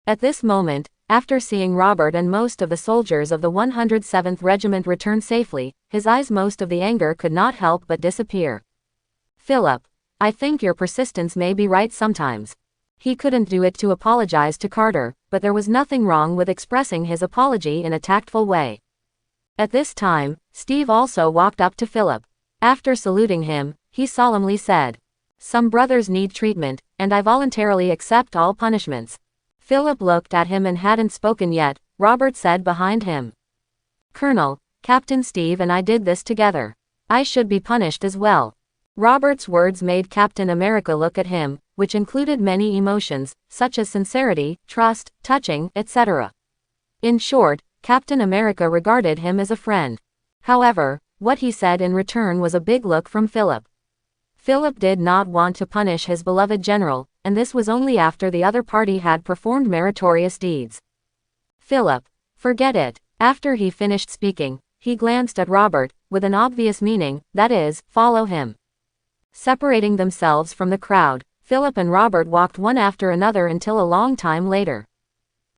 At this moment, after seeing Robert and most of the soldiers of the 107th Regiment return safely, his eyes most of the anger could not help but disappear. "Philip, I think your persistence may be right sometimes." He couldn't do it to apologize to Carter, but there was nothing wrong with expressing his apology in a tactful way. At this time, Steve also walked up to Philip. After saluting him, he solemnly said, "Some brothers need treatment, and I voluntarily accept all punishments." Philip looked at him and hadn't spoken yet. Robert said behind him, "Colonel, Captain Steve and I did this together. I should be punished as well." Robert's words made Captain America look at him, which included many emotions, such as sincerity, trust, touching, etc. In short, Captain America regarded him as a friend. However, what he said in return was a big look from Philip. Philip did not want to punish his beloved general, and this was only after the other party had performed meritorious deeds. "Philip, forget it." After he finished speaking, he glanced at Robert, with an obvious meaning, that is, follow him. Separating themselves from the crowd, Philip and Robert walked one after another until a long time later.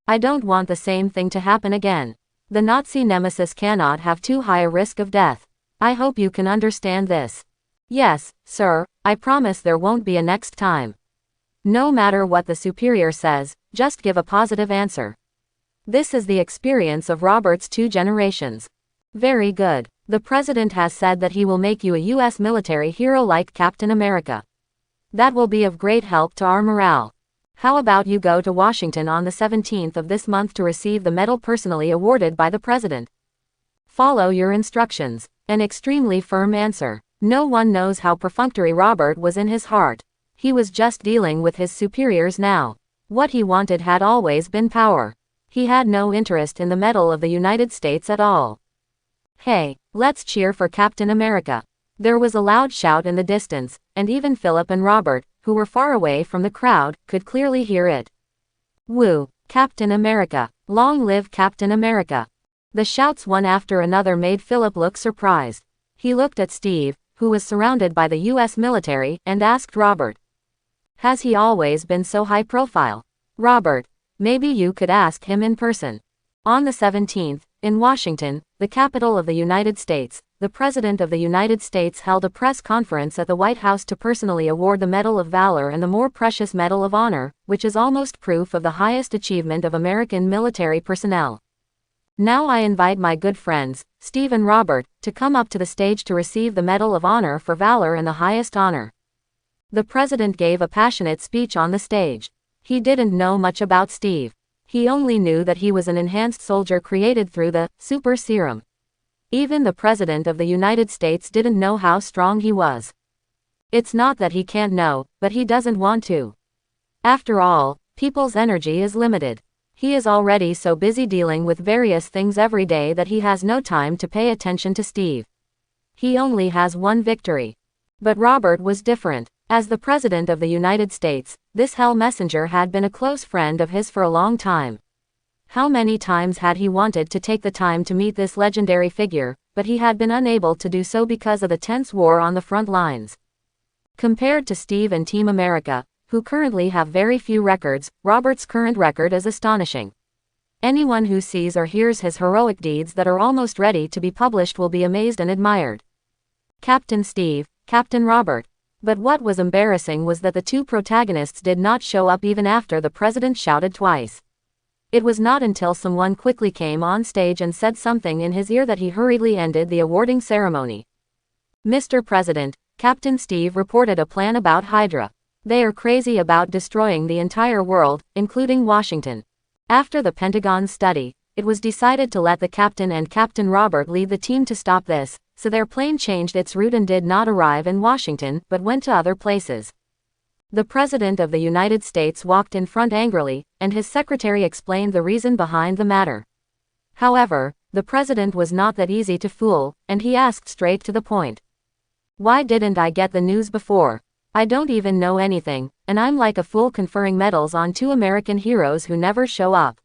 "I don't want the same thing to happen again. The Nazi nemesis cannot have too high a risk of death. I hope you can understand this." "Yes, sir, I promise there won't be a next time." No matter what the superior says, just give a positive answer. This is the experience of Robert's 2 generations. Very good. The president has said that he will make you a U.S. military hero like Captain America. That will be of great help to our morale. How about you go to Washington on the 17th of this month to receive the medal personally awarded by the president? Follow your instructions. An extremely firm answer. No one knows how perfunctory Robert was in his heart. He was just dealing with his superiors now. What he wanted had always been power. He had no interest in the medal of the United States at all. Hey, let's cheer for Captain America. There was a loud shout in the distance, and even Philip and Robert, who were far away from the crowd, could clearly hear it. Woo! Captain America! Long live Captain America! The shouts one after another made Philip look surprised. He looked at Steve, who was surrounded by the US military, and asked Robert. Has he always been so high profile? Robert, maybe you could ask him in person. On the 17th, in Washington, the capital of the United States, the President of the United States held a press conference at the White House to personally award the Medal of Valor and the more precious Medal of Honor, which is almost proof of the highest achievement of American military personnel. Now I invite my good friends, Steve and Robert, to come up to the stage to receive the Medal of Honor for Valor and the highest honor. The President gave a passionate speech on the stage. He didn't know much about Steve. He only knew that he was an enhanced soldier created through the super serum. Even the President of the United States didn't know how strong he was. It's not that he can't know, but he doesn't want to. After all, people's energy is limited. He is already so busy dealing with various things every day that he has no time to pay attention to Steve. He only has one victory. But Robert was different. As the President of the United States, this hell messenger had been a close friend of his for a long time. How many times had he wanted to take the time to meet this legendary figure, but he had been unable to do so because of the tense war on the front lines. Compared to Steve and Team America, who currently have very few records, Robert's current record is astonishing. Anyone who sees or hears his heroic deeds that are almost ready to be published will be amazed and admired. Captain Steve, Captain Robert. But what was embarrassing was that the two protagonists did not show up even after the President shouted twice. It was not until someone quickly came on stage and said something in his ear that he hurriedly ended the awarding ceremony. Mr. President, Captain Steve reported a plan about Hydra. They are crazy about destroying the entire world, including Washington. After the Pentagon's study, it was decided to let the captain and Captain Robert lead the team to stop this, so their plane changed its route and did not arrive in Washington, but went to other places. The President of the United States walked in front angrily, and his secretary explained the reason behind the matter. However, the President was not that easy to fool, and he asked straight to the point. Why didn't I get the news before? I don't even know anything, and I'm like a fool conferring medals on two American heroes who never show up.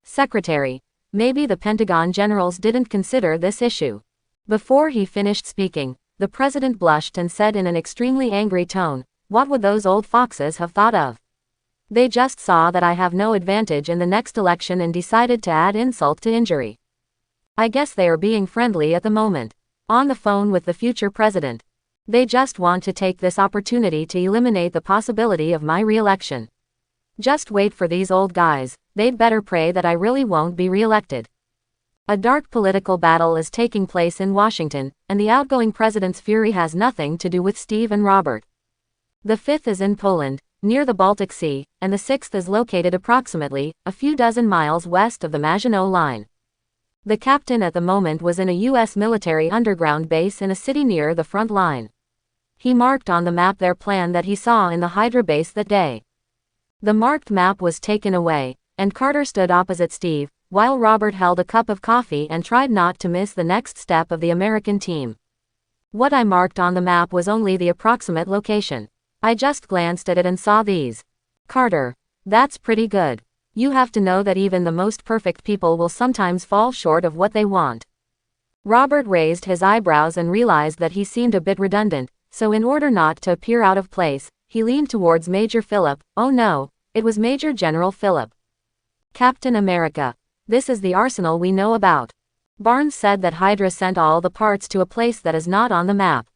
Secretary, maybe the Pentagon generals didn't consider this issue. Before he finished speaking, the President blushed and said in an extremely angry tone, "What would those old foxes have thought of? They just saw that I have no advantage in the next election and decided to add insult to injury. I guess they are being friendly at the moment. On the phone with the future president. They just want to take this opportunity to eliminate the possibility of my re-election. Just wait for these old guys, they'd better pray that I really won't be re-elected." A dark political battle is taking place in Washington, and the outgoing president's fury has nothing to do with Steve and Robert. The fifth is in Poland, near the Baltic Sea, and the sixth is located approximately a few dozen miles west of the Maginot Line. The captain at the moment was in a U.S. military underground base in a city near the front line. He marked on the map their plan that he saw in the Hydra base that day. The marked map was taken away, and Carter stood opposite Steve, while Robert held a cup of coffee and tried not to miss the next step of the American team. What I marked on the map was only the approximate location. I just glanced at it and saw these. Carter, that's pretty good. You have to know that even the most perfect people will sometimes fall short of what they want. Robert raised his eyebrows and realized that he seemed a bit redundant, so in order not to appear out of place, he leaned towards Major Philip. Oh no, it was Major General Philip. Captain America. This is the arsenal we know about. Barnes said that Hydra sent all the parts to a place that is not on the map.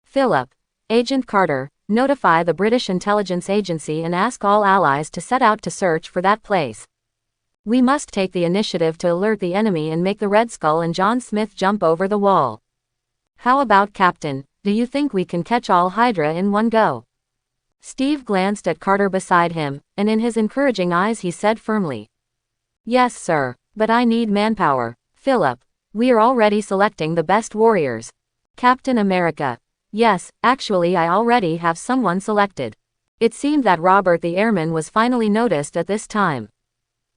Philip. Agent Carter, notify the British intelligence agency and ask all allies to set out to search for that place. We must take the initiative to alert the enemy and make the Red Skull and John Smith jump over the wall. How about Captain, do you think we can catch all Hydra in one go? Steve glanced at Carter beside him, and in his encouraging eyes he said firmly. Yes sir, but I need manpower. Philip, we are already selecting the best warriors. Captain America. Yes, actually I already have someone selected. It seemed that Robert the airman was finally noticed at this time.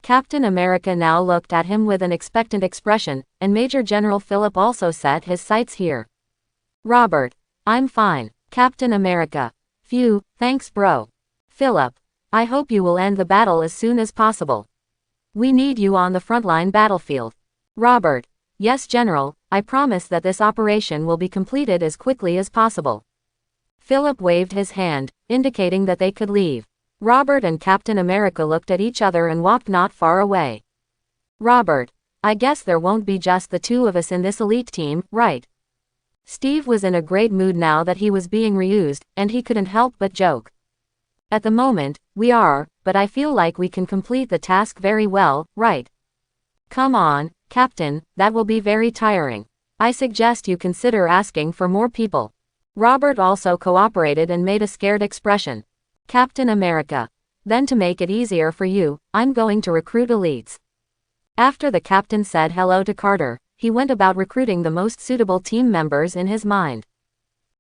Captain America now looked at him with an expectant expression, and Major General Philip also set his sights here. Robert. I'm fine. Captain America. Phew, thanks bro. Philip. I hope you will end the battle as soon as possible. We need you on the frontline battlefield. Robert. Yes General, I promise that this operation will be completed as quickly as possible. Philip waved his hand, indicating that they could leave. Robert and Captain America looked at each other and walked not far away. Robert. I guess there won't be just the two of us in this elite team, right? Steve was in a great mood now that he was being reused, and he couldn't help but joke. At the moment, we are, but I feel like we can complete the task very well, right? Come on, Captain, that will be very tiring. I suggest you consider asking for more people. Robert also cooperated and made a scared expression. Captain America. Then to make it easier for you, I'm going to recruit elites. After the captain said hello to Carter, he went about recruiting the most suitable team members in his mind.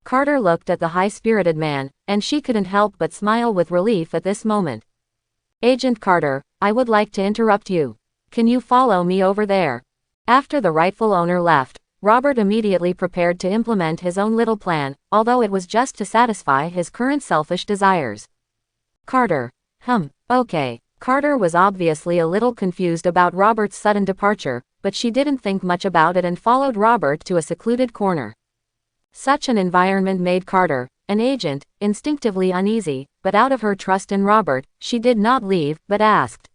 Carter looked at the high-spirited man, and she couldn't help but smile with relief at this moment. Agent Carter, I would like to interrupt you. Can you follow me over there? After the rightful owner left, Robert immediately prepared to implement his own little plan, although it was just to satisfy his current selfish desires. Carter. Okay. Carter was obviously a little confused about Robert's sudden departure, but she didn't think much about it and followed Robert to a secluded corner. Such an environment made Carter, an agent, instinctively uneasy, but out of her trust in Robert, she did not leave, but asked.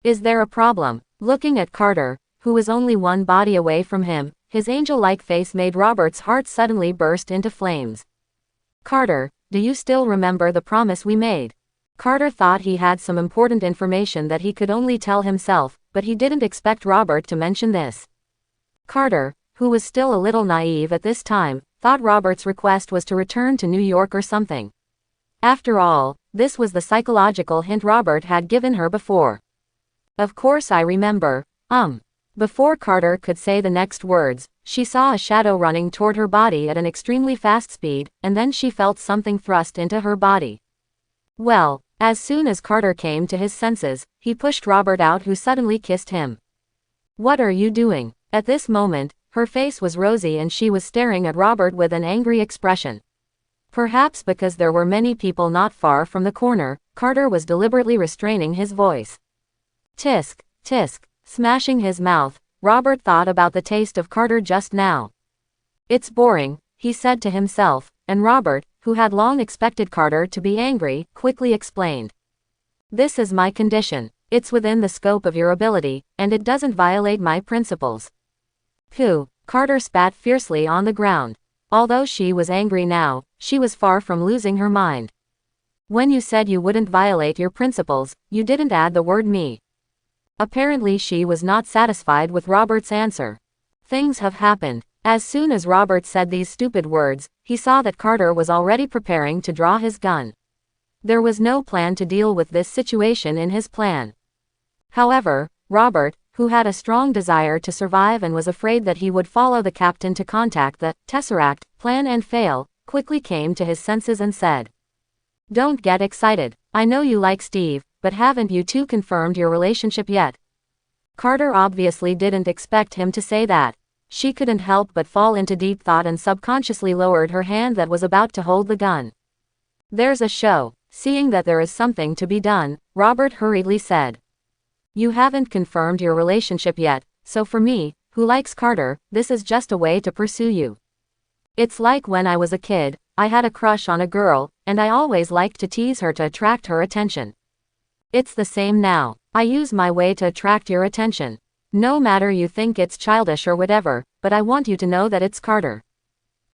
Is there a problem? Looking at Carter, who was only one body away from him, his angel-like face made Robert's heart suddenly burst into flames. Carter, do you still remember the promise we made? Carter thought he had some important information that he could only tell himself, but he didn't expect Robert to mention this. Carter, who was still a little naive at this time, thought Robert's request was to return to New York or something. After all, this was the psychological hint Robert had given her before. Of course I remember. Before Carter could say the next words, she saw a shadow running toward her body at an extremely fast speed, and then she felt something thrust into her body. Well, as soon as Carter came to his senses, he pushed Robert out, who suddenly kissed him. What are you doing? At this moment, her face was rosy and she was staring at Robert with an angry expression. Perhaps because there were many people not far from the corner, Carter was deliberately restraining his voice. Tisk, tisk. Smashing his mouth, Robert thought about the taste of Carter just now. It's boring, he said to himself, and Robert, who had long expected Carter to be angry, quickly explained. This is my condition. It's within the scope of your ability, and it doesn't violate my principles. Pooh, Carter spat fiercely on the ground. Although she was angry now, she was far from losing her mind. When you said you wouldn't violate your principles, you didn't add the word me. Apparently she was not satisfied with Robert's answer. Things have happened. As soon as Robert said these stupid words, he saw that Carter was already preparing to draw his gun. There was no plan to deal with this situation in his plan. However, Robert, who had a strong desire to survive and was afraid that he would follow the captain to contact the Tesseract plan and fail, quickly came to his senses and said, Don't get excited. I know you like Steve, but haven't you two confirmed your relationship yet? Carter obviously didn't expect him to say that. She couldn't help but fall into deep thought and subconsciously lowered her hand that was about to hold the gun. There's a show. Seeing that there is something to be done, Robert hurriedly said. You haven't confirmed your relationship yet, so for me, who likes Carter, this is just a way to pursue you. It's like when I was a kid, I had a crush on a girl, and I always liked to tease her to attract her attention. It's the same now. I use my way to attract your attention. No matter you think it's childish or whatever, but I want you to know that it's Carter.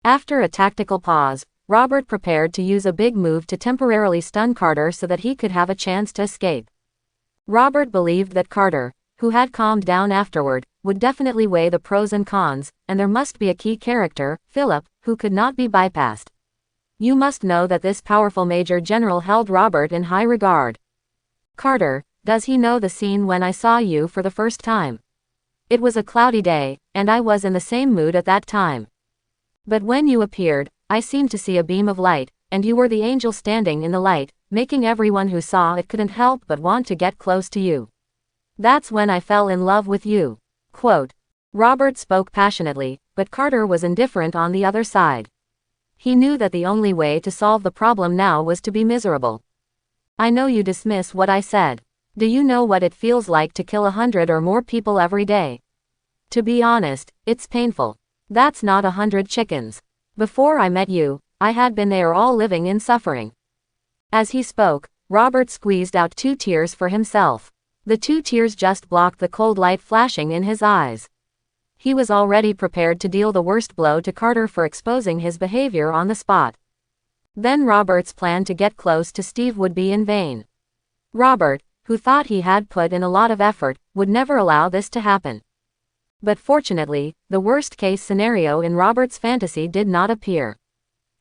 After a tactical pause, Robert prepared to use a big move to temporarily stun Carter so that he could have a chance to escape. Robert believed that Carter, who had calmed down afterward, would definitely weigh the pros and cons, and there must be a key character, Philip, who could not be bypassed. You must know that this powerful Major General held Robert in high regard. Carter, does he know the scene when I saw you for the first time? It was a cloudy day, and I was in the same mood at that time. But when you appeared, I seemed to see a beam of light, and you were the angel standing in the light, making everyone who saw it couldn't help but want to get close to you. That's when I fell in love with you." Quote. Robert spoke passionately, but Carter was indifferent on the other side. He knew that the only way to solve the problem now was to be miserable. "I know you dismiss what I said. Do you know what it feels like to kill 100 or more people every day? To be honest, it's painful. That's not 100 chickens. Before I met you, I had been there all living in suffering." As he spoke, Robert squeezed out 2 tears for himself. The 2 tears just blocked the cold light flashing in his eyes. He was already prepared to deal the worst blow to Carter for exposing his behavior on the spot. Then Robert's plan to get close to Steve would be in vain. Robert, who thought he had put in a lot of effort, would never allow this to happen. But fortunately, the worst-case scenario in Robert's fantasy did not appear.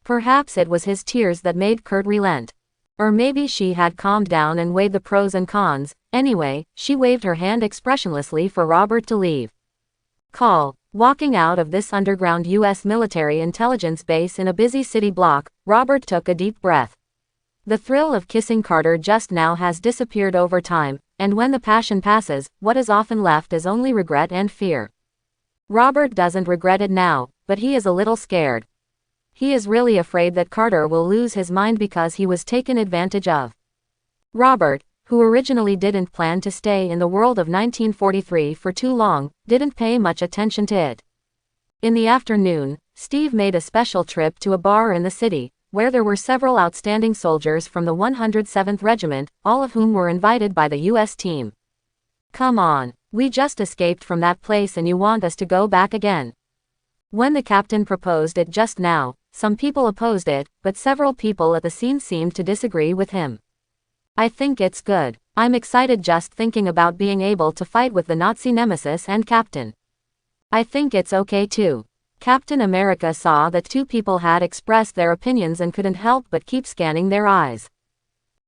Perhaps it was his tears that made Kurt relent. Or maybe she had calmed down and weighed the pros and cons. Anyway, she waved her hand expressionlessly for Robert to leave. Call. Walking out of this underground U.S. military intelligence base in a busy city block, Robert took a deep breath. The thrill of kissing Carter just now has disappeared over time, and when the passion passes, what is often left is only regret and fear. Robert doesn't regret it now, but he is a little scared. He is really afraid that Carter will lose his mind because he was taken advantage of. Robert, who originally didn't plan to stay in the world of 1943 for too long, didn't pay much attention to it. In the afternoon, Steve made a special trip to a bar in the city, where there were several outstanding soldiers from the 107th Regiment, all of whom were invited by the U.S. team. "Come on, we just escaped from that place and you want us to go back again." When the captain proposed it just now, some people opposed it, but several people at the scene seemed to disagree with him. "I think it's good. I'm excited just thinking about being able to fight with the Nazi nemesis and Captain." "I think it's okay too." Captain America saw that 2 people had expressed their opinions and couldn't help but keep scanning their eyes.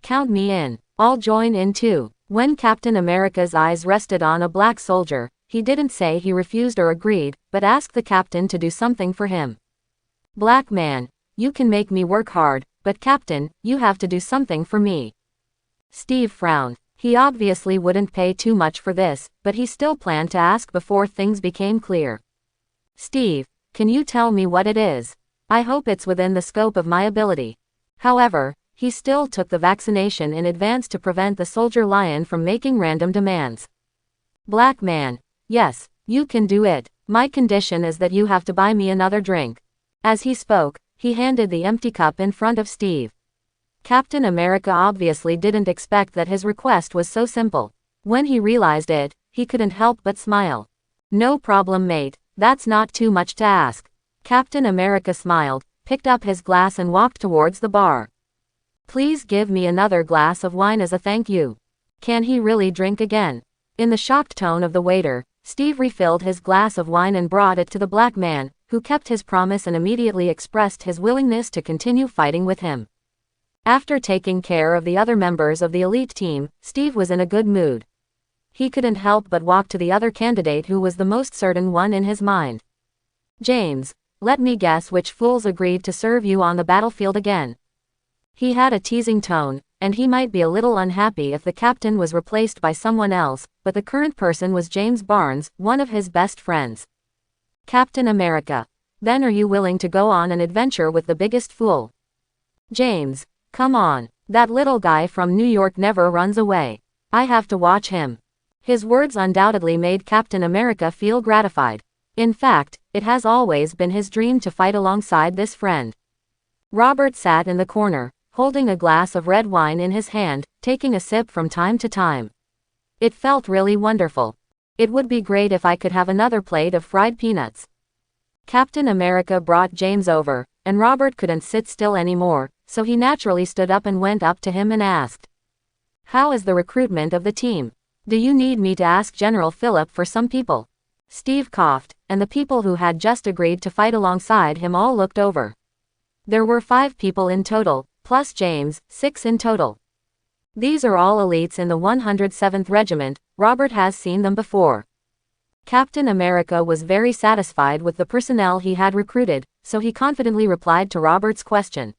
"Count me in. I'll join in too." When Captain America's eyes rested on a black soldier, he didn't say he refused or agreed, but asked the captain to do something for him. "Black man, you can make me work hard, but Captain, you have to do something for me." Steve frowned. He obviously wouldn't pay too much for this, but he still planned to ask before things became clear. "Steve, can you tell me what it is? I hope it's within the scope of my ability." However, he still took the vaccination in advance to prevent the soldier lion from making random demands. "Black man, yes, you can do it. My condition is that you have to buy me another drink." As he spoke, he handed the empty cup in front of Steve. Captain America obviously didn't expect that his request was so simple. When he realized it, he couldn't help but smile. "No problem, mate, that's not too much to ask." Captain America smiled, picked up his glass and walked towards the bar. "Please give me another glass of wine as a thank you." Can he really drink again? In the shocked tone of the waiter, Steve refilled his glass of wine and brought it to the black man, who kept his promise and immediately expressed his willingness to continue fighting with him. After taking care of the other members of the elite team, Steve was in a good mood. He couldn't help but walk to the other candidate who was the most certain one in his mind. "James, let me guess which fools agreed to serve you on the battlefield again." He had a teasing tone, and he might be a little unhappy if the captain was replaced by someone else, but the current person was James Barnes, one of his best friends. "Captain America. Then are you willing to go on an adventure with the biggest fool?" "James, come on. That little guy from New York never runs away. I have to watch him." His words undoubtedly made Captain America feel gratified. In fact, it has always been his dream to fight alongside this friend. Robert sat in the corner, holding a glass of red wine in his hand, taking a sip from time to time. It felt really wonderful. "It would be great if I could have another plate of fried peanuts." Captain America brought James over, and Robert couldn't sit still anymore, so he naturally stood up and went up to him and asked, "How is the recruitment of the team? Do you need me to ask General Phillip for some people?" Steve coughed, and the people who had just agreed to fight alongside him all looked over. There were 5 people in total, plus James, 6 in total. These are all elites in the 107th Regiment. Robert has seen them before. Captain America was very satisfied with the personnel he had recruited, so he confidently replied to Robert's question.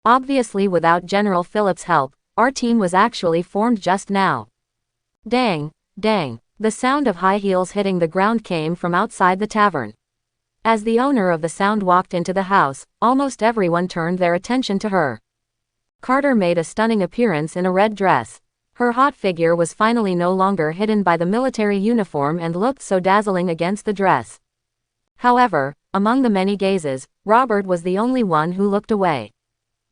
"Obviously without General Phillip's help, our team was actually formed just now." "Dang, dang. The sound of high heels hitting the ground came from outside the tavern. As the owner of the sound walked into the house, almost everyone turned their attention to her. Carter made a stunning appearance in a red dress. Her hot figure was finally no longer hidden by the military uniform and looked so dazzling against the dress. However, among the many gazes, Robert was the only one who looked away.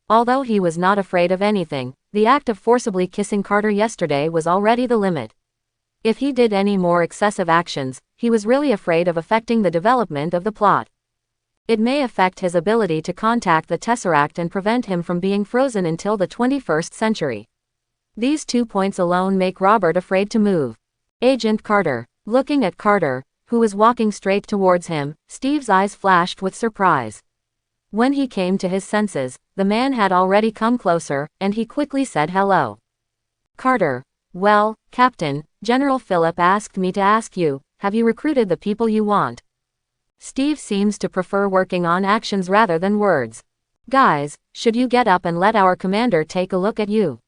Although he was not afraid of anything, the act of forcibly kissing Carter yesterday was already the limit. If he did any more excessive actions, he was really afraid of affecting the development of the plot. It may affect his ability to contact the Tesseract and prevent him from being frozen until the 21st century. These 2 points alone make Robert afraid to move. Agent Carter. Looking at Carter, who was walking straight towards him, Steve's eyes flashed with surprise. When he came to his senses, the man had already come closer, and he quickly said hello. Carter. Well, Captain, General Philip asked me to ask you, have you recruited the people you want? Steve seems to prefer working on actions rather than words. Guys, should you get up and let our commander take a look at you?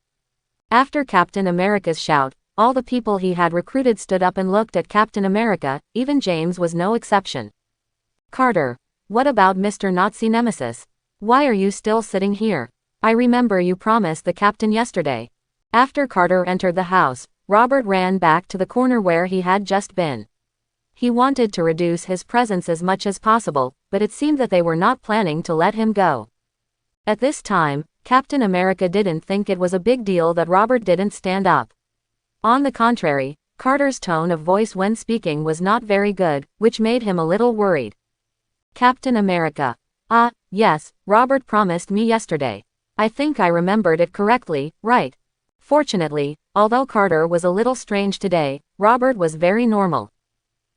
After Captain America's shout, all the people he had recruited stood up and looked at Captain America, even James was no exception. Carter. What about Mr. Nazi Nemesis? Why are you still sitting here? I remember you promised the captain yesterday. After Carter entered the house, Robert ran back to the corner where he had just been. He wanted to reduce his presence as much as possible, but it seemed that they were not planning to let him go. At this time, Captain America didn't think it was a big deal that Robert didn't stand up. On the contrary, Carter's tone of voice when speaking was not very good, which made him a little worried. Captain America. Yes, Robert promised me yesterday. I think I remembered it correctly, right? Fortunately, although Carter was a little strange today, Robert was very normal.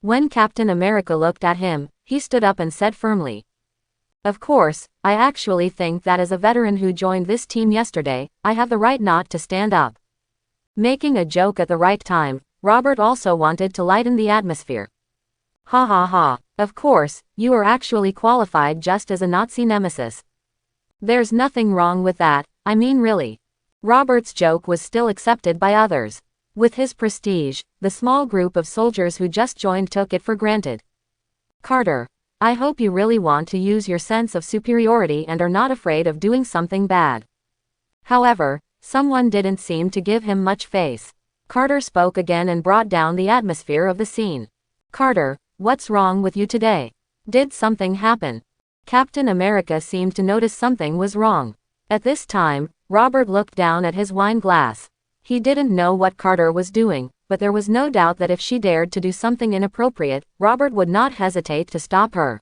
When Captain America looked at him, he stood up and said firmly, of course, I actually think that as a veteran who joined this team yesterday, I have the right not to stand up. Making a joke at the right time, Robert also wanted to lighten the atmosphere. Ha ha ha, of course, you are actually qualified just as a Nazi nemesis. There's nothing wrong with that, I mean really. Robert's joke was still accepted by others. With his prestige, the small group of soldiers who just joined took it for granted. Carter. I hope you really want to use your sense of superiority and are not afraid of doing something bad. However, someone didn't seem to give him much face. Carter spoke again and brought down the atmosphere of the scene. Carter, what's wrong with you today? Did something happen? Captain America seemed to notice something was wrong. At this time, Robert looked down at his wine glass. He didn't know what Carter was doing, but there was no doubt that if she dared to do something inappropriate, Robert would not hesitate to stop her.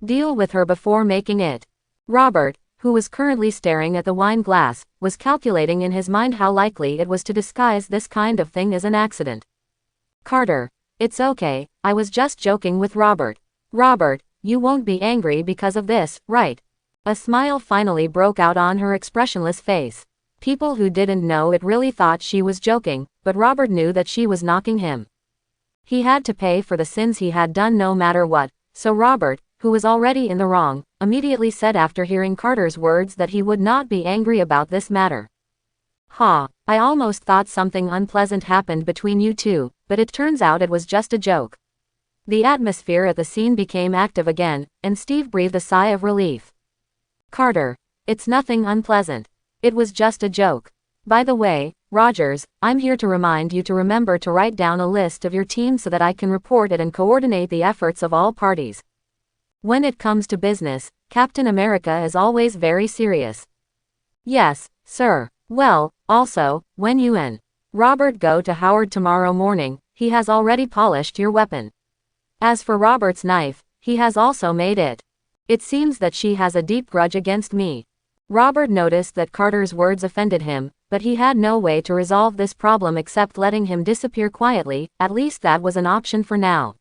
Deal with her before making it. Robert, who was currently staring at the wine glass, was calculating in his mind how likely it was to disguise this kind of thing as an accident. Carter. It's okay, I was just joking with Robert. Robert, you won't be angry because of this, right? A smile finally broke out on her expressionless face. People who didn't know it really thought she was joking, but Robert knew that she was knocking him. He had to pay for the sins he had done no matter what, so Robert, who was already in the wrong, immediately said after hearing Carter's words that he would not be angry about this matter. I almost thought something unpleasant happened between you two, but it turns out it was just a joke. The atmosphere at the scene became active again, and Steve breathed a sigh of relief. Carter. It's nothing unpleasant. It was just a joke. By the way, Rogers, I'm here to remind you to remember to write down a list of your team so that I can report it and coordinate the efforts of all parties. When it comes to business, Captain America is always very serious. Yes, sir. Well, also, when you and Robert go to Howard tomorrow morning, he has already polished your weapon. As for Robert's knife, he has also made it. It seems that she has a deep grudge against me. Robert noticed that Carter's words offended him, but he had no way to resolve this problem except letting him disappear quietly, at least that was an option for now.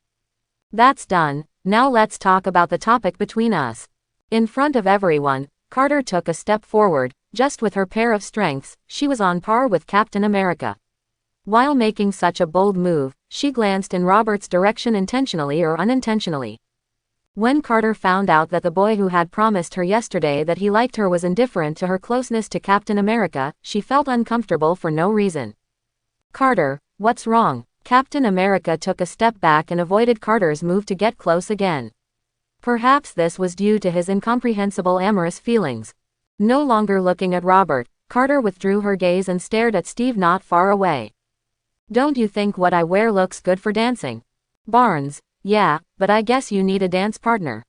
That's done, now let's talk about the topic between us. In front of everyone, Carter took a step forward. Just with her pair of strengths, she was on par with Captain America. While making such a bold move, she glanced in Robert's direction intentionally or unintentionally. When Carter found out that the boy who had promised her yesterday that he liked her was indifferent to her closeness to Captain America, she felt uncomfortable for no reason. Carter, what's wrong? Captain America took a step back and avoided Carter's move to get close again. Perhaps this was due to his incomprehensible amorous feelings. No longer looking at Robert, Carter withdrew her gaze and stared at Steve not far away. "Don't you think what I wear looks good for dancing?" "Barnes, yeah, but I guess you need a dance partner."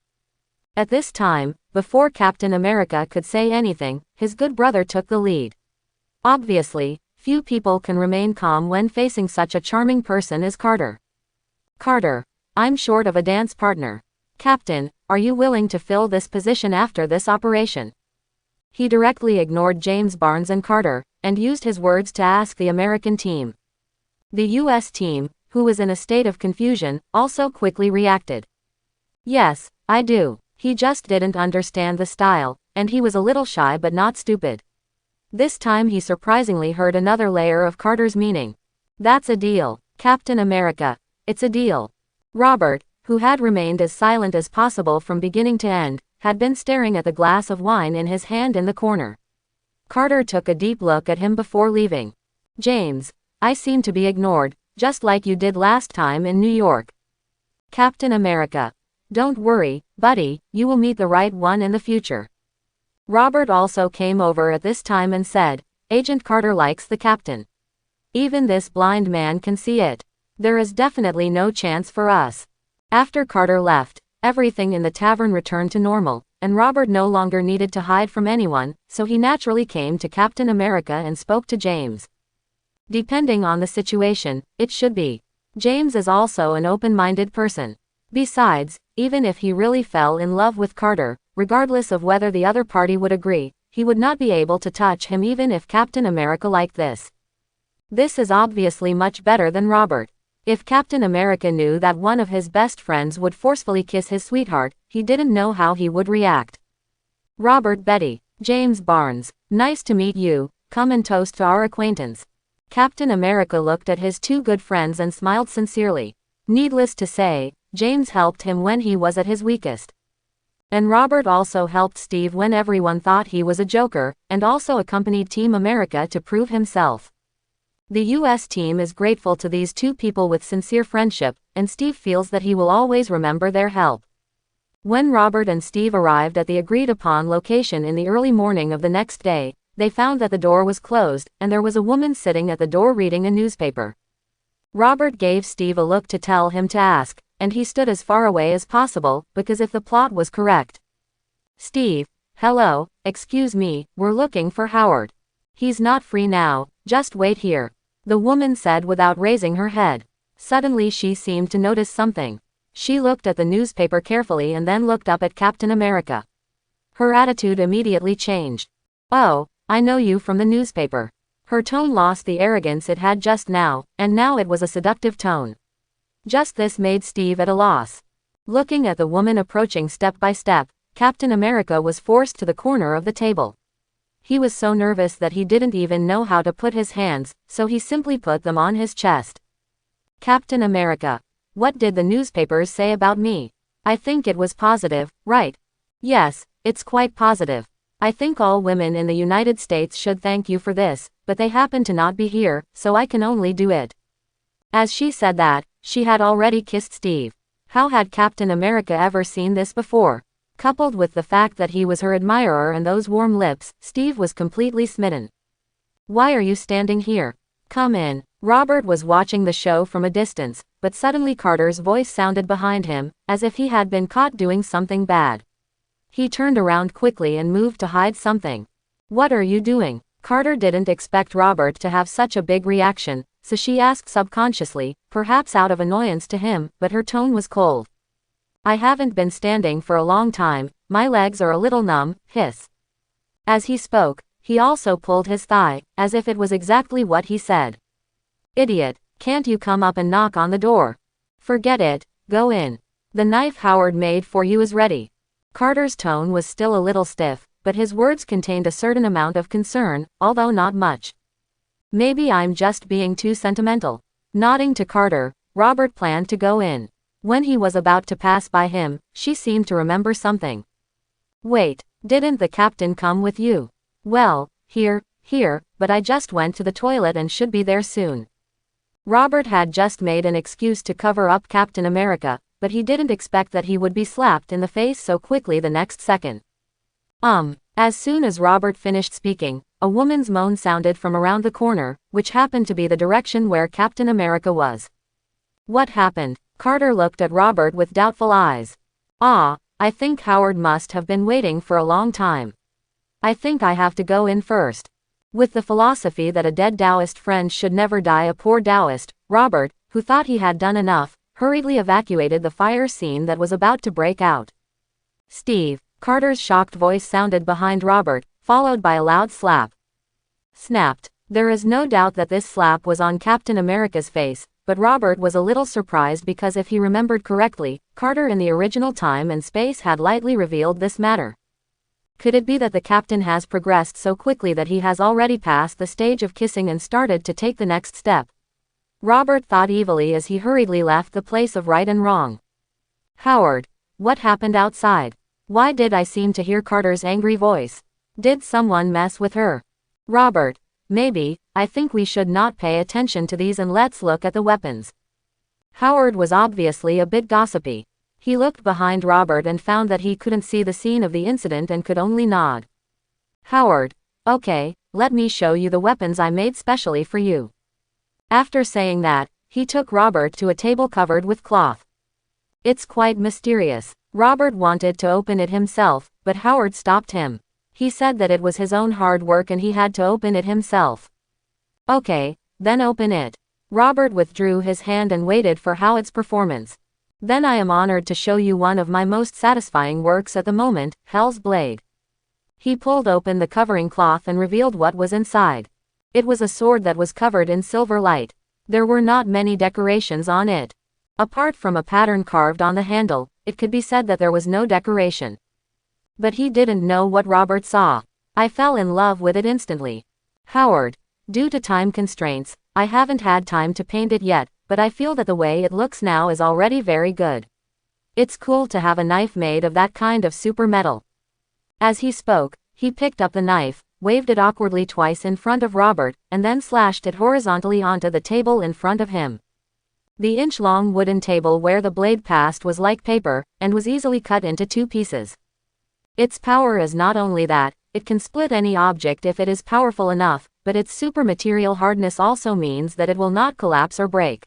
At this time, before Captain America could say anything, his good brother took the lead. Obviously, few people can remain calm when facing such a charming person as Carter. "Carter, I'm short of a dance partner. Captain, are you willing to fill this position after this operation?" He directly ignored James Barnes and Carter, and used his words to ask the American team. The U.S. team, who was in a state of confusion, also quickly reacted. "Yes, I do. He just didn't understand the style, and he was a little shy but not stupid." This time he surprisingly heard another layer of Carter's meaning. "That's a deal, Captain America. It's a deal." Robert, who had remained as silent as possible from beginning to end, had been staring at the glass of wine in his hand in the corner. Carter took a deep look at him before leaving. "James, I seem to be ignored, just like you did last time in New York." Captain America: "Don't worry, buddy, you will meet the right one in the future." Robert also came over at this time and said, "Agent Carter likes the captain. Even this blind man can see it. There is definitely no chance for us." After Carter left, everything in the tavern returned to normal, and Robert no longer needed to hide from anyone, so he naturally came to Captain America and spoke to James. Depending on the situation, it should be. James is also an open-minded person. Besides, even if he really fell in love with Carter, regardless of whether the other party would agree, he would not be able to touch him even if Captain America liked this. This is obviously much better than Robert. If Captain America knew that one of his best friends would forcefully kiss his sweetheart, he didn't know how he would react. "Robert Betty, James Barnes, nice to meet you, come and toast to our acquaintance." Captain America looked at his two good friends and smiled sincerely. Needless to say, James helped him when he was at his weakest. And Robert also helped Steve when everyone thought he was a joker, and also accompanied Team America to prove himself. The U.S. team is grateful to these two people with sincere friendship, and Steve feels that he will always remember their help. When Robert and Steve arrived at the agreed-upon location in the early morning of the next day, they found that the door was closed, and there was a woman sitting at the door reading a newspaper. Robert gave Steve a look to tell him to ask, and he stood as far away as possible, because if the plot was correct. "Steve, hello, excuse me, we're looking for Howard. He's not free now, just wait here," the woman said without raising her head. Suddenly she seemed to notice something. She looked at the newspaper carefully and then looked up at Captain America. Her attitude immediately changed. "Oh, I know you from the newspaper." Her tone lost the arrogance it had just now, and now it was a seductive tone. Just this made Steve at a loss. Looking at the woman approaching step by step, Captain America was forced to the corner of the table. He was so nervous that he didn't even know how to put his hands, so he simply put them on his chest. "Captain America, what did the newspapers say about me? I think it was positive, right?" "Yes, it's quite positive. I think all women in the United States should thank you for this, but they happen to not be here, so I can only do it." As she said that, she had already kissed Steve. How had Captain America ever seen this before? Coupled with the fact that he was her admirer and those warm lips, Steve was completely smitten. "Why are you standing here? Come in." Robert was watching the show from a distance, but suddenly Carter's voice sounded behind him, as if he had been caught doing something bad. He turned around quickly and moved to hide something. "What are you doing?" Carter didn't expect Robert to have such a big reaction, so she asked subconsciously, perhaps out of annoyance to him, but her tone was cold. "I haven't been standing for a long time, my legs are a little numb, hiss." As he spoke, he also pulled his thigh, as if it was exactly what he said. "Idiot, can't you come up and knock on the door?" "Forget it, go in. The knife Howard made for you is ready." Carter's tone was still a little stiff, but his words contained a certain amount of concern, although not much. "Maybe I'm just being too sentimental." Nodding to Carter, Robert planned to go in. When he was about to pass by him, she seemed to remember something. "Wait, didn't the captain come with you?" "Well, here, but I just went to the toilet and should be there soon." Robert had just made an excuse to cover up Captain America, but he didn't expect that he would be slapped in the face so quickly the next second. As soon as Robert finished speaking, a woman's moan sounded from around the corner, which happened to be the direction where Captain America was. What happened? Carter looked at Robert with doubtful eyes. I think Howard must have been waiting for a long time. I think I have to go in first. With the philosophy that a dead Taoist friend should never die a poor Taoist, Robert, who thought he had done enough, hurriedly evacuated the fire scene that was about to break out. Steve, Carter's shocked voice sounded behind Robert, followed by a loud slap. Snapped. There is no doubt that this slap was on Captain America's face, but Robert was a little surprised because if he remembered correctly, Carter in the original time and space had lightly revealed this matter. Could it be that the captain has progressed so quickly that he has already passed the stage of kissing and started to take the next step? Robert thought evilly as he hurriedly left the place of right and wrong. Howard. What happened outside? Why did I seem to hear Carter's angry voice? Did someone mess with her? Robert. Maybe. I think we should not pay attention to these and let's look at the weapons. Howard was obviously a bit gossipy. He looked behind Robert and found that he couldn't see the scene of the incident and could only nod. Howard. Okay, let me show you the weapons I made specially for you. After saying that, he took Robert to a table covered with cloth. It's quite mysterious. Robert wanted to open it himself, but Howard stopped him. He said that it was his own hard work and he had to open it himself. Okay, then open it. Robert withdrew his hand and waited for Howard's performance. Then I am honored to show you one of my most satisfying works at the moment, Hell's Blade. He pulled open the covering cloth and revealed what was inside. It was a sword that was covered in silver light. There were not many decorations on it. Apart from a pattern carved on the handle, it could be said that there was no decoration. But he didn't know what Robert saw. I fell in love with it instantly. Howard. Due to time constraints, I haven't had time to paint it yet, but I feel that the way it looks now is already very good. It's cool to have a knife made of that kind of super metal. As he spoke, he picked up the knife, waved it awkwardly twice in front of Robert, and then slashed it horizontally onto the table in front of him. The inch-long wooden table where the blade passed was like paper, and was easily cut into two pieces. Its power is not only that, it can split any object if it is powerful enough, but its super material hardness also means that it will not collapse or break.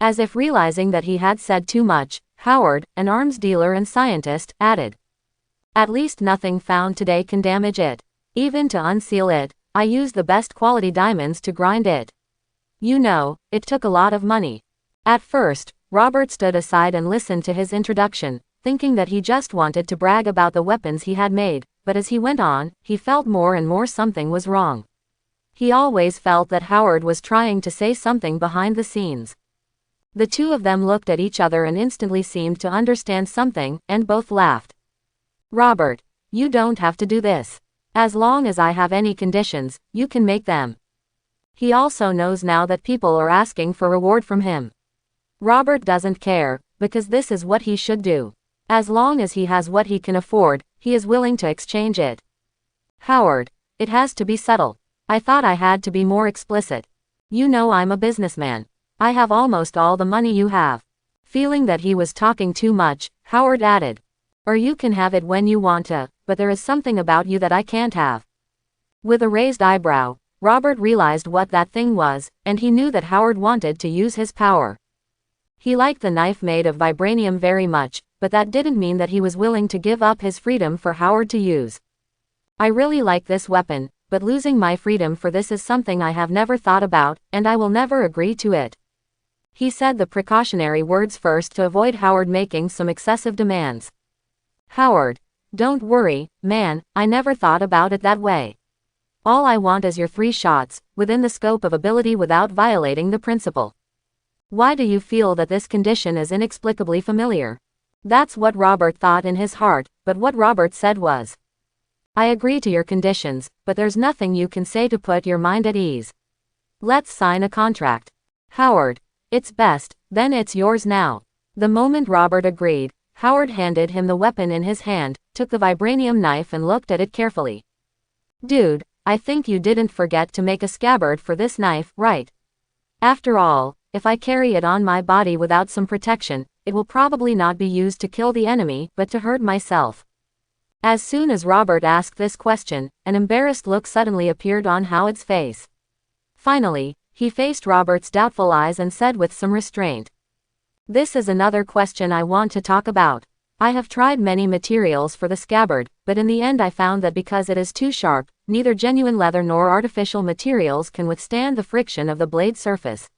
As if realizing that he had said too much, Howard, an arms dealer and scientist, added. At least nothing found today can damage it. Even to unseal it, I used the best quality diamonds to grind it. You know, it took a lot of money. At first, Robert stood aside and listened to his introduction, thinking that he just wanted to brag about the weapons he had made, but as he went on, he felt more and more something was wrong. He always felt that Howard was trying to say something behind the scenes. The two of them looked at each other and instantly seemed to understand something, and both laughed. Robert, you don't have to do this. As long as I have any conditions, you can make them. He also knows now that people are asking for reward from him. Robert doesn't care, because this is what he should do. As long as he has what he can afford, he is willing to exchange it. Howard, it has to be subtle. I thought I had to be more explicit. You know I'm a businessman. I have almost all the money you have. Feeling that he was talking too much, Howard added. Or you can have it when you want to, but there is something about you that I can't have. With a raised eyebrow, Robert realized what that thing was, and he knew that Howard wanted to use his power. He liked the knife made of vibranium very much, but that didn't mean that he was willing to give up his freedom for Howard to use. I really like this weapon, but losing my freedom for this is something I have never thought about, and I will never agree to it. He said the precautionary words first to avoid Howard making some excessive demands. Howard, don't worry, man, I never thought about it that way. All I want is your 3 shots, within the scope of ability without violating the principle. Why do you feel that this condition is inexplicably familiar? That's what Robert thought in his heart, but what Robert said was, I agree to your conditions, but there's nothing you can say to put your mind at ease. Let's sign a contract. Howard, it's best, then it's yours now. The moment Robert agreed, Howard handed him the weapon in his hand, took the vibranium knife and looked at it carefully. Dude, I think you didn't forget to make a scabbard for this knife, right? After all, if I carry it on my body without some protection, it will probably not be used to kill the enemy, but to hurt myself. As soon as Robert asked this question, an embarrassed look suddenly appeared on Howard's face. Finally, he faced Robert's doubtful eyes and said with some restraint, "This is another question I want to talk about. I have tried many materials for the scabbard, but in the end I found that because it is too sharp, neither genuine leather nor artificial materials can withstand the friction of the blade surface."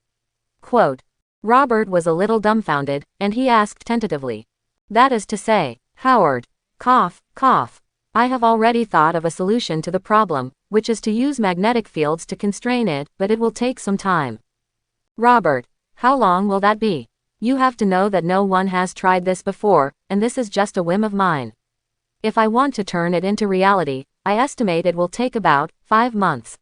Quote. Robert was a little dumbfounded, and he asked tentatively, "That is to say, Howard, cough, cough. I have already thought of a solution to the problem, which is to use magnetic fields to constrain it, but it will take some time." Robert, how long will that be? You have to know that no one has tried this before, and this is just a whim of mine. If I want to turn it into reality, I estimate it will take about 5 months.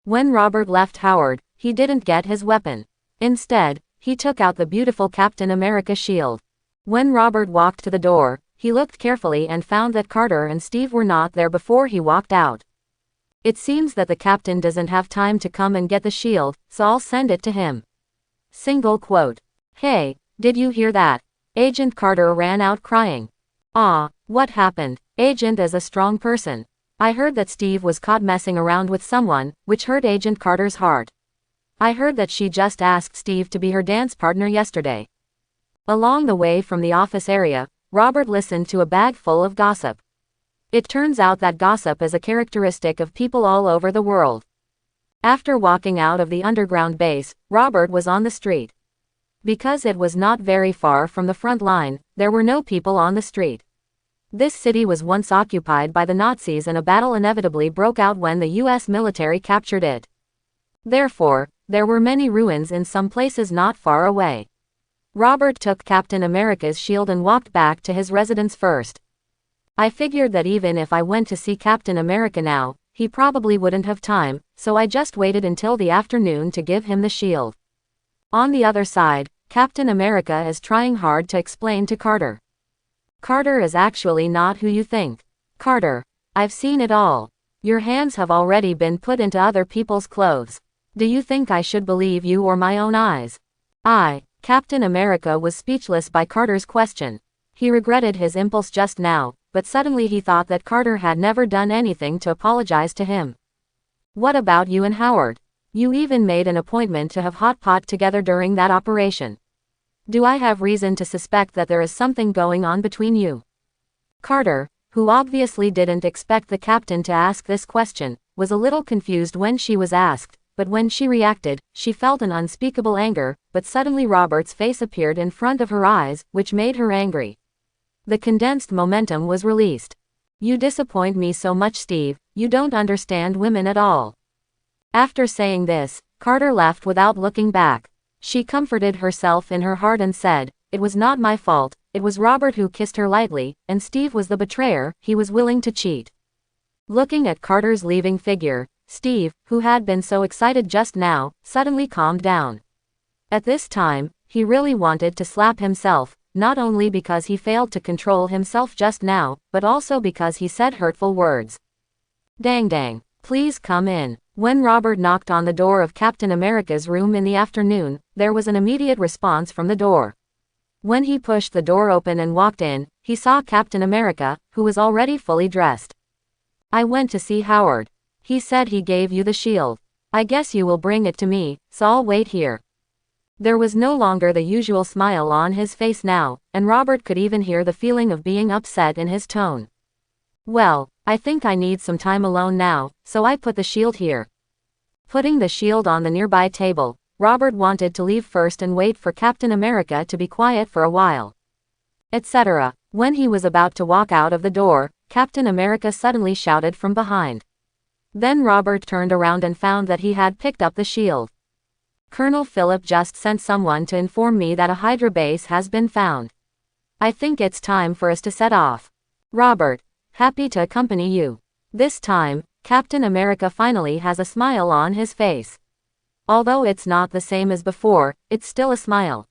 When Robert left Howard, he didn't get his weapon. Instead, he took out the beautiful Captain America shield. When Robert walked to the door, he looked carefully and found that Carter and Steve were not there before he walked out. It seems that the captain doesn't have time to come and get the shield, so I'll send it to him. Single quote. Hey, did you hear that? Agent Carter ran out crying. What happened? Agent is a strong person. I heard that Steve was caught messing around with someone, which hurt Agent Carter's heart. I heard that she just asked Steve to be her dance partner yesterday. Along the way from the office area, Robert listened to a bag full of gossip. It turns out that gossip is a characteristic of people all over the world. After walking out of the underground base, Robert was on the street. Because it was not very far from the front line, there were no people on the street. This city was once occupied by the Nazis and a battle inevitably broke out when the US military captured it. Therefore, there were many ruins in some places not far away. Robert took Captain America's shield and walked back to his residence first. I figured that even if I went to see Captain America now, he probably wouldn't have time, so I just waited until the afternoon to give him the shield. On the other side, Captain America is trying hard to explain to Carter. Carter is actually not who you think. Carter, I've seen it all. Your hands have already been put into other people's clothes. Do you think I should believe you or my own eyes? Captain America was speechless by Carter's question. He regretted his impulse just now, but suddenly he thought that Carter had never done anything to apologize to him. What about you and Howard? You even made an appointment to have hot pot together during that operation. Do I have reason to suspect that there is something going on between you? Carter, who obviously didn't expect the captain to ask this question, was a little confused when she was asked, but when she reacted, she felt an unspeakable anger, but suddenly Robert's face appeared in front of her eyes, which made her angry. The condensed momentum was released. You disappoint me so much, Steve, you don't understand women at all. After saying this, Carter left without looking back. She comforted herself in her heart and said, "It was not my fault, it was Robert who kissed her lightly, and Steve was the betrayer, he was willing to cheat." Looking at Carter's leaving figure, Steve, who had been so excited just now, suddenly calmed down. At this time, he really wanted to slap himself, not only because he failed to control himself just now, but also because he said hurtful words. Dang, please come in. When Robert knocked on the door of Captain America's room in the afternoon, there was an immediate response from the door. When he pushed the door open and walked in, he saw Captain America, who was already fully dressed. "I went to see Howard. He said he gave you the shield. I guess you will bring it to me, so I'll wait here." There was no longer the usual smile on his face now, and Robert could even hear the feeling of being upset in his tone. "Well, I think I need some time alone now, so I put the shield here." Putting the shield on the nearby table, Robert wanted to leave first and wait for Captain America to be quiet for a while, etc. When he was about to walk out of the door, Captain America suddenly shouted from behind. Then Robert turned around and found that he had picked up the shield. "Colonel Phillip just sent someone to inform me that a Hydra base has been found. I think it's time for us to set off. Robert, happy to accompany you." This time, Captain America finally has a smile on his face. Although it's not the same as before, it's still a smile.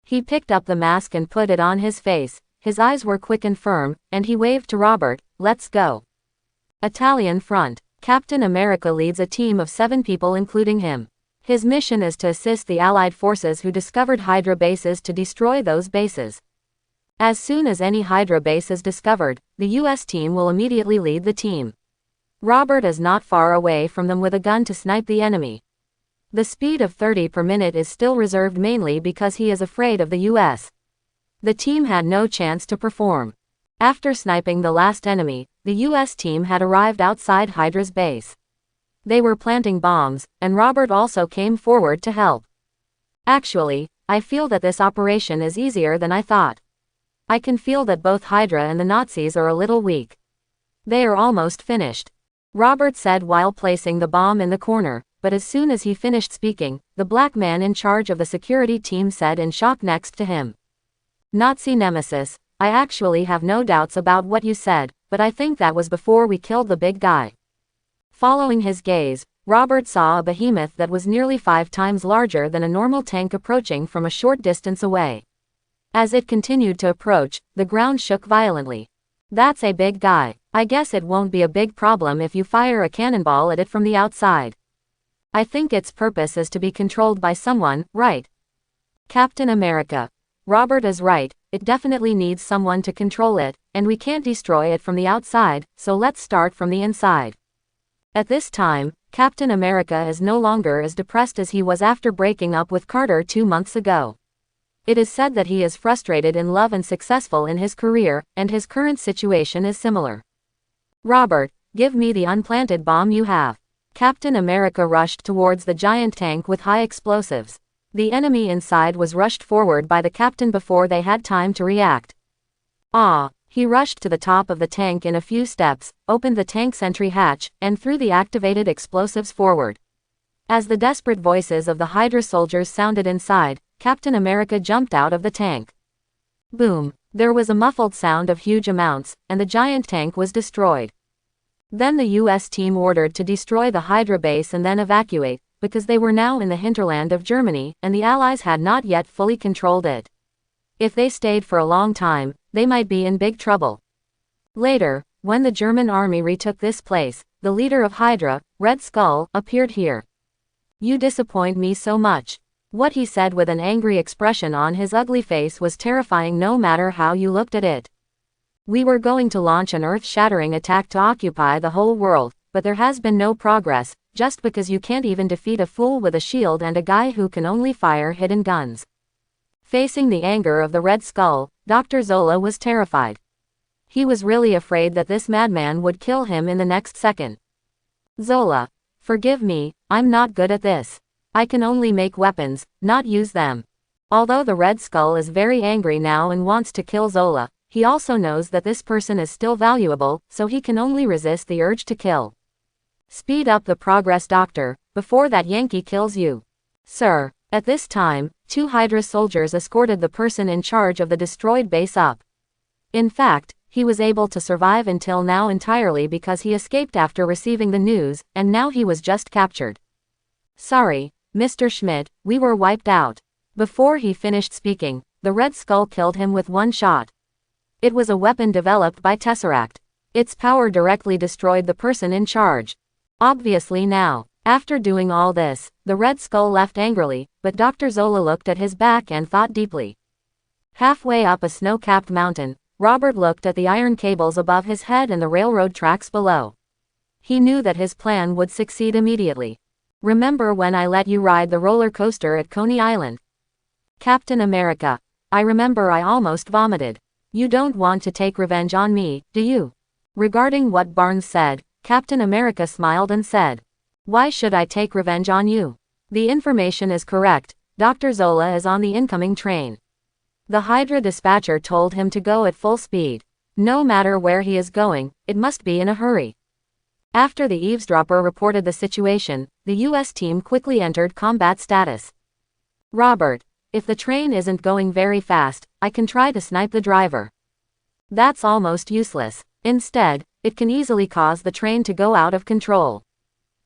He picked up the mask and put it on his face, his eyes were quick and firm, and he waved to Robert, "Let's go." Italian front. Captain America leads a team of 7 people including him. His mission is to assist the Allied forces who discovered Hydra bases to destroy those bases. As soon as any Hydra base is discovered, the US team will immediately lead the team. Robert is not far away from them with a gun to snipe the enemy. The speed of 30 per minute is still reserved mainly because he is afraid of the US. The team had no chance to perform. After sniping the last enemy, the US team had arrived outside Hydra's base. They were planting bombs, and Robert also came forward to help. Actually, I feel that this operation is easier than I thought. I can feel that both Hydra and the Nazis are a little weak. They are almost finished, Robert said while placing the bomb in the corner, but as soon as he finished speaking, the black man in charge of the security team said in shock next to him. Nazi nemesis, I actually have no doubts about what you said, but I think that was before we killed the big guy. Following his gaze, Robert saw a behemoth that was nearly 5 times larger than a normal tank approaching from a short distance away. As it continued to approach, the ground shook violently. That's a big guy. I guess it won't be a big problem if you fire a cannonball at it from the outside. I think its purpose is to be controlled by someone, right? Captain America. Robert is right, it definitely needs someone to control it, and we can't destroy it from the outside, so let's start from the inside. At this time, Captain America is no longer as depressed as he was after breaking up with Carter 2 months ago. It is said that he is frustrated in love and successful in his career, and his current situation is similar. Robert, give me the unplanted bomb you have. Captain America rushed towards the giant tank with high explosives. The enemy inside was rushed forward by the captain before they had time to react. He rushed to the top of the tank in a few steps, opened the tank's entry hatch, and threw the activated explosives forward. As the desperate voices of the Hydra soldiers sounded inside, Captain America jumped out of the tank. Boom! There was a muffled sound of huge amounts, and the giant tank was destroyed. Then the US team ordered to destroy the Hydra base and then evacuate, because they were now in the hinterland of Germany, and the Allies had not yet fully controlled it. If they stayed for a long time, they might be in big trouble. Later, when the German army retook this place, the leader of Hydra, Red Skull, appeared here. You disappoint me so much. What he said with an angry expression on his ugly face was terrifying no matter how you looked at it. We were going to launch an earth-shattering attack to occupy the whole world, but there has been no progress, just because you can't even defeat a fool with a shield and a guy who can only fire hidden guns. Facing the anger of the Red Skull, Dr. Zola was terrified. He was really afraid that this madman would kill him in the next second. Zola, forgive me, I'm not good at this. I can only make weapons, not use them. Although the Red Skull is very angry now and wants to kill Zola, he also knows that this person is still valuable, so he can only resist the urge to kill. Speed up the progress, Doctor, before that Yankee kills you. Sir. At this time, 2 Hydra soldiers escorted the person in charge of the destroyed base up. In fact, he was able to survive until now entirely because he escaped after receiving the news, and now he was just captured. Sorry, Mr. Schmidt, we were wiped out. Before he finished speaking, the Red Skull killed him with 1 shot. It was a weapon developed by Tesseract. Its power directly destroyed the person in charge. Obviously now, after doing all this, the Red Skull left angrily, but Dr. Zola looked at his back and thought deeply. Halfway up a snow-capped mountain, Robert looked at the iron cables above his head and the railroad tracks below. He knew that his plan would succeed immediately. Remember when I let you ride the roller coaster at Coney Island? Captain America. I remember I almost vomited. You don't want to take revenge on me, do you? Regarding what Barnes said, Captain America smiled and said, why should I take revenge on you? The information is correct, Dr. Zola is on the incoming train. The Hydra dispatcher told him to go at full speed. No matter where he is going, it must be in a hurry. After the eavesdropper reported the situation, the US team quickly entered combat status. Robert, if the train isn't going very fast, I can try to snipe the driver. That's almost useless. Instead, it can easily cause the train to go out of control.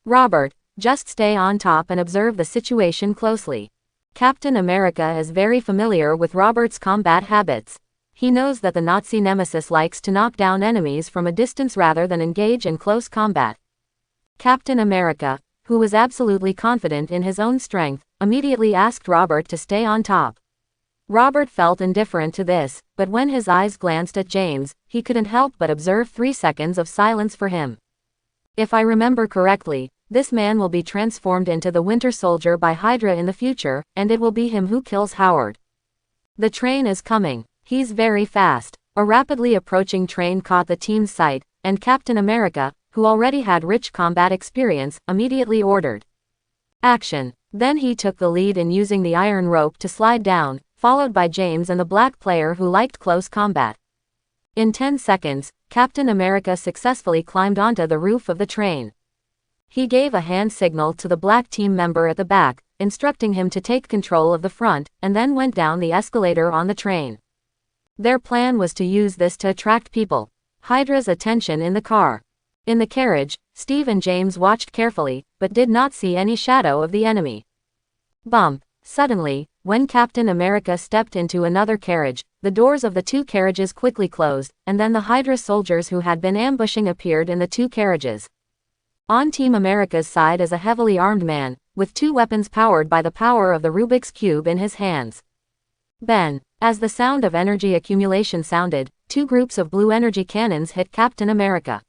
Robert, just stay on top and observe the situation closely. Captain America is very familiar with Robert's combat habits. He knows that the Nazi nemesis likes to knock down enemies from a distance rather than engage in close combat. Captain America, who was absolutely confident in his own strength, immediately asked Robert to stay on top. Robert felt indifferent to this, but when his eyes glanced at James, he couldn't help but observe 3 seconds of silence for him. If I remember correctly, this man will be transformed into the Winter Soldier by Hydra in the future, and it will be him who kills Howard. The train is coming. He's very fast. A rapidly approaching train caught the team's sight, and Captain America, who already had rich combat experience, immediately ordered action. Then he took the lead in using the iron rope to slide down, followed by James and the black player who liked close combat. In 10 seconds, Captain America successfully climbed onto the roof of the train. He gave a hand signal to the black team member at the back, instructing him to take control of the front, and then went down the escalator on the train. Their plan was to use this to attract Hydra's attention in the car. In the carriage, Steve and James watched carefully, but did not see any shadow of the enemy. Bump. Suddenly, when Captain America stepped into another carriage, the doors of the 2 carriages quickly closed, and then the Hydra soldiers who had been ambushing appeared in the 2 carriages. On Team America's side is a heavily armed man, with 2 weapons powered by the power of the Rubik's Cube in his hands. Ben. As the sound of energy accumulation sounded, 2 groups of blue energy cannons hit Captain America.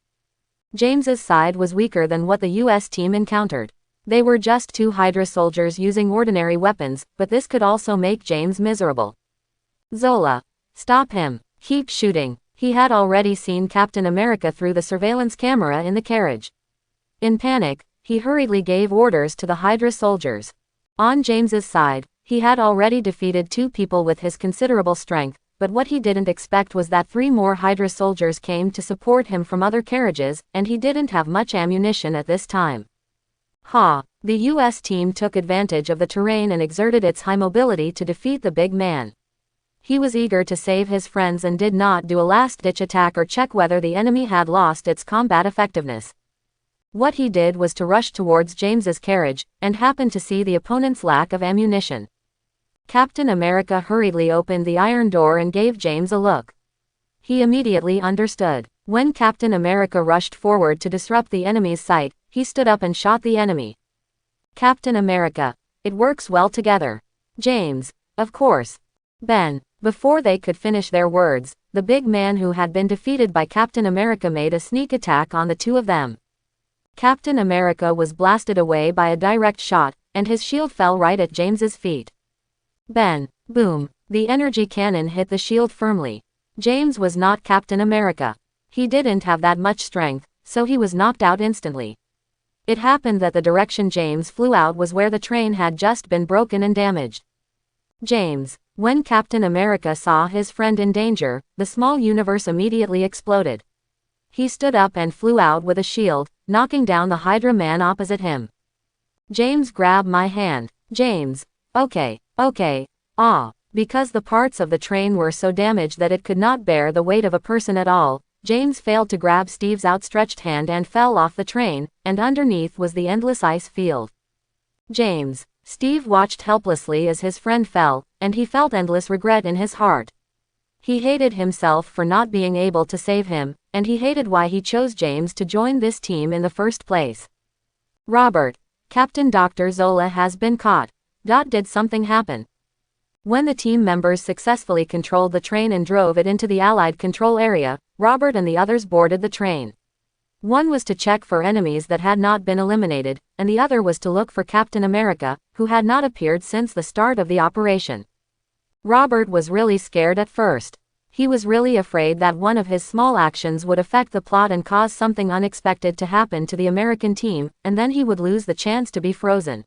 James's side was weaker than what the US team encountered. They were just 2 Hydra soldiers using ordinary weapons, but this could also make James miserable. Zola. Stop him. Keep shooting. He had already seen Captain America through the surveillance camera in the carriage. In panic, he hurriedly gave orders to the Hydra soldiers. On James's side, he had already defeated 2 people with his considerable strength, but what he didn't expect was that 3 more Hydra soldiers came to support him from other carriages, and he didn't have much ammunition at this time. The US team took advantage of the terrain and exerted its high mobility to defeat the big man. He was eager to save his friends and did not do a last-ditch attack or check whether the enemy had lost its combat effectiveness. What he did was to rush towards James's carriage, and happened to see the opponent's lack of ammunition. Captain America hurriedly opened the iron door and gave James a look. He immediately understood. When Captain America rushed forward to disrupt the enemy's sight, he stood up and shot the enemy. Captain America. It works well together. James. Of course. Ben. Before they could finish their words, the big man who had been defeated by Captain America made a sneak attack on the 2 of them. Captain America was blasted away by a direct shot, and his shield fell right at James's feet. Ben. Boom. The energy cannon hit the shield firmly. James was not Captain America. He didn't have that much strength, so he was knocked out instantly. It happened that the direction James flew out was where the train had just been broken and damaged. James. When Captain America saw his friend in danger, the small universe immediately exploded. He stood up and flew out with a shield, knocking down the Hydra man opposite him. James grabbed my hand. James. Okay. Because the parts of the train were so damaged that it could not bear the weight of a person at all, James failed to grab Steve's outstretched hand and fell off the train, and underneath was the endless ice field. James. Steve watched helplessly as his friend fell, and he felt endless regret in his heart. He hated himself for not being able to save him, and he hated why he chose James to join this team in the first place. Robert. Captain Dr. Zola has been caught. Did something happen? When the team members successfully controlled the train and drove it into the Allied control area, Robert and the others boarded the train. One was to check for enemies that had not been eliminated, and the other was to look for Captain America, who had not appeared since the start of the operation. Robert was really scared at first. He was really afraid that one of his small actions would affect the plot and cause something unexpected to happen to the American team, and then he would lose the chance to be frozen.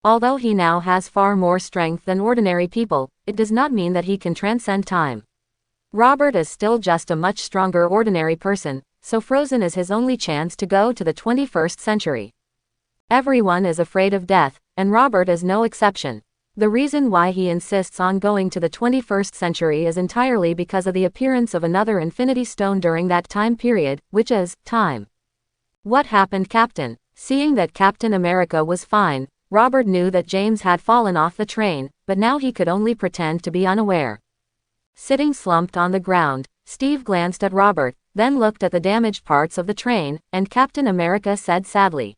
Although he now has far more strength than ordinary people, it does not mean that he can transcend time. Robert is still just a much stronger ordinary person, so frozen is his only chance to go to the 21st century. Everyone is afraid of death, and Robert is no exception. The reason why he insists on going to the 21st century is entirely because of the appearance of another Infinity Stone during that time period, which is time. What happened, Captain? Seeing that Captain America was fine, Robert knew that James had fallen off the train, but now he could only pretend to be unaware. Sitting slumped on the ground, Steve glanced at Robert, then looked at the damaged parts of the train, and Captain America said sadly,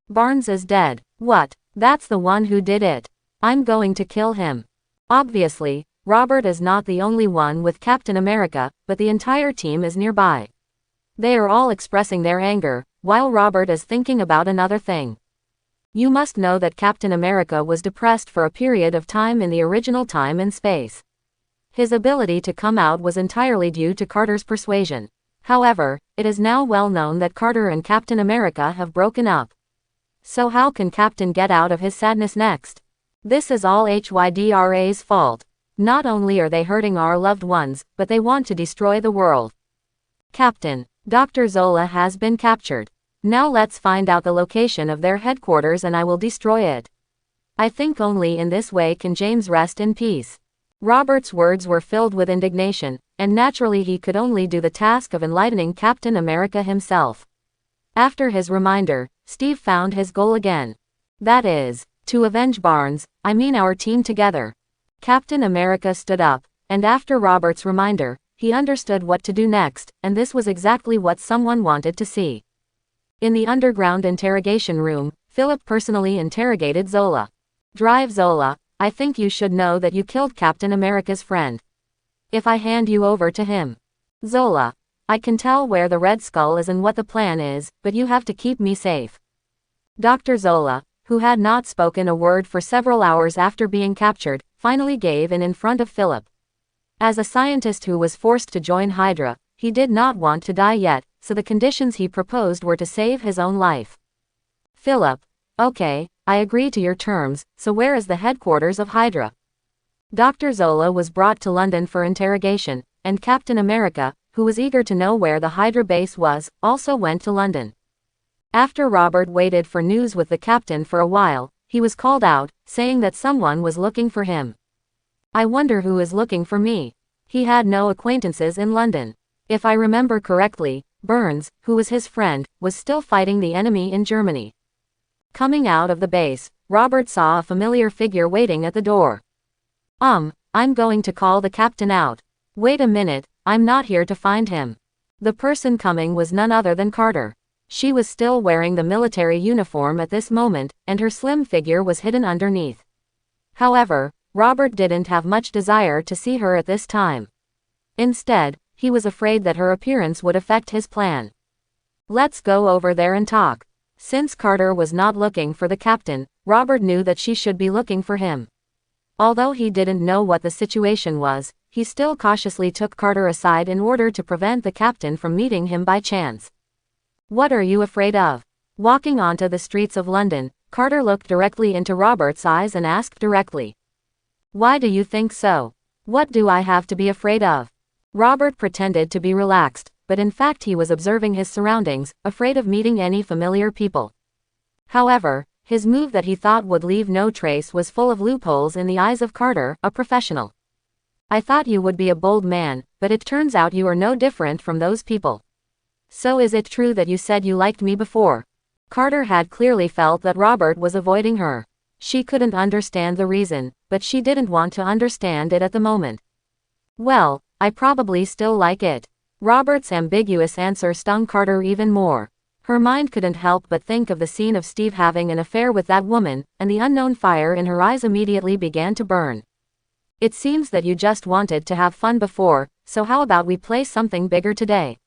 Barnes is dead. What? That's the one who did it. I'm going to kill him. Obviously, Robert is not the only one with Captain America, but the entire team is nearby. They are all expressing their anger, while Robert is thinking about another thing. You must know that Captain America was depressed for a period of time in the original Time and Space. His ability to come out was entirely due to Carter's persuasion. However, it is now well known that Carter and Captain America have broken up. So how can Captain get out of his sadness next? This is all Hydra's fault. Not only are they hurting our loved ones, but they want to destroy the world. Captain, Dr. Zola has been captured. Now let's find out the location of their headquarters and I will destroy it. I think only in this way can James rest in peace. Robert's words were filled with indignation, and naturally he could only do the task of enlightening Captain America himself. After his reminder, Steve found his goal again. That is, to avenge Barnes, our team together. Captain America stood up, and after Robert's reminder, he understood what to do next, and this was exactly what someone wanted to see. In the underground interrogation room, Philip personally interrogated Zola. Drive Zola, I think you should know that you killed Captain America's friend. If I hand you over to him. Zola, I can tell where the Red Skull is and what the plan is, but you have to keep me safe. Dr. Zola, who had not spoken a word for several hours after being captured, finally gave in front of Philip. As a scientist who was forced to join Hydra, he did not want to die yet, so the conditions he proposed were to save his own life. Philip, okay, I agree to your terms, so where is the headquarters of Hydra? Dr. Zola was brought to London for interrogation, and Captain America, who was eager to know where the Hydra base was, also went to London. After Robert waited for news with the captain for a while, he was called out, saying that someone was looking for him. I wonder who is looking for me. He had no acquaintances in London. If I remember correctly, Burns, who was his friend, was still fighting the enemy in Germany. Coming out of the base, Robert saw a familiar figure waiting at the door. I'm going to call the captain out. Wait a minute, I'm not here to find him. The person coming was none other than Carter. She was still wearing the military uniform at this moment, and her slim figure was hidden underneath. However, Robert didn't have much desire to see her at this time. Instead, he was afraid that her appearance would affect his plan. Let's go over there and talk. Since Carter was not looking for the captain, Robert knew that she should be looking for him. Although he didn't know what the situation was, he still cautiously took Carter aside in order to prevent the captain from meeting him by chance. What are you afraid of? Walking onto the streets of London, Carter looked directly into Robert's eyes and asked directly. Why do you think so? What do I have to be afraid of? Robert pretended to be relaxed, but in fact he was observing his surroundings, afraid of meeting any familiar people. However, his move that he thought would leave no trace was full of loopholes in the eyes of Carter, a professional. I thought you would be a bold man, but it turns out you are no different from those people. So is it true that you said you liked me before? Carter had clearly felt that Robert was avoiding her. She couldn't understand the reason, but she didn't want to understand it at the moment. Well, I probably still like it. Robert's ambiguous answer stung Carter even more. Her mind couldn't help but think of the scene of Steve having an affair with that woman, and the unknown fire in her eyes immediately began to burn. It seems that you just wanted to have fun before, so how about we play something bigger today?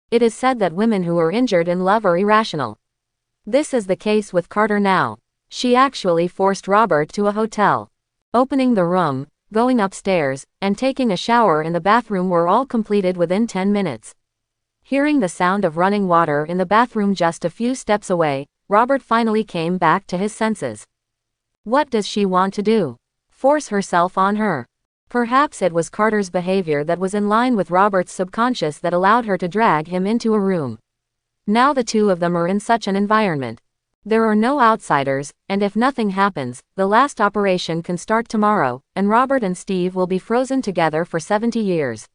It is said that women who are injured in love are irrational. This is the case with Carter now. She actually forced Robert to a hotel. Opening the room, going upstairs, and taking a shower in the bathroom were all completed within 10 minutes. Hearing the sound of running water in the bathroom just a few steps away, Robert finally came back to his senses. What does she want to do? Force herself on her? Perhaps it was Carter's behavior that was in line with Robert's subconscious that allowed her to drag him into a room. Now the two of them are in such an environment. There are no outsiders, and if nothing happens, the last operation can start tomorrow, and Robert and Steve will be frozen together for 70 years.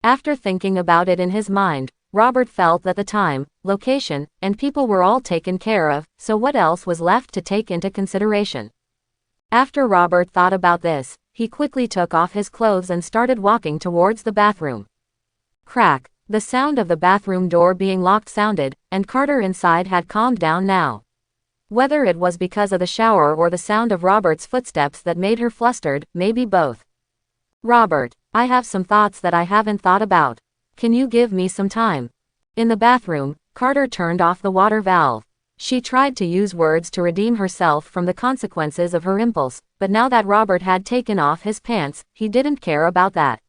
After thinking about it in his mind, Robert felt that the time, location, and people were all taken care of, so what else was left to take into consideration? After Robert thought about this, he quickly took off his clothes and started walking towards the bathroom. Crack! The sound of the bathroom door being locked sounded, and Carter inside had calmed down now. Whether it was because of the shower or the sound of Robert's footsteps that made her flustered, maybe both. Robert, I have some thoughts that I haven't thought about. Can you give me some time? In the bathroom, Carter turned off the water valve. She tried to use words to redeem herself from the consequences of her impulse, but now that Robert had taken off his pants, he didn't care about that.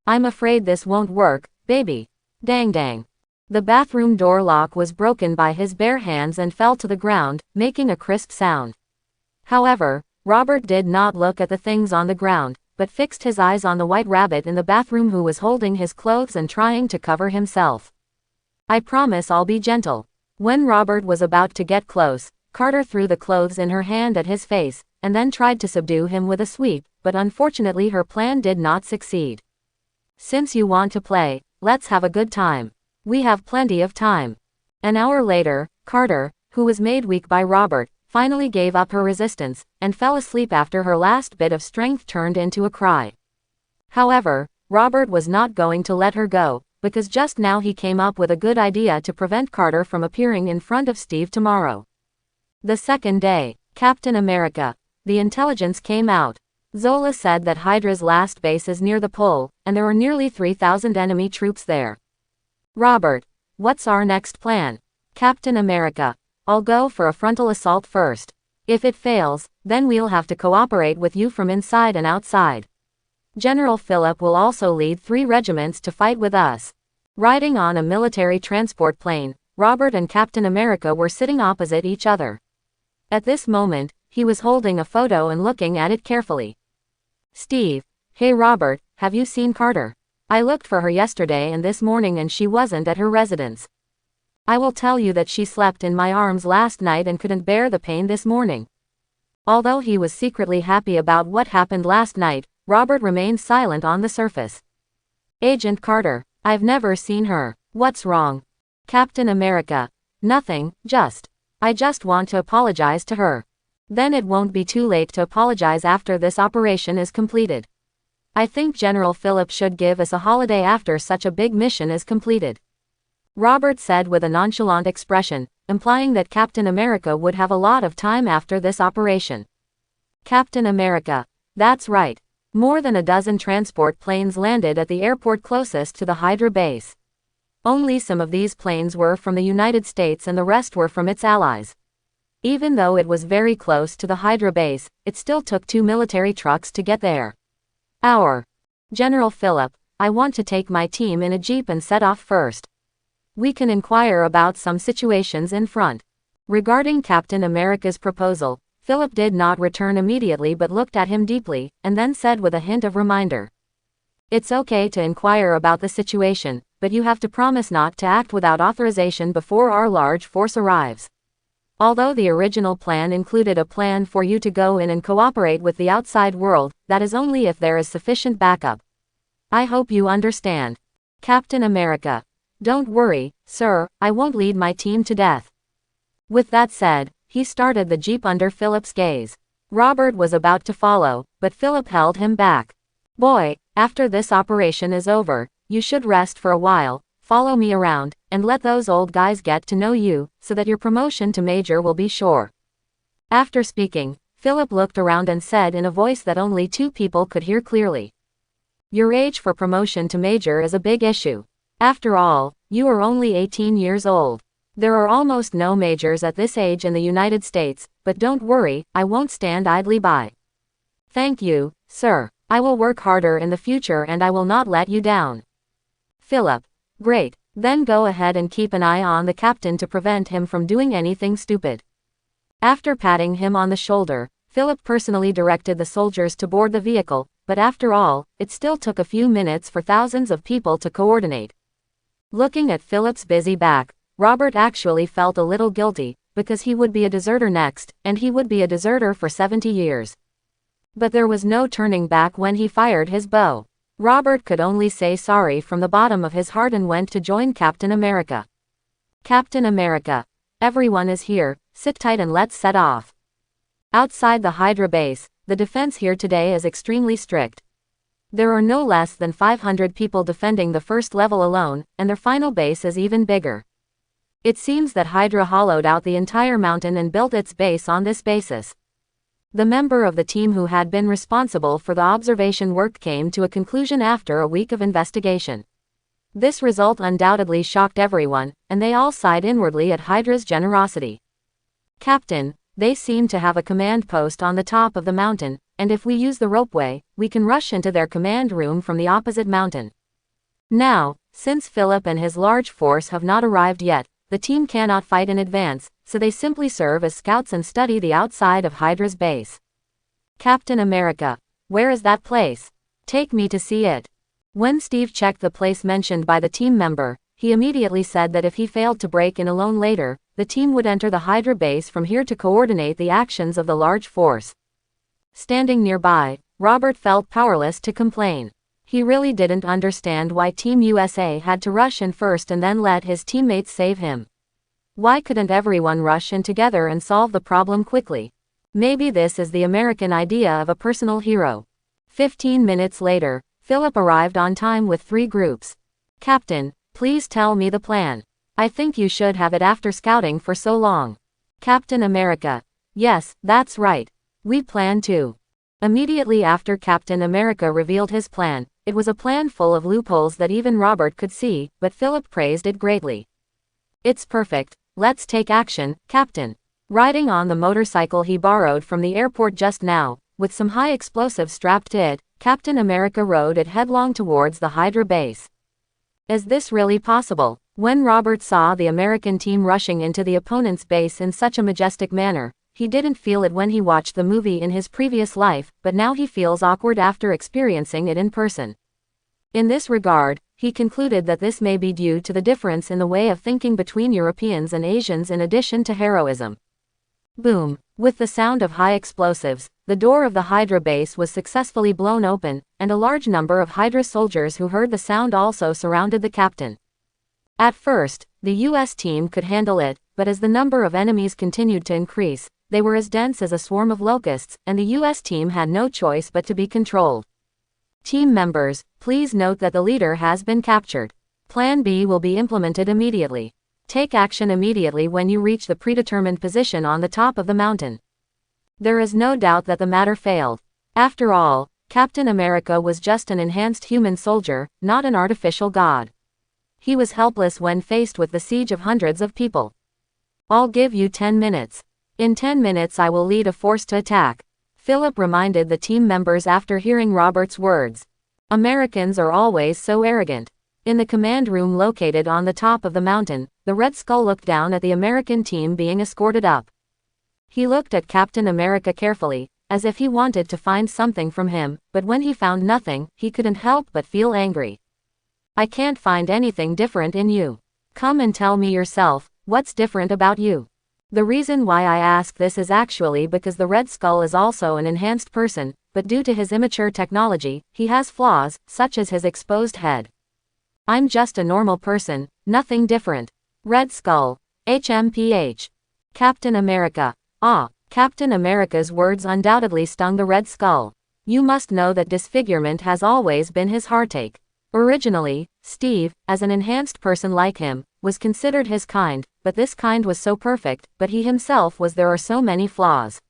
I'm afraid this won't work, baby. Dang dang. The bathroom door lock was broken by his bare hands and fell to the ground, making a crisp sound. However, Robert did not look at the things on the ground, but fixed his eyes on the white rabbit in the bathroom who was holding his clothes and trying to cover himself. I promise I'll be gentle. When Robert was about to get close, Carter threw the clothes in her hand at his face, and then tried to subdue him with a sweep, but unfortunately her plan did not succeed. Since you want to play, let's have a good time. We have plenty of time. An hour later, Carter, who was made weak by Robert, finally gave up her resistance, and fell asleep after her last bit of strength turned into a cry. However, Robert was not going to let her go, because just now he came up with a good idea to prevent Carter from appearing in front of Steve tomorrow. The second day, Captain America. The intelligence came out. Zola said that Hydra's last base is near the pole, and there are nearly 3,000 enemy troops there. Robert, what's our next plan? Captain America, I'll go for a frontal assault first. If it fails, then we'll have to cooperate with you from inside and outside. General Philip will also lead 3 regiments to fight with us. Riding on a military transport plane, Robert and Captain America were sitting opposite each other. At this moment, he was holding a photo and looking at it carefully. Steve, hey Robert, have you seen Carter? I looked for her yesterday and this morning and she wasn't at her residence. I will tell you that she slept in my arms last night and couldn't bear the pain this morning. Although he was secretly happy about what happened last night, Robert remained silent on the surface. Agent Carter, I've never seen her. What's wrong? Captain America, nothing, I just want to apologize to her. Then it won't be too late to apologize after this operation is completed. I think General Philip should give us a holiday after such a big mission is completed. Robert said with a nonchalant expression, implying that Captain America would have a lot of time after this operation. Captain America, that's right. More than a dozen transport planes landed at the airport closest to the Hydra base. Only some of these planes were from the United States and the rest were from its allies. Even though it was very close to the Hydra base, it still took 2 military trucks to get there. General Philip, I want to take my team in a jeep and set off first. We can inquire about some situations in front. Regarding Captain America's proposal, Philip did not return immediately but looked at him deeply, and then said with a hint of reminder. It's okay to inquire about the situation, but you have to promise not to act without authorization before our large force arrives. Although the original plan included a plan for you to go in and cooperate with the outside world, that is only if there is sufficient backup. I hope you understand. Captain America. Don't worry, sir, I won't lead my team to death. With that said, he started the jeep under Philip's gaze. Robert was about to follow, but Philip held him back. Boy, after this operation is over, you should rest for a while, follow me around, and let those old guys get to know you, so that your promotion to major will be sure. After speaking, Philip looked around and said in a voice that only 2 people could hear clearly. Your age for promotion to major is a big issue. After all, you are only 18 years old. There are almost no majors at this age in the United States, but don't worry, I won't stand idly by. Thank you, sir. I will work harder in the future and I will not let you down. Philip. Great. Then go ahead and keep an eye on the captain to prevent him from doing anything stupid. After patting him on the shoulder, Philip personally directed the soldiers to board the vehicle, but after all, it still took a few minutes for thousands of people to coordinate. Looking at Philip's busy back, Robert actually felt a little guilty, because he would be a deserter next, and he would be a deserter for 70 years. But there was no turning back when he fired his bow. Robert could only say sorry from the bottom of his heart and went to join Captain America. Captain America. Everyone is here, sit tight and let's set off. Outside the Hydra base, the defense here today is extremely strict. There are no less than 500 people defending the first level alone, and their final base is even bigger. It seems that Hydra hollowed out the entire mountain and built its base on this basis. The member of the team who had been responsible for the observation work came to a conclusion after a week of investigation. This result undoubtedly shocked everyone, and they all sighed inwardly at Hydra's generosity. Captain, they seem to have a command post on the top of the mountain, and if we use the ropeway, we can rush into their command room from the opposite mountain. Now, since Philip and his large force have not arrived yet, the team cannot fight in advance, so they simply serve as scouts and study the outside of Hydra's base. Captain America, where is that place? Take me to see it. When Steve checked the place mentioned by the team member, he immediately said that if he failed to break in alone later, the team would enter the Hydra base from here to coordinate the actions of the large force. Standing nearby, Robert felt powerless to complain. He really didn't understand why Team USA had to rush in first and then let his teammates save him. Why couldn't everyone rush in together and solve the problem quickly? Maybe this is the American idea of a personal hero. 15 minutes later, Philip arrived on time with 3 groups. Captain, please tell me the plan. I think you should have it after scouting for so long. Captain America. Yes, that's right. We plan to. Immediately after Captain America revealed his plan, it was a plan full of loopholes that even Robert could see, but Philip praised it greatly. It's perfect. Let's take action, Captain. Riding on the motorcycle he borrowed from the airport just now, with some high explosives strapped to it, Captain America rode it headlong towards the Hydra base. Is this really possible? When Robert saw the American team rushing into the opponent's base in such a majestic manner, he didn't feel it when he watched the movie in his previous life, but now he feels awkward after experiencing it in person. In this regard, he concluded that this may be due to the difference in the way of thinking between Europeans and Asians in addition to heroism. Boom! With the sound of high explosives, the door of the Hydra base was successfully blown open, and a large number of Hydra soldiers who heard the sound also surrounded the captain. At first, the US team could handle it, but as the number of enemies continued to increase, they were as dense as a swarm of locusts, and the US team had no choice but to be controlled. Team members, please note that the leader has been captured. Plan B will be implemented immediately. Take action immediately when you reach the predetermined position on the top of the mountain. There is no doubt that the matter failed. After all, Captain America was just an enhanced human soldier, not an artificial god. He was helpless when faced with the siege of hundreds of people. I'll give you 10 minutes. In 10 minutes I will lead a force to attack. Philip reminded the team members after hearing Robert's words. Americans are always so arrogant. In the command room located on the top of the mountain, the Red Skull looked down at the American team being escorted up. He looked at Captain America carefully, as if he wanted to find something from him, but when he found nothing, he couldn't help but feel angry. I can't find anything different in you. Come and tell me yourself, what's different about you? The reason why I ask this is actually because the Red Skull is also an enhanced person, but due to his immature technology, he has flaws, such as his exposed head. I'm just a normal person, nothing different. Red Skull. HMPH. Captain America. Captain America's words undoubtedly stung the Red Skull. You must know that disfigurement has always been his heartache. Originally, Steve, as an enhanced person like him, was considered his kind, but this kind was so perfect, but he himself was there are so many flaws.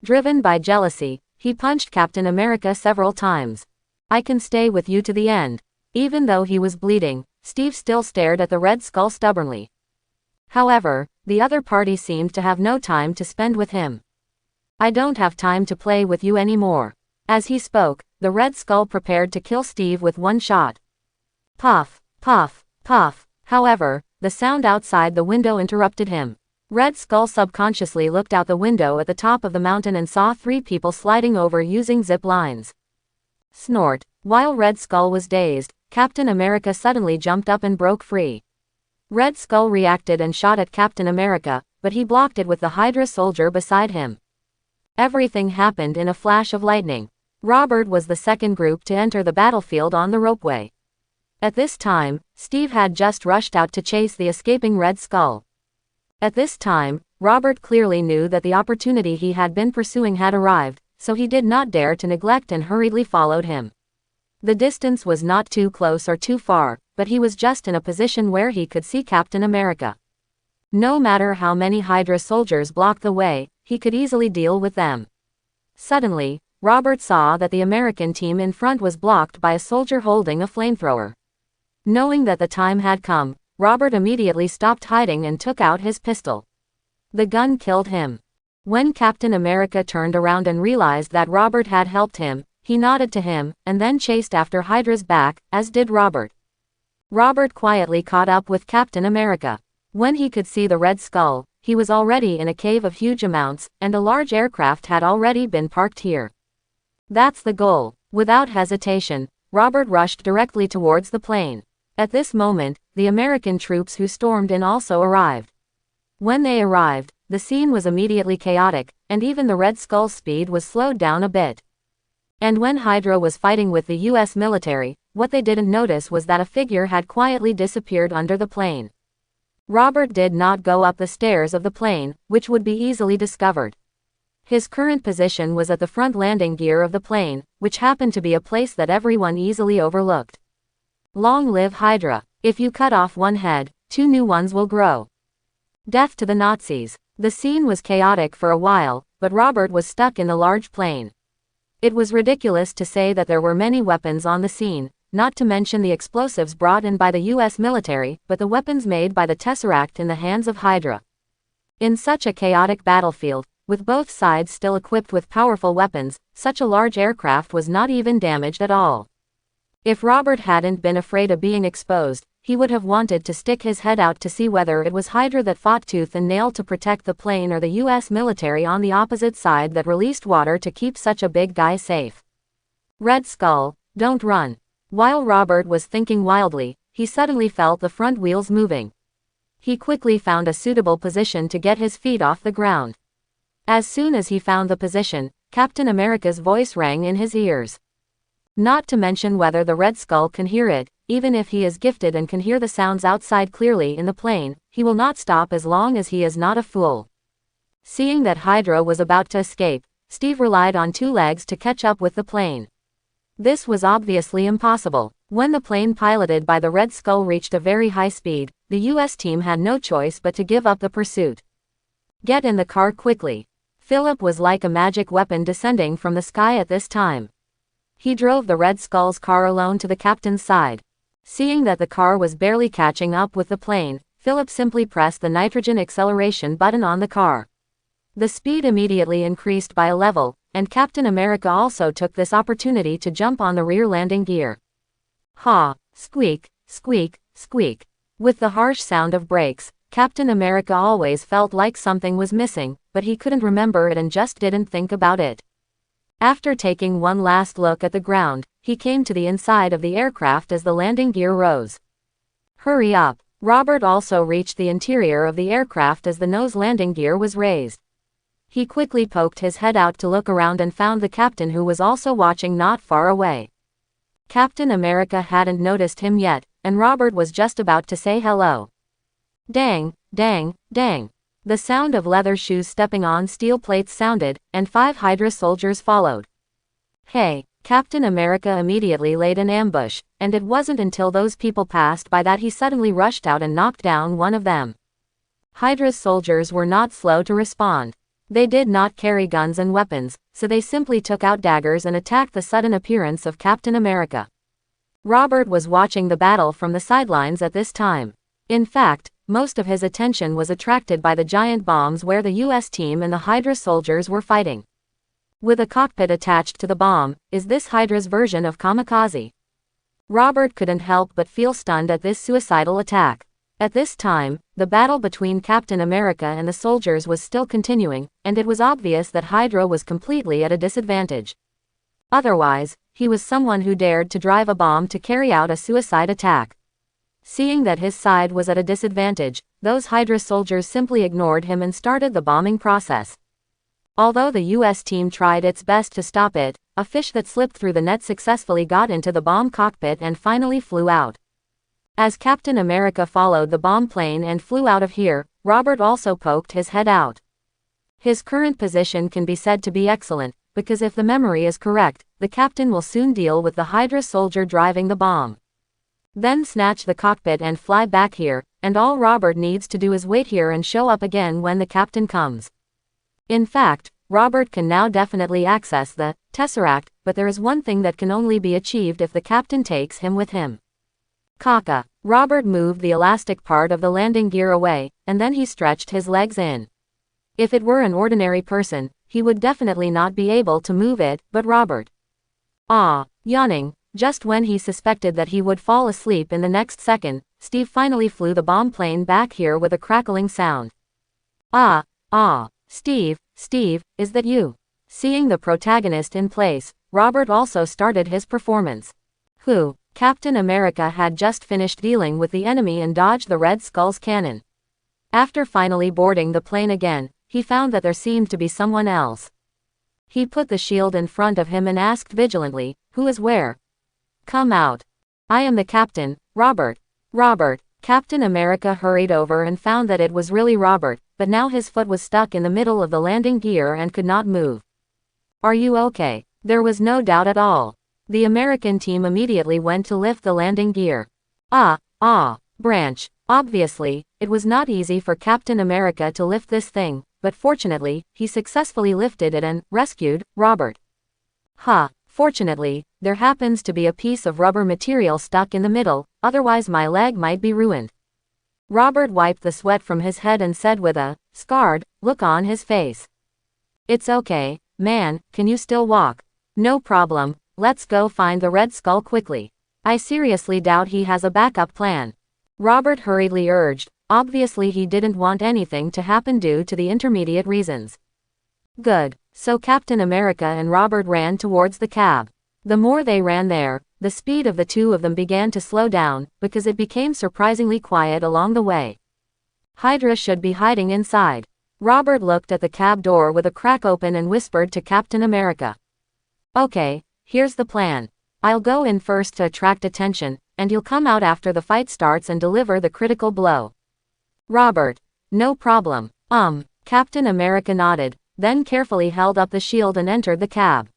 Driven by jealousy, he punched Captain America several times. I can stay with you to the end. Even though he was bleeding, Steve still stared at the Red Skull stubbornly. However, the other party seemed to have no time to spend with him. I don't have time to play with you anymore. As he spoke, the Red Skull prepared to kill Steve with one shot. Puff, puff, puff. However, the sound outside the window interrupted him. Red Skull subconsciously looked out the window at the top of the mountain and saw 3 people sliding over using zip lines. Snort. While Red Skull was dazed, Captain America suddenly jumped up and broke free. Red Skull reacted and shot at Captain America, but he blocked it with the Hydra soldier beside him. Everything happened in a flash of lightning. Robert was the second group to enter the battlefield on the ropeway. At this time, Steve had just rushed out to chase the escaping Red Skull. At this time, Robert clearly knew that the opportunity he had been pursuing had arrived, so he did not dare to neglect and hurriedly followed him. The distance was not too close or too far, but he was just in a position where he could see Captain America. No matter how many Hydra soldiers blocked the way, he could easily deal with them. Suddenly, Robert saw that the American team in front was blocked by a soldier holding a flamethrower. Knowing that the time had come, Robert immediately stopped hiding and took out his pistol. The gun killed him. When Captain America turned around and realized that Robert had helped him, he nodded to him, and then chased after Hydra's back, as did Robert. Robert quietly caught up with Captain America. When he could see the Red Skull, he was already in a cave of huge amounts, and a large aircraft had already been parked here. That's the goal. Without hesitation, Robert rushed directly towards the plane. At this moment, the American troops who stormed in also arrived. When they arrived, the scene was immediately chaotic, and even the Red Skull's speed was slowed down a bit. And when Hydra was fighting with the US military, what they didn't notice was that a figure had quietly disappeared under the plane. Robert did not go up the stairs of the plane, which would be easily discovered. His current position was at the front landing gear of the plane, which happened to be a place that everyone easily overlooked. Long live Hydra. If you cut off one head, 2 new ones will grow. Death to the Nazis. The scene was chaotic for a while, but Robert was stuck in the large plane. It was ridiculous to say that there were many weapons on the scene, not to mention the explosives brought in by the US military, but the weapons made by the Tesseract in the hands of Hydra. In such a chaotic battlefield, with both sides still equipped with powerful weapons, such a large aircraft was not even damaged at all. If Robert hadn't been afraid of being exposed, he would have wanted to stick his head out to see whether it was Hydra that fought tooth and nail to protect the plane or the US military on the opposite side that released water to keep such a big guy safe. Red Skull, don't run. While Robert was thinking wildly, he suddenly felt the front wheels moving. He quickly found a suitable position to get his feet off the ground. As soon as he found the position, Captain America's voice rang in his ears. Not to mention whether the Red Skull can hear it, even if he is gifted and can hear the sounds outside clearly in the plane, he will not stop as long as he is not a fool. Seeing that Hydra was about to escape, Steve relied on 2 legs to catch up with the plane. This was obviously impossible. When the plane piloted by the Red Skull reached a very high speed, the US team had no choice but to give up the pursuit. Get in the car quickly. Philip was like a magic weapon descending from the sky at this time. He drove the Red Skull's car alone to the captain's side. Seeing that the car was barely catching up with the plane, Philip simply pressed the nitrogen acceleration button on the car. The speed immediately increased by a level, and Captain America also took this opportunity to jump on the rear landing gear. Ha! Squeak, squeak, squeak. With the harsh sound of brakes, Captain America always felt like something was missing, but he couldn't remember it and just didn't think about it. After taking one last look at the ground, he came to the inside of the aircraft as the landing gear rose. Hurry up! Robert also reached the interior of the aircraft as the nose landing gear was raised. He quickly poked his head out to look around and found the captain, who was also watching not far away. Captain America hadn't noticed him yet, and Robert was just about to say hello. Dang, dang, dang. The sound of leather shoes stepping on steel plates sounded, and 5 Hydra soldiers followed. Hey! Captain America immediately laid an ambush, and it wasn't until those people passed by that he suddenly rushed out and knocked down one of them. Hydra's soldiers were not slow to respond. They did not carry guns and weapons, so they simply took out daggers and attacked the sudden appearance of Captain America. Robert was watching the battle from the sidelines at this time. In fact, most of his attention was attracted by the giant bombs where the US team and the Hydra soldiers were fighting. With a cockpit attached to the bomb, is this Hydra's version of kamikaze? Robert couldn't help but feel stunned at this suicidal attack. At this time, the battle between Captain America and the soldiers was still continuing, and it was obvious that Hydra was completely at a disadvantage. Otherwise, he was someone who dared to drive a bomb to carry out a suicide attack. Seeing that his side was at a disadvantage, those Hydra soldiers simply ignored him and started the bombing process. Although the US team tried its best to stop it, a fish that slipped through the net successfully got into the bomb cockpit and finally flew out. As Captain America followed the bomb plane and flew out of here, Robert also poked his head out. His current position can be said to be excellent, because if the memory is correct, the captain will soon deal with the Hydra soldier driving the bomb. Then snatch the cockpit and fly back here, and all Robert needs to do is wait here and show up again when the captain comes. In fact, Robert can now definitely access the Tesseract, but there is one thing that can only be achieved if the captain takes him with him. Caca. Robert moved the elastic part of the landing gear away, and then he stretched his legs in. If it were an ordinary person, he would definitely not be able to move it, but Robert. Yawning, just when he suspected that he would fall asleep in the next second, Steve finally flew the bomb plane back here with a crackling sound. Steve, is that you? Seeing the protagonist in place, Robert also started his performance. Captain America had just finished dealing with the enemy and dodged the Red Skull's cannon. After finally boarding the plane again, he found that there seemed to be someone else. He put the shield in front of him and asked vigilantly, "Who is where? Come out. I am the captain, Robert." Robert. Captain America hurried over and found that it was really Robert, but now his foot was stuck in the middle of the landing gear and could not move. "Are you okay?" There was no doubt at all. The American team immediately went to lift the landing gear. Branch. Obviously, it was not easy for Captain America to lift this thing, but fortunately, he successfully lifted it and rescued Robert. Fortunately, there happens to be a piece of rubber material stuck in the middle, otherwise my leg might be ruined. Robert wiped the sweat from his head and said with a scared look on his face. "It's okay, man, can you still walk?" "No problem, let's go find the Red Skull quickly. I seriously doubt he has a backup plan," Robert hurriedly urged. Obviously he didn't want anything to happen due to the intermediate reasons. Good. So Captain America and Robert ran towards the cab. The more they ran there, the speed of the two of them began to slow down, because it became surprisingly quiet along the way. Hydra should be hiding inside. Robert looked at the cab door with a crack open and whispered to Captain America. "Okay, here's the plan. I'll go in first to attract attention, and you'll come out after the fight starts and deliver the critical blow." Robert. "No problem." Captain America nodded, then carefully held up the shield and entered the cab.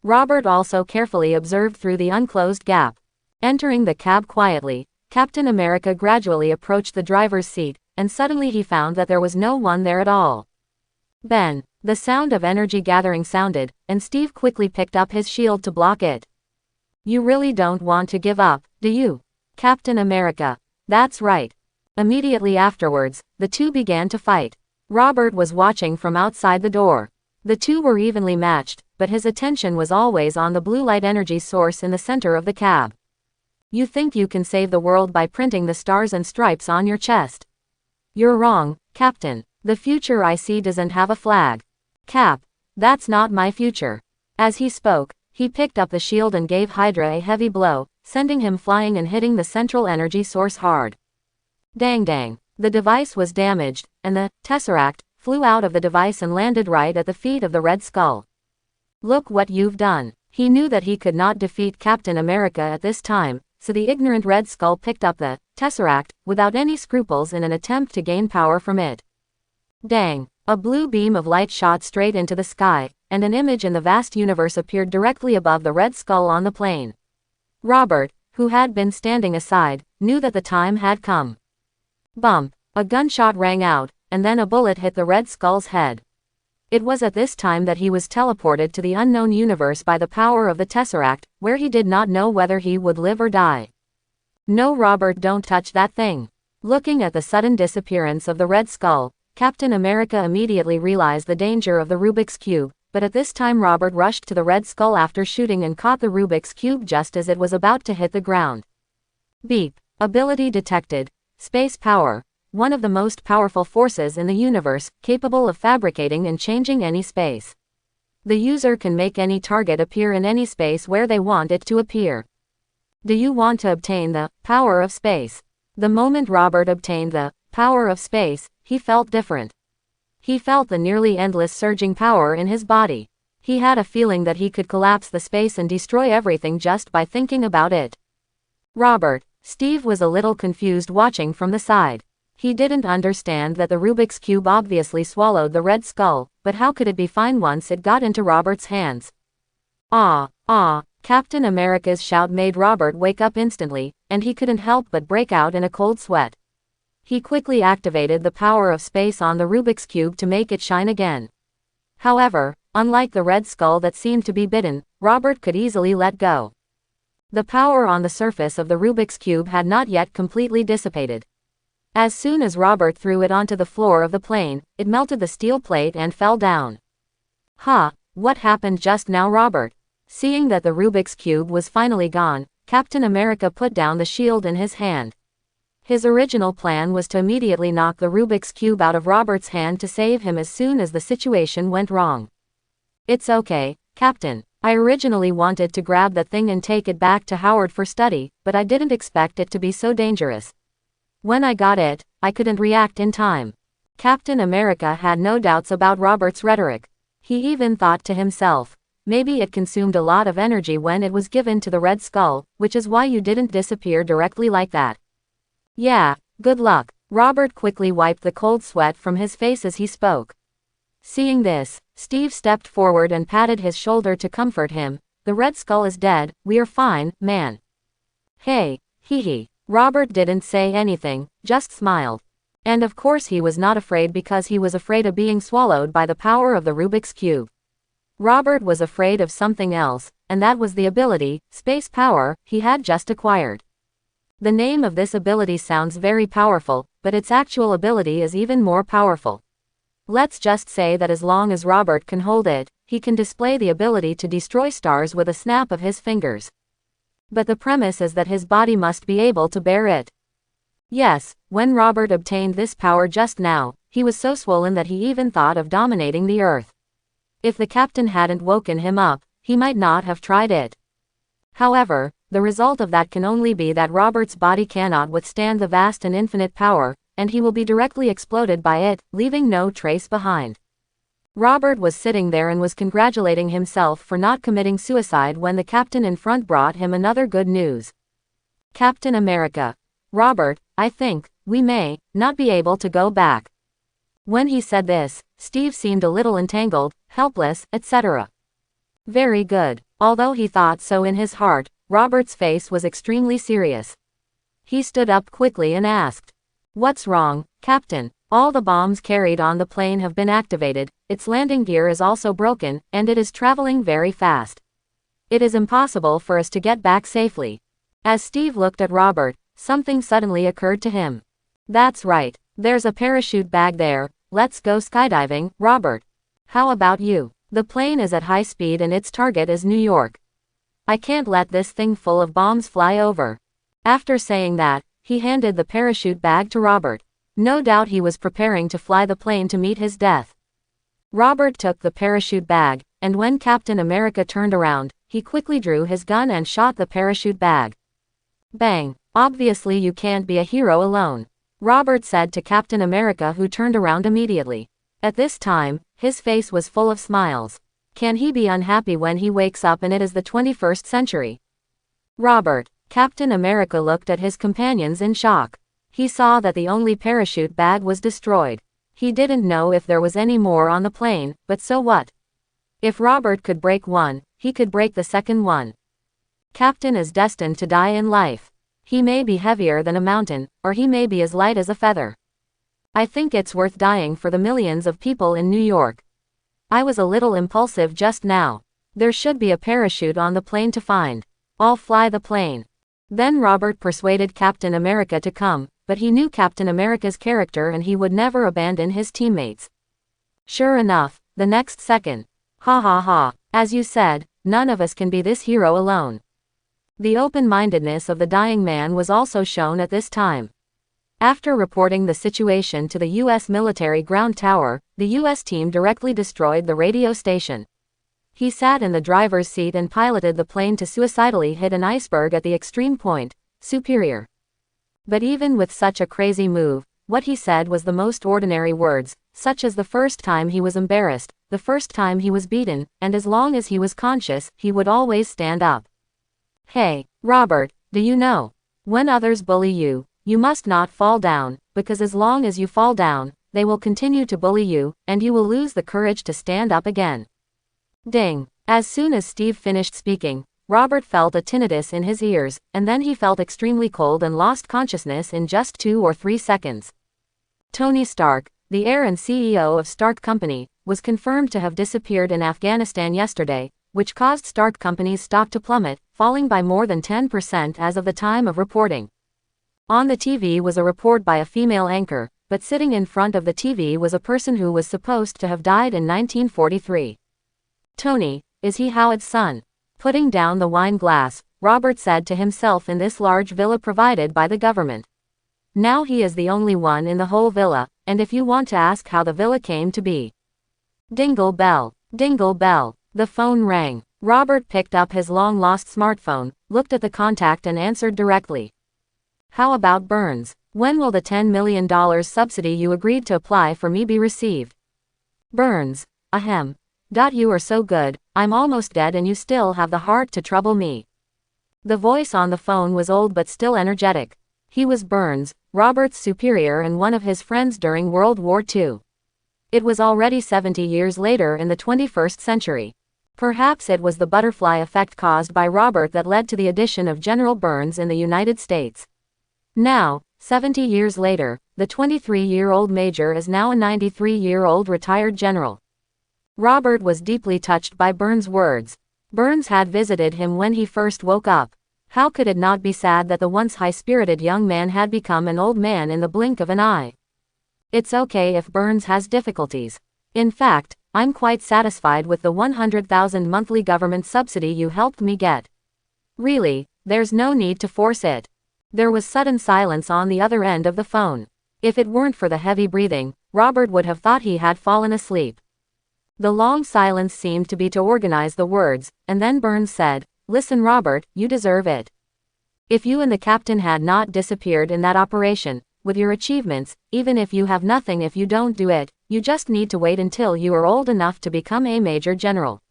Robert also carefully observed through the unclosed gap. Entering the cab quietly, Captain America gradually approached the driver's seat, and suddenly he found that there was no one there at all. Ben. The sound of energy gathering sounded, and Steve quickly picked up his shield to block it. "You really don't want to give up, do you, Captain America?" "That's right." Immediately afterwards, the two began to fight. Robert was watching from outside the door. The two were evenly matched, but his attention was always on the blue light energy source in the center of the cab. "You think you can save the world by printing the stars and stripes on your chest? You're wrong, Captain. The future I see doesn't have a flag. Cap, that's not my future." As he spoke, he picked up the shield and gave Hydra a heavy blow, sending him flying and hitting the central energy source hard. Dang. The device was damaged, and the Tesseract flew out of the device and landed right at the feet of the Red Skull. "Look what you've done." He knew that he could not defeat Captain America at this time, so the ignorant Red Skull picked up the Tesseract without any scruples in an attempt to gain power from it. Dang. A blue beam of light shot straight into the sky, and an image in the vast universe appeared directly above the Red Skull on the plane. Robert, who had been standing aside, knew that the time had come. Bump. A gunshot rang out, and then a bullet hit the Red Skull's head. It was at this time that he was teleported to the unknown universe by the power of the Tesseract, where he did not know whether he would live or die. "No, Robert, don't touch that thing." Looking at the sudden disappearance of the Red Skull, Captain America immediately realized the danger of the Rubik's Cube, but at this time Robert rushed to the Red Skull after shooting and caught the Rubik's Cube just as it was about to hit the ground. Beep. Ability detected. Space power. One of the most powerful forces in the universe, capable of fabricating and changing any space. The user can make any target appear in any space where they want it to appear. Do you want to obtain the power of space? The moment Robert obtained the power of space, he felt different. He felt the nearly endless surging power in his body. He had a feeling that he could collapse the space and destroy everything just by thinking about it. Robert. Steve was a little confused watching from the side. He didn't understand that the Rubik's Cube obviously swallowed the Red Skull, but how could it be fine once it got into Robert's hands? Captain America's shout made Robert wake up instantly, and he couldn't help but break out in a cold sweat. He quickly activated the power of space on the Rubik's Cube to make it shine again. However, unlike the red skull that seemed to be bitten, Robert could easily let go. The power on the surface of the Rubik's Cube had not yet completely dissipated. As soon as Robert threw it onto the floor of the plane, it melted the steel plate and fell down. What happened just now, Robert? Seeing that the Rubik's Cube was finally gone, Captain America put down the shield in his hand. His original plan was to immediately knock the Rubik's Cube out of Robert's hand to save him as soon as the situation went wrong. It's okay, Captain. I originally wanted to grab the thing and take it back to Howard for study, but I didn't expect it to be so dangerous. When I got it, I couldn't react in time. Captain America had no doubts about Robert's rhetoric. He even thought to himself, maybe it consumed a lot of energy when it was given to the Red Skull, which is why you didn't disappear directly like that. Yeah, good luck. Robert quickly wiped the cold sweat from his face as he spoke. Seeing this, Steve stepped forward and patted his shoulder to comfort him. The Red Skull is dead, we are fine, man. Hey, hee. Robert didn't say anything, just smiled. And of course he was not afraid because he was afraid of being swallowed by the power of the Rubik's Cube. Robert was afraid of something else, and that was the ability, space power, he had just acquired. The name of this ability sounds very powerful, but its actual ability is even more powerful. Let's just say that as long as Robert can hold it, he can display the ability to destroy stars with a snap of his fingers. But the premise is that his body must be able to bear it. Yes, when Robert obtained this power just now, he was so swollen that he even thought of dominating the earth. If the captain hadn't woken him up, he might not have tried it. However, the result of that can only be that Robert's body cannot withstand the vast and infinite power, and he will be directly exploded by it, leaving no trace behind. Robert was sitting there and was congratulating himself for not committing suicide when the captain in front brought him another good news. Captain America. Robert, I think we may not be able to go back. When he said this, Steve seemed a little entangled, helpless, etc. Very good. Although he thought so in his heart, Robert's face was extremely serious. He stood up quickly and asked, "What's wrong, Captain?" "All the bombs carried on the plane have been activated, its landing gear is also broken, and it is traveling very fast. It is impossible for us to get back safely." As Steve looked at Robert, something suddenly occurred to him. That's right, there's a parachute bag there, let's go skydiving, Robert. How about you? The plane is at high speed and its target is New York. I can't let this thing full of bombs fly over. After saying that, he handed the parachute bag to Robert. No doubt he was preparing to fly the plane to meet his death. Robert took the parachute bag, and when Captain America turned around, he quickly drew his gun and shot the parachute bag. Bang! Obviously you can't be a hero alone, Robert said to Captain America, who turned around immediately. At this time, his face was full of smiles. Can he be unhappy when he wakes up and it is the 21st century? Robert, Captain America looked at his companions in shock. He saw that the only parachute bag was destroyed. He didn't know if there was any more on the plane, but so what? If Robert could break one, he could break the second one. Captain is destined to die in life. He may be heavier than a mountain, or he may be as light as a feather. I think it's worth dying for the millions of people in New York. I was a little impulsive just now. There should be a parachute on the plane to find. I'll fly the plane. Then Robert persuaded Captain America to come, but he knew Captain America's character and he would never abandon his teammates. Sure enough, the next second. Ha ha ha, as you said, none of us can be this hero alone. The open-mindedness of the dying man was also shown at this time. After reporting the situation to the U.S. military ground tower, the U.S. team directly destroyed the radio station. He sat in the driver's seat and piloted the plane to suicidally hit an iceberg at the extreme point, Superior. But even with such a crazy move, what he said was the most ordinary words, such as the first time he was embarrassed, the first time he was beaten, and as long as he was conscious, he would always stand up. Hey, Robert, do you know? When others bully you, you must not fall down, because as long as you fall down, they will continue to bully you, and you will lose the courage to stand up again. Ding! As soon as Steve finished speaking, Robert felt a tinnitus in his ears, and then he felt extremely cold and lost consciousness in just 2 or 3 seconds. Tony Stark, the heir and CEO of Stark Company, was confirmed to have disappeared in Afghanistan yesterday, which caused Stark Company's stock to plummet, falling by more than 10% as of the time of reporting. On the TV was a report by a female anchor, but sitting in front of the TV was a person who was supposed to have died in 1943. Tony, is he Howard's son? Putting down the wine glass, Robert said to himself in this large villa provided by the government. Now he is the only one in the whole villa, and if you want to ask how the villa came to be. Dingle bell. Dingle bell. The phone rang. Robert picked up his long-lost smartphone, looked at the contact and answered directly. How about Burns? When will the $10 million subsidy you agreed to apply for me be received? Burns. Ahem. You are so good, I'm almost dead and you still have the heart to trouble me. The voice on the phone was old but still energetic. He was Burns, Robert's superior and one of his friends during World War II. It was already 70 years later in the 21st century. Perhaps it was the butterfly effect caused by Robert that led to the addition of General Burns in the United States. Now, 70 years later, the 23-year-old major is now a 93-year-old retired general. Robert was deeply touched by Burns' words. Burns had visited him when he first woke up. How could it not be sad that the once high-spirited young man had become an old man in the blink of an eye? It's okay if Burns has difficulties. In fact, I'm quite satisfied with the $100,000 monthly government subsidy you helped me get. Really, there's no need to force it. There was sudden silence on the other end of the phone. If it weren't for the heavy breathing, Robert would have thought he had fallen asleep. The long silence seemed to be to organize the words, and then Burns said, "Listen Robert, you deserve it. If you and the captain had not disappeared in that operation, with your achievements, even if you have nothing if you don't do it, you just need to wait until you are old enough to become a major general.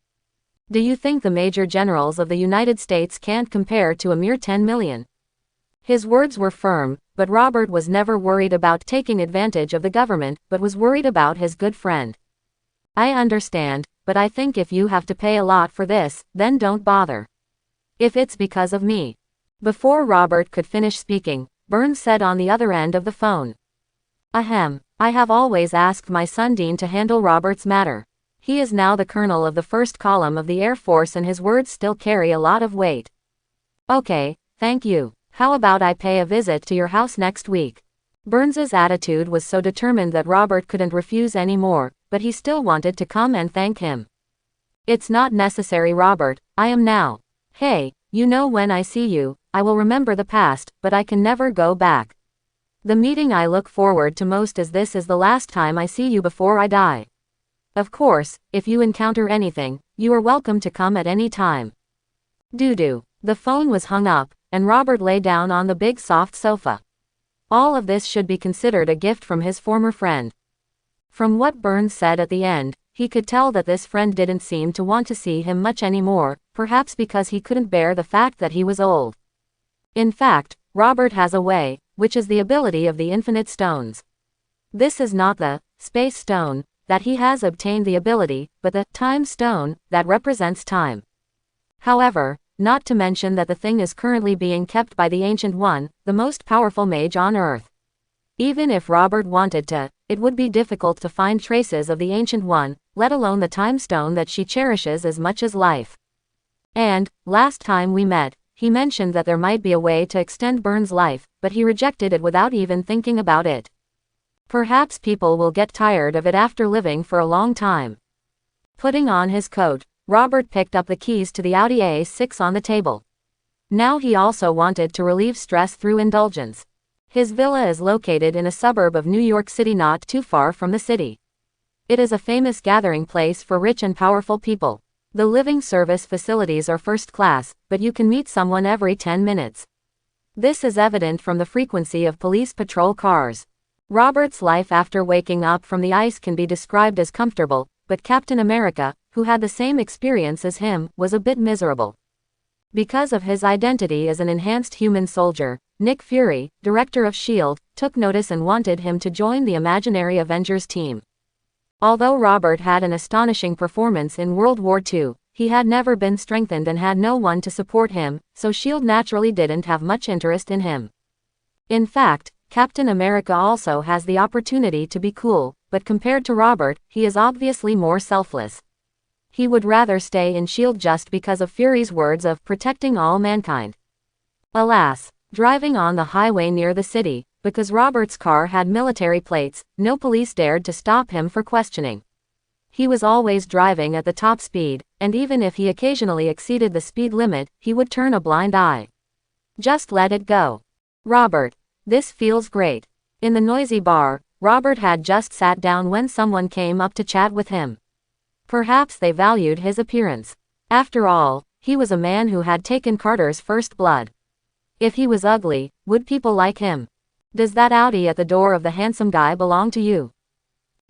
Do you think the major generals of the United States can't compare to a mere 10 million? His words were firm, but Robert was never worried about taking advantage of the government, but was worried about his good friend. I understand, but I think if you have to pay a lot for this, then don't bother. If it's because of me." Before Robert could finish speaking, Burns said on the other end of the phone. Ahem. I have always asked my son Dean to handle Robert's matter. He is now the colonel of the first column of the Air Force and his words still carry a lot of weight. Okay, thank you. How about I pay a visit to your house next week? Burns's attitude was so determined that Robert couldn't refuse any more, but he still wanted to come and thank him. It's not necessary Robert, I am now. Hey, you know when I see you, I will remember the past, but I can never go back. The meeting I look forward to most is this is the last time I see you before I die. Of course, if you encounter anything, you are welcome to come at any time. Doo-doo. The phone was hung up, and Robert lay down on the big soft sofa. All of this should be considered a gift from his former friend. From what Burns said at the end, he could tell that this friend didn't seem to want to see him much anymore, perhaps because he couldn't bear the fact that he was old. In fact, Robert has a way, which is the ability of the infinite stones. This is not the space stone that he has obtained the ability, but the time stone that represents time. However, not to mention that the thing is currently being kept by the Ancient One, the most powerful mage on Earth. Even if Robert wanted to, it would be difficult to find traces of the Ancient One, let alone the time stone that she cherishes as much as life. And, last time we met, he mentioned that there might be a way to extend Burns' life, but he rejected it without even thinking about it. Perhaps people will get tired of it after living for a long time. Putting on his coat, Robert picked up the keys to the Audi A6 on the table. Now he also wanted to relieve stress through indulgence. His villa is located in a suburb of New York City not too far from the city. It is a famous gathering place for rich and powerful people. The living service facilities are first class, but you can meet someone every 10 minutes. This is evident from the frequency of police patrol cars. Robert's life after waking up from the ice can be described as comfortable, but Captain America, who had the same experience as him, was a bit miserable. Because of his identity as an enhanced human soldier, Nick Fury, director of S.H.I.E.L.D., took notice and wanted him to join the imaginary Avengers team. Although Robert had an astonishing performance in World War II, he had never been strengthened and had no one to support him, so S.H.I.E.L.D. naturally didn't have much interest in him. In fact, Captain America also has the opportunity to be cool, but compared to Robert, he is obviously more selfless. He would rather stay in S.H.I.E.L.D. just because of Fury's words of protecting all mankind. Alas, driving on the highway near the city, because Robert's car had military plates, no police dared to stop him for questioning. He was always driving at the top speed, and even if he occasionally exceeded the speed limit, he would turn a blind eye. Just let it go. Robert. This feels great. In the noisy bar, Robert had just sat down when someone came up to chat with him. Perhaps they valued his appearance. After all, he was a man who had taken Carter's first blood. If he was ugly, would people like him? Does that Audi at the door of the handsome guy belong to you?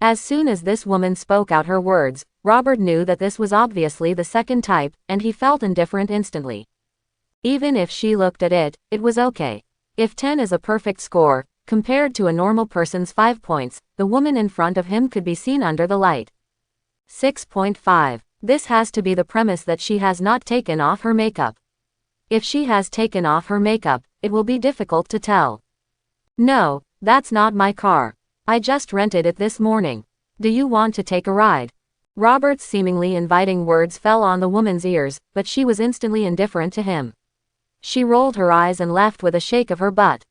As soon as this woman spoke out her words, Robert knew that this was obviously the second type, and he felt indifferent instantly. Even if she looked at it, it was okay. If 10 is a perfect score, compared to a normal person's 5 points, the woman in front of him could be seen under the light. 6.5. This has to be the premise that she has not taken off her makeup. If she has taken off her makeup, it will be difficult to tell. No, that's not my car. I just rented it this morning. Do you want to take a ride? Robert's seemingly inviting words fell on the woman's ears, but she was instantly indifferent to him. She rolled her eyes and left with a shake of her butt.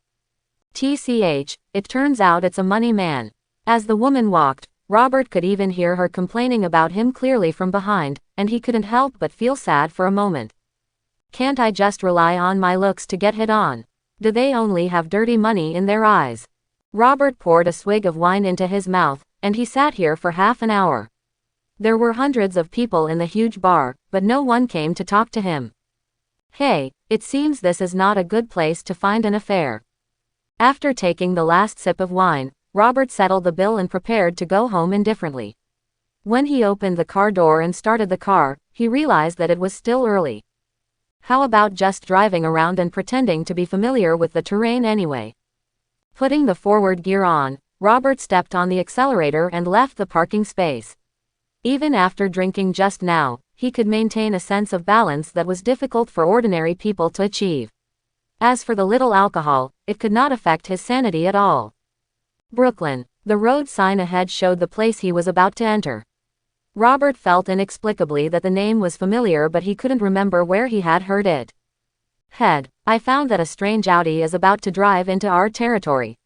TCH, it turns out it's a money man. As the woman walked, Robert could even hear her complaining about him clearly from behind, and he couldn't help but feel sad for a moment. Can't I just rely on my looks to get hit on? Do they only have dirty money in their eyes? Robert poured a swig of wine into his mouth, and he sat here for half an hour. There were hundreds of people in the huge bar, but no one came to talk to him. Hey, it seems this is not a good place to find an affair. After taking the last sip of wine, Robert settled the bill and prepared to go home indifferently. When he opened the car door and started the car, he realized that it was still early. How about just driving around and pretending to be familiar with the terrain anyway? Putting the forward gear on, Robert stepped on the accelerator and left the parking space. Even after drinking just now, he could maintain a sense of balance that was difficult for ordinary people to achieve. As for the little alcohol, it could not affect his sanity at all. Brooklyn. The road sign ahead showed the place he was about to enter. Robert felt inexplicably that the name was familiar, but he couldn't remember where he had heard it. Head. I found that a strange Audi is about to drive into our territory.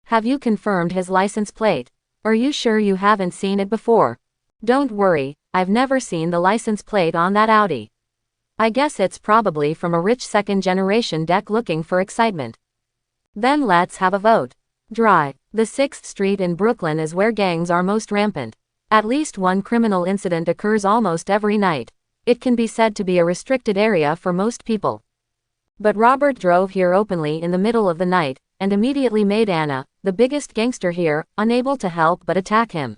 Have you confirmed his license plate? Are you sure you haven't seen it before? Don't worry, I've never seen the license plate on that Audi. I guess it's probably from a rich second-generation deck looking for excitement. Then let's have a vote. Dry. The 6th Street in Brooklyn is where gangs are most rampant. At least one criminal incident occurs almost every night. It can be said to be a restricted area for most people. But Robert drove here openly in the middle of the night, and immediately made Anna, the biggest gangster here, unable to help but attack him.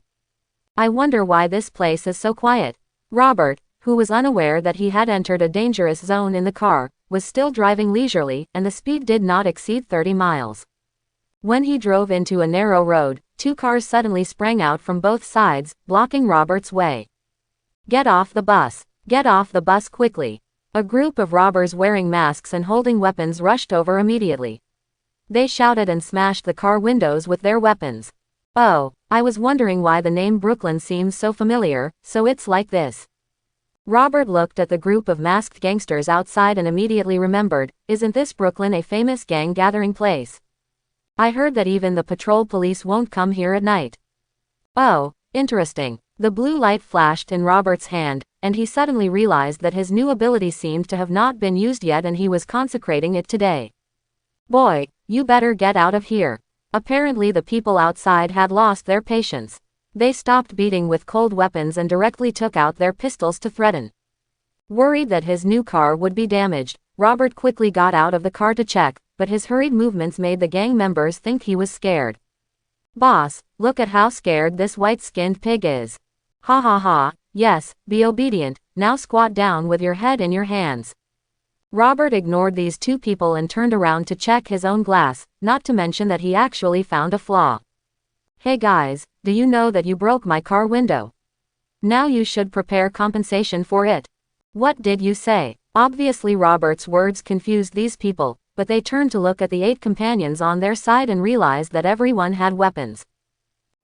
I wonder why this place is so quiet. Robert, who was unaware that he had entered a dangerous zone in the car, was still driving leisurely, and the speed did not exceed 30 miles. When he drove into a narrow road, 2 cars suddenly sprang out from both sides, blocking Robert's way. Get off the bus. Get off the bus quickly. A group of robbers wearing masks and holding weapons rushed over immediately. They shouted and smashed the car windows with their weapons. Oh, I was wondering why the name Brooklyn seems so familiar, so it's like this. Robert looked at the group of masked gangsters outside and immediately remembered, isn't this Brooklyn a famous gang gathering place? I heard that even the patrol police won't come here at night. Oh, interesting. The blue light flashed in Robert's hand, and he suddenly realized that his new ability seemed to have not been used yet and he was consecrating it today. Boy, you better get out of here. Apparently the people outside had lost their patience. They stopped beating with cold weapons and directly took out their pistols to threaten. Worried that his new car would be damaged, Robert quickly got out of the car to check, but his hurried movements made the gang members think he was scared. Boss, look at how scared this white-skinned pig is. Ha ha ha, yes, be obedient, now squat down with your head in your hands. Robert ignored these 2 people and turned around to check his own glass, not to mention that he actually found a flaw. Hey guys, do you know that you broke my car window? Now you should prepare compensation for it. What did you say? Obviously Robert's words confused these people, but they turned to look at the 8 companions on their side and realized that everyone had weapons.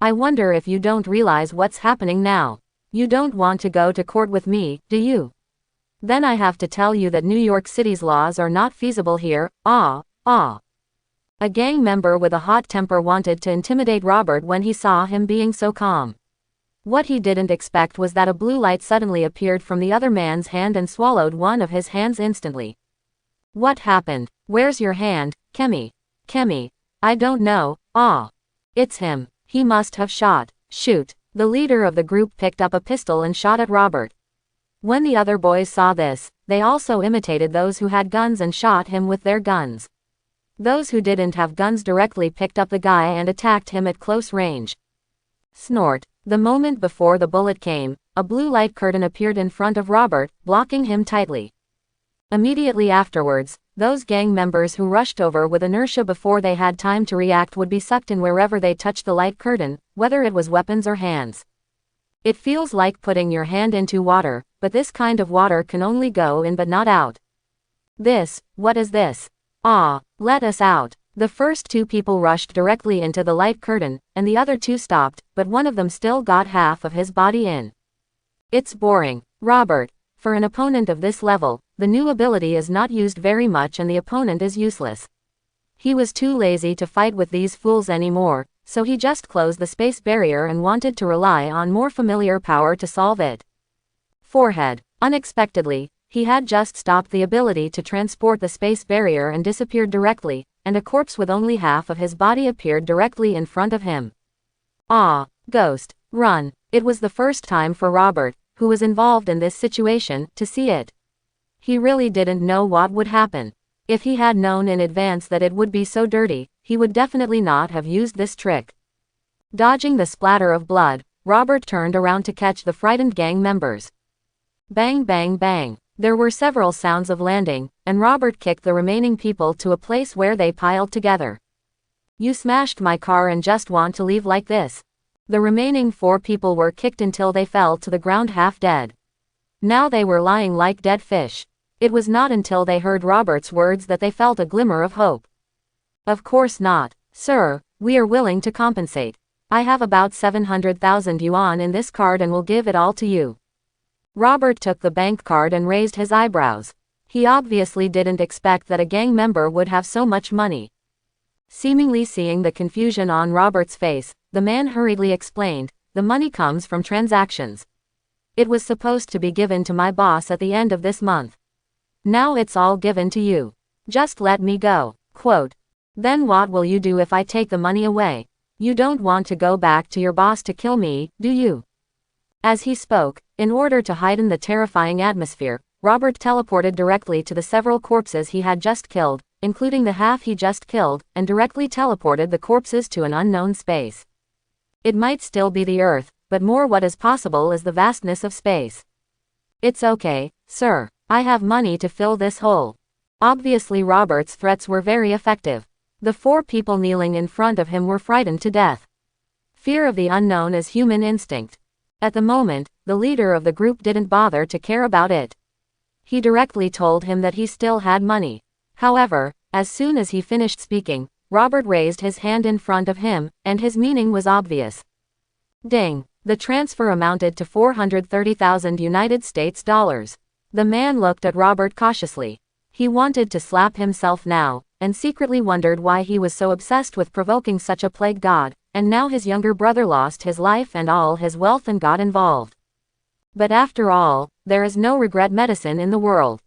I wonder if you don't realize what's happening now. You don't want to go to court with me, do you? Then I have to tell you that New York City's laws are not feasible here. A gang member with a hot temper wanted to intimidate Robert when he saw him being so calm. What he didn't expect was that a blue light suddenly appeared from the other man's hand and swallowed one of his hands instantly. What happened? Where's your hand, Kemi? Kemi. I don't know. It's him. He must have shot. Shoot. The leader of the group picked up a pistol and shot at Robert. When the other boys saw this, they also imitated those who had guns and shot him with their guns. Those who didn't have guns directly picked up the guy and attacked him at close range. Snort. The moment before the bullet came, a blue light curtain appeared in front of Robert, blocking him tightly. Immediately afterwards, those gang members who rushed over with inertia before they had time to react would be sucked in wherever they touched the light curtain, whether it was weapons or hands. It feels like putting your hand into water, but this kind of water can only go in but not out. What is this? Let us out. The first 2 people rushed directly into the light curtain, and the other 2 stopped, but one of them still got half of his body in. It's boring. Robert. For an opponent of this level, the new ability is not used very much and the opponent is useless. He was too lazy to fight with these fools anymore, so he just closed the space barrier and wanted to rely on more familiar power to solve it. Forehead. Unexpectedly, he had just stopped the ability to transport the space barrier and disappeared directly, and a corpse with only half of his body appeared directly in front of him. Ghost. Run. It was the first time for Robert, who was involved in this situation, to see it. He really didn't know what would happen. If he had known in advance that it would be so dirty, he would definitely not have used this trick. Dodging the splatter of blood, Robert turned around to catch the frightened gang members. Bang bang bang. There were several sounds of landing, and Robert kicked the remaining people to a place where they piled together. You smashed my car and just want to leave like this. The remaining 4 people were kicked until they fell to the ground half dead. Now they were lying like dead fish. It was not until they heard Robert's words that they felt a glimmer of hope. Of course not. Sir, we are willing to compensate. I have about 700,000 yuan in this card and will give it all to you. Robert took the bank card and raised his eyebrows. He obviously didn't expect that a gang member would have so much money. Seemingly seeing the confusion on Robert's face, the man hurriedly explained, the money comes from transactions. It was supposed to be given to my boss at the end of this month. Now it's all given to you. Just let me go. Quote. Then what will you do if I take the money away? You don't want to go back to your boss to kill me, do you? As he spoke, in order to heighten the terrifying atmosphere, Robert teleported directly to the several corpses he had just killed, including the half he just killed, and directly teleported the corpses to an unknown space. It might still be the Earth, but more what is possible is the vastness of space. It's okay, sir. I have money to fill this hole. Obviously Robert's threats were very effective. The 4 people kneeling in front of him were frightened to death. Fear of the unknown is human instinct. At the moment, the leader of the group didn't bother to care about it. He directly told him that he still had money. However, as soon as he finished speaking, Robert raised his hand in front of him, and his meaning was obvious. Ding! The transfer amounted to 430,000 United States dollars. The man looked at Robert cautiously. He wanted to slap himself now, and secretly wondered why he was so obsessed with provoking such a plague god, and now his younger brother lost his life and all his wealth and got involved. But after all, there is no regret medicine in the world.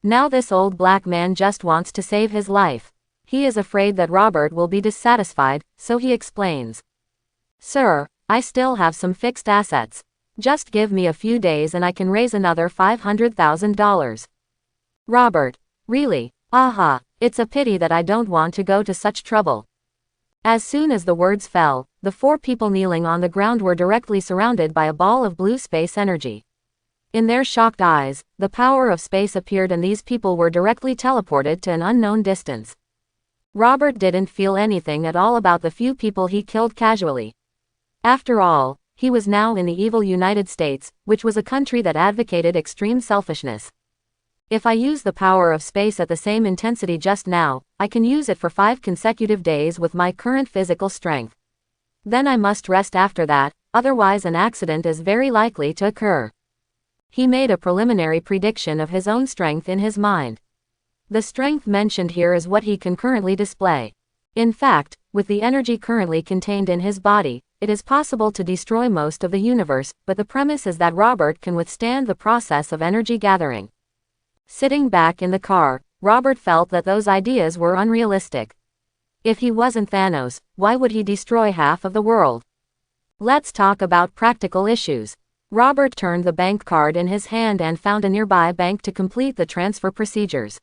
Now this old black man just wants to save his life. He is afraid that Robert will be dissatisfied, so he explains. Sir, I still have some fixed assets. Just give me a few days and I can raise another $500,000. Robert. Really? Aha, it's a pity that I don't want to go to such trouble. As soon as the words fell, the 4 people kneeling on the ground were directly surrounded by a ball of blue space energy. In their shocked eyes, the power of space appeared and these people were directly teleported to an unknown distance. Robert didn't feel anything at all about the few people he killed casually. After all, he was now in the evil United States, which was a country that advocated extreme selfishness. If I use the power of space at the same intensity just now, I can use it for 5 consecutive days with my current physical strength. Then I must rest after that, otherwise an accident is very likely to occur. He made a preliminary prediction of his own strength in his mind. The strength mentioned here is what he can currently display. In fact, with the energy currently contained in his body, it is possible to destroy most of the universe, but the premise is that Robert can withstand the process of energy gathering. Sitting back in the car, Robert felt that those ideas were unrealistic. If he wasn't Thanos, why would he destroy half of the world? Let's talk about practical issues. Robert turned the bank card in his hand and found a nearby bank to complete the transfer procedures.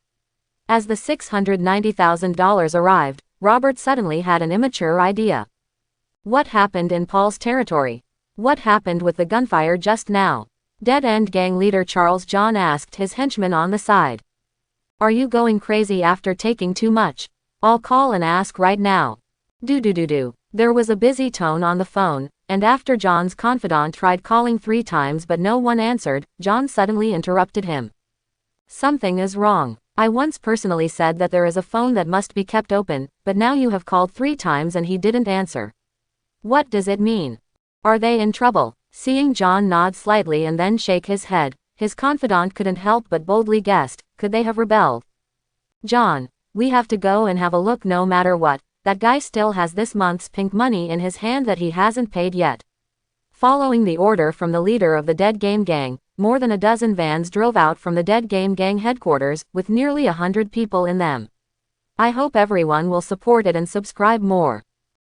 As the $690,000 arrived, Robert suddenly had an immature idea. What happened in Paul's territory? What happened with the gunfire just now? Dead-End Gang leader Charles John asked his henchman on the side. Are you going crazy after taking too much? I'll call and ask right now. Do. There was a busy tone on the phone, and after John's confidant tried calling 3 times but no one answered, John suddenly interrupted him. Something is wrong. I once personally said that there is a phone that must be kept open, but now you have called 3 times and he didn't answer. What does it mean? Are they in trouble? Seeing John nod slightly and then shake his head, his confidant couldn't help but boldly guessed, could they have rebelled? John, we have to go and have a look no matter what, that guy still has this month's pink money in his hand that he hasn't paid yet. Following the order from the leader of the Dead Game Gang, more than a dozen vans drove out from the Dead Game Gang headquarters, with nearly 100 people in them. I hope everyone will support it and subscribe more.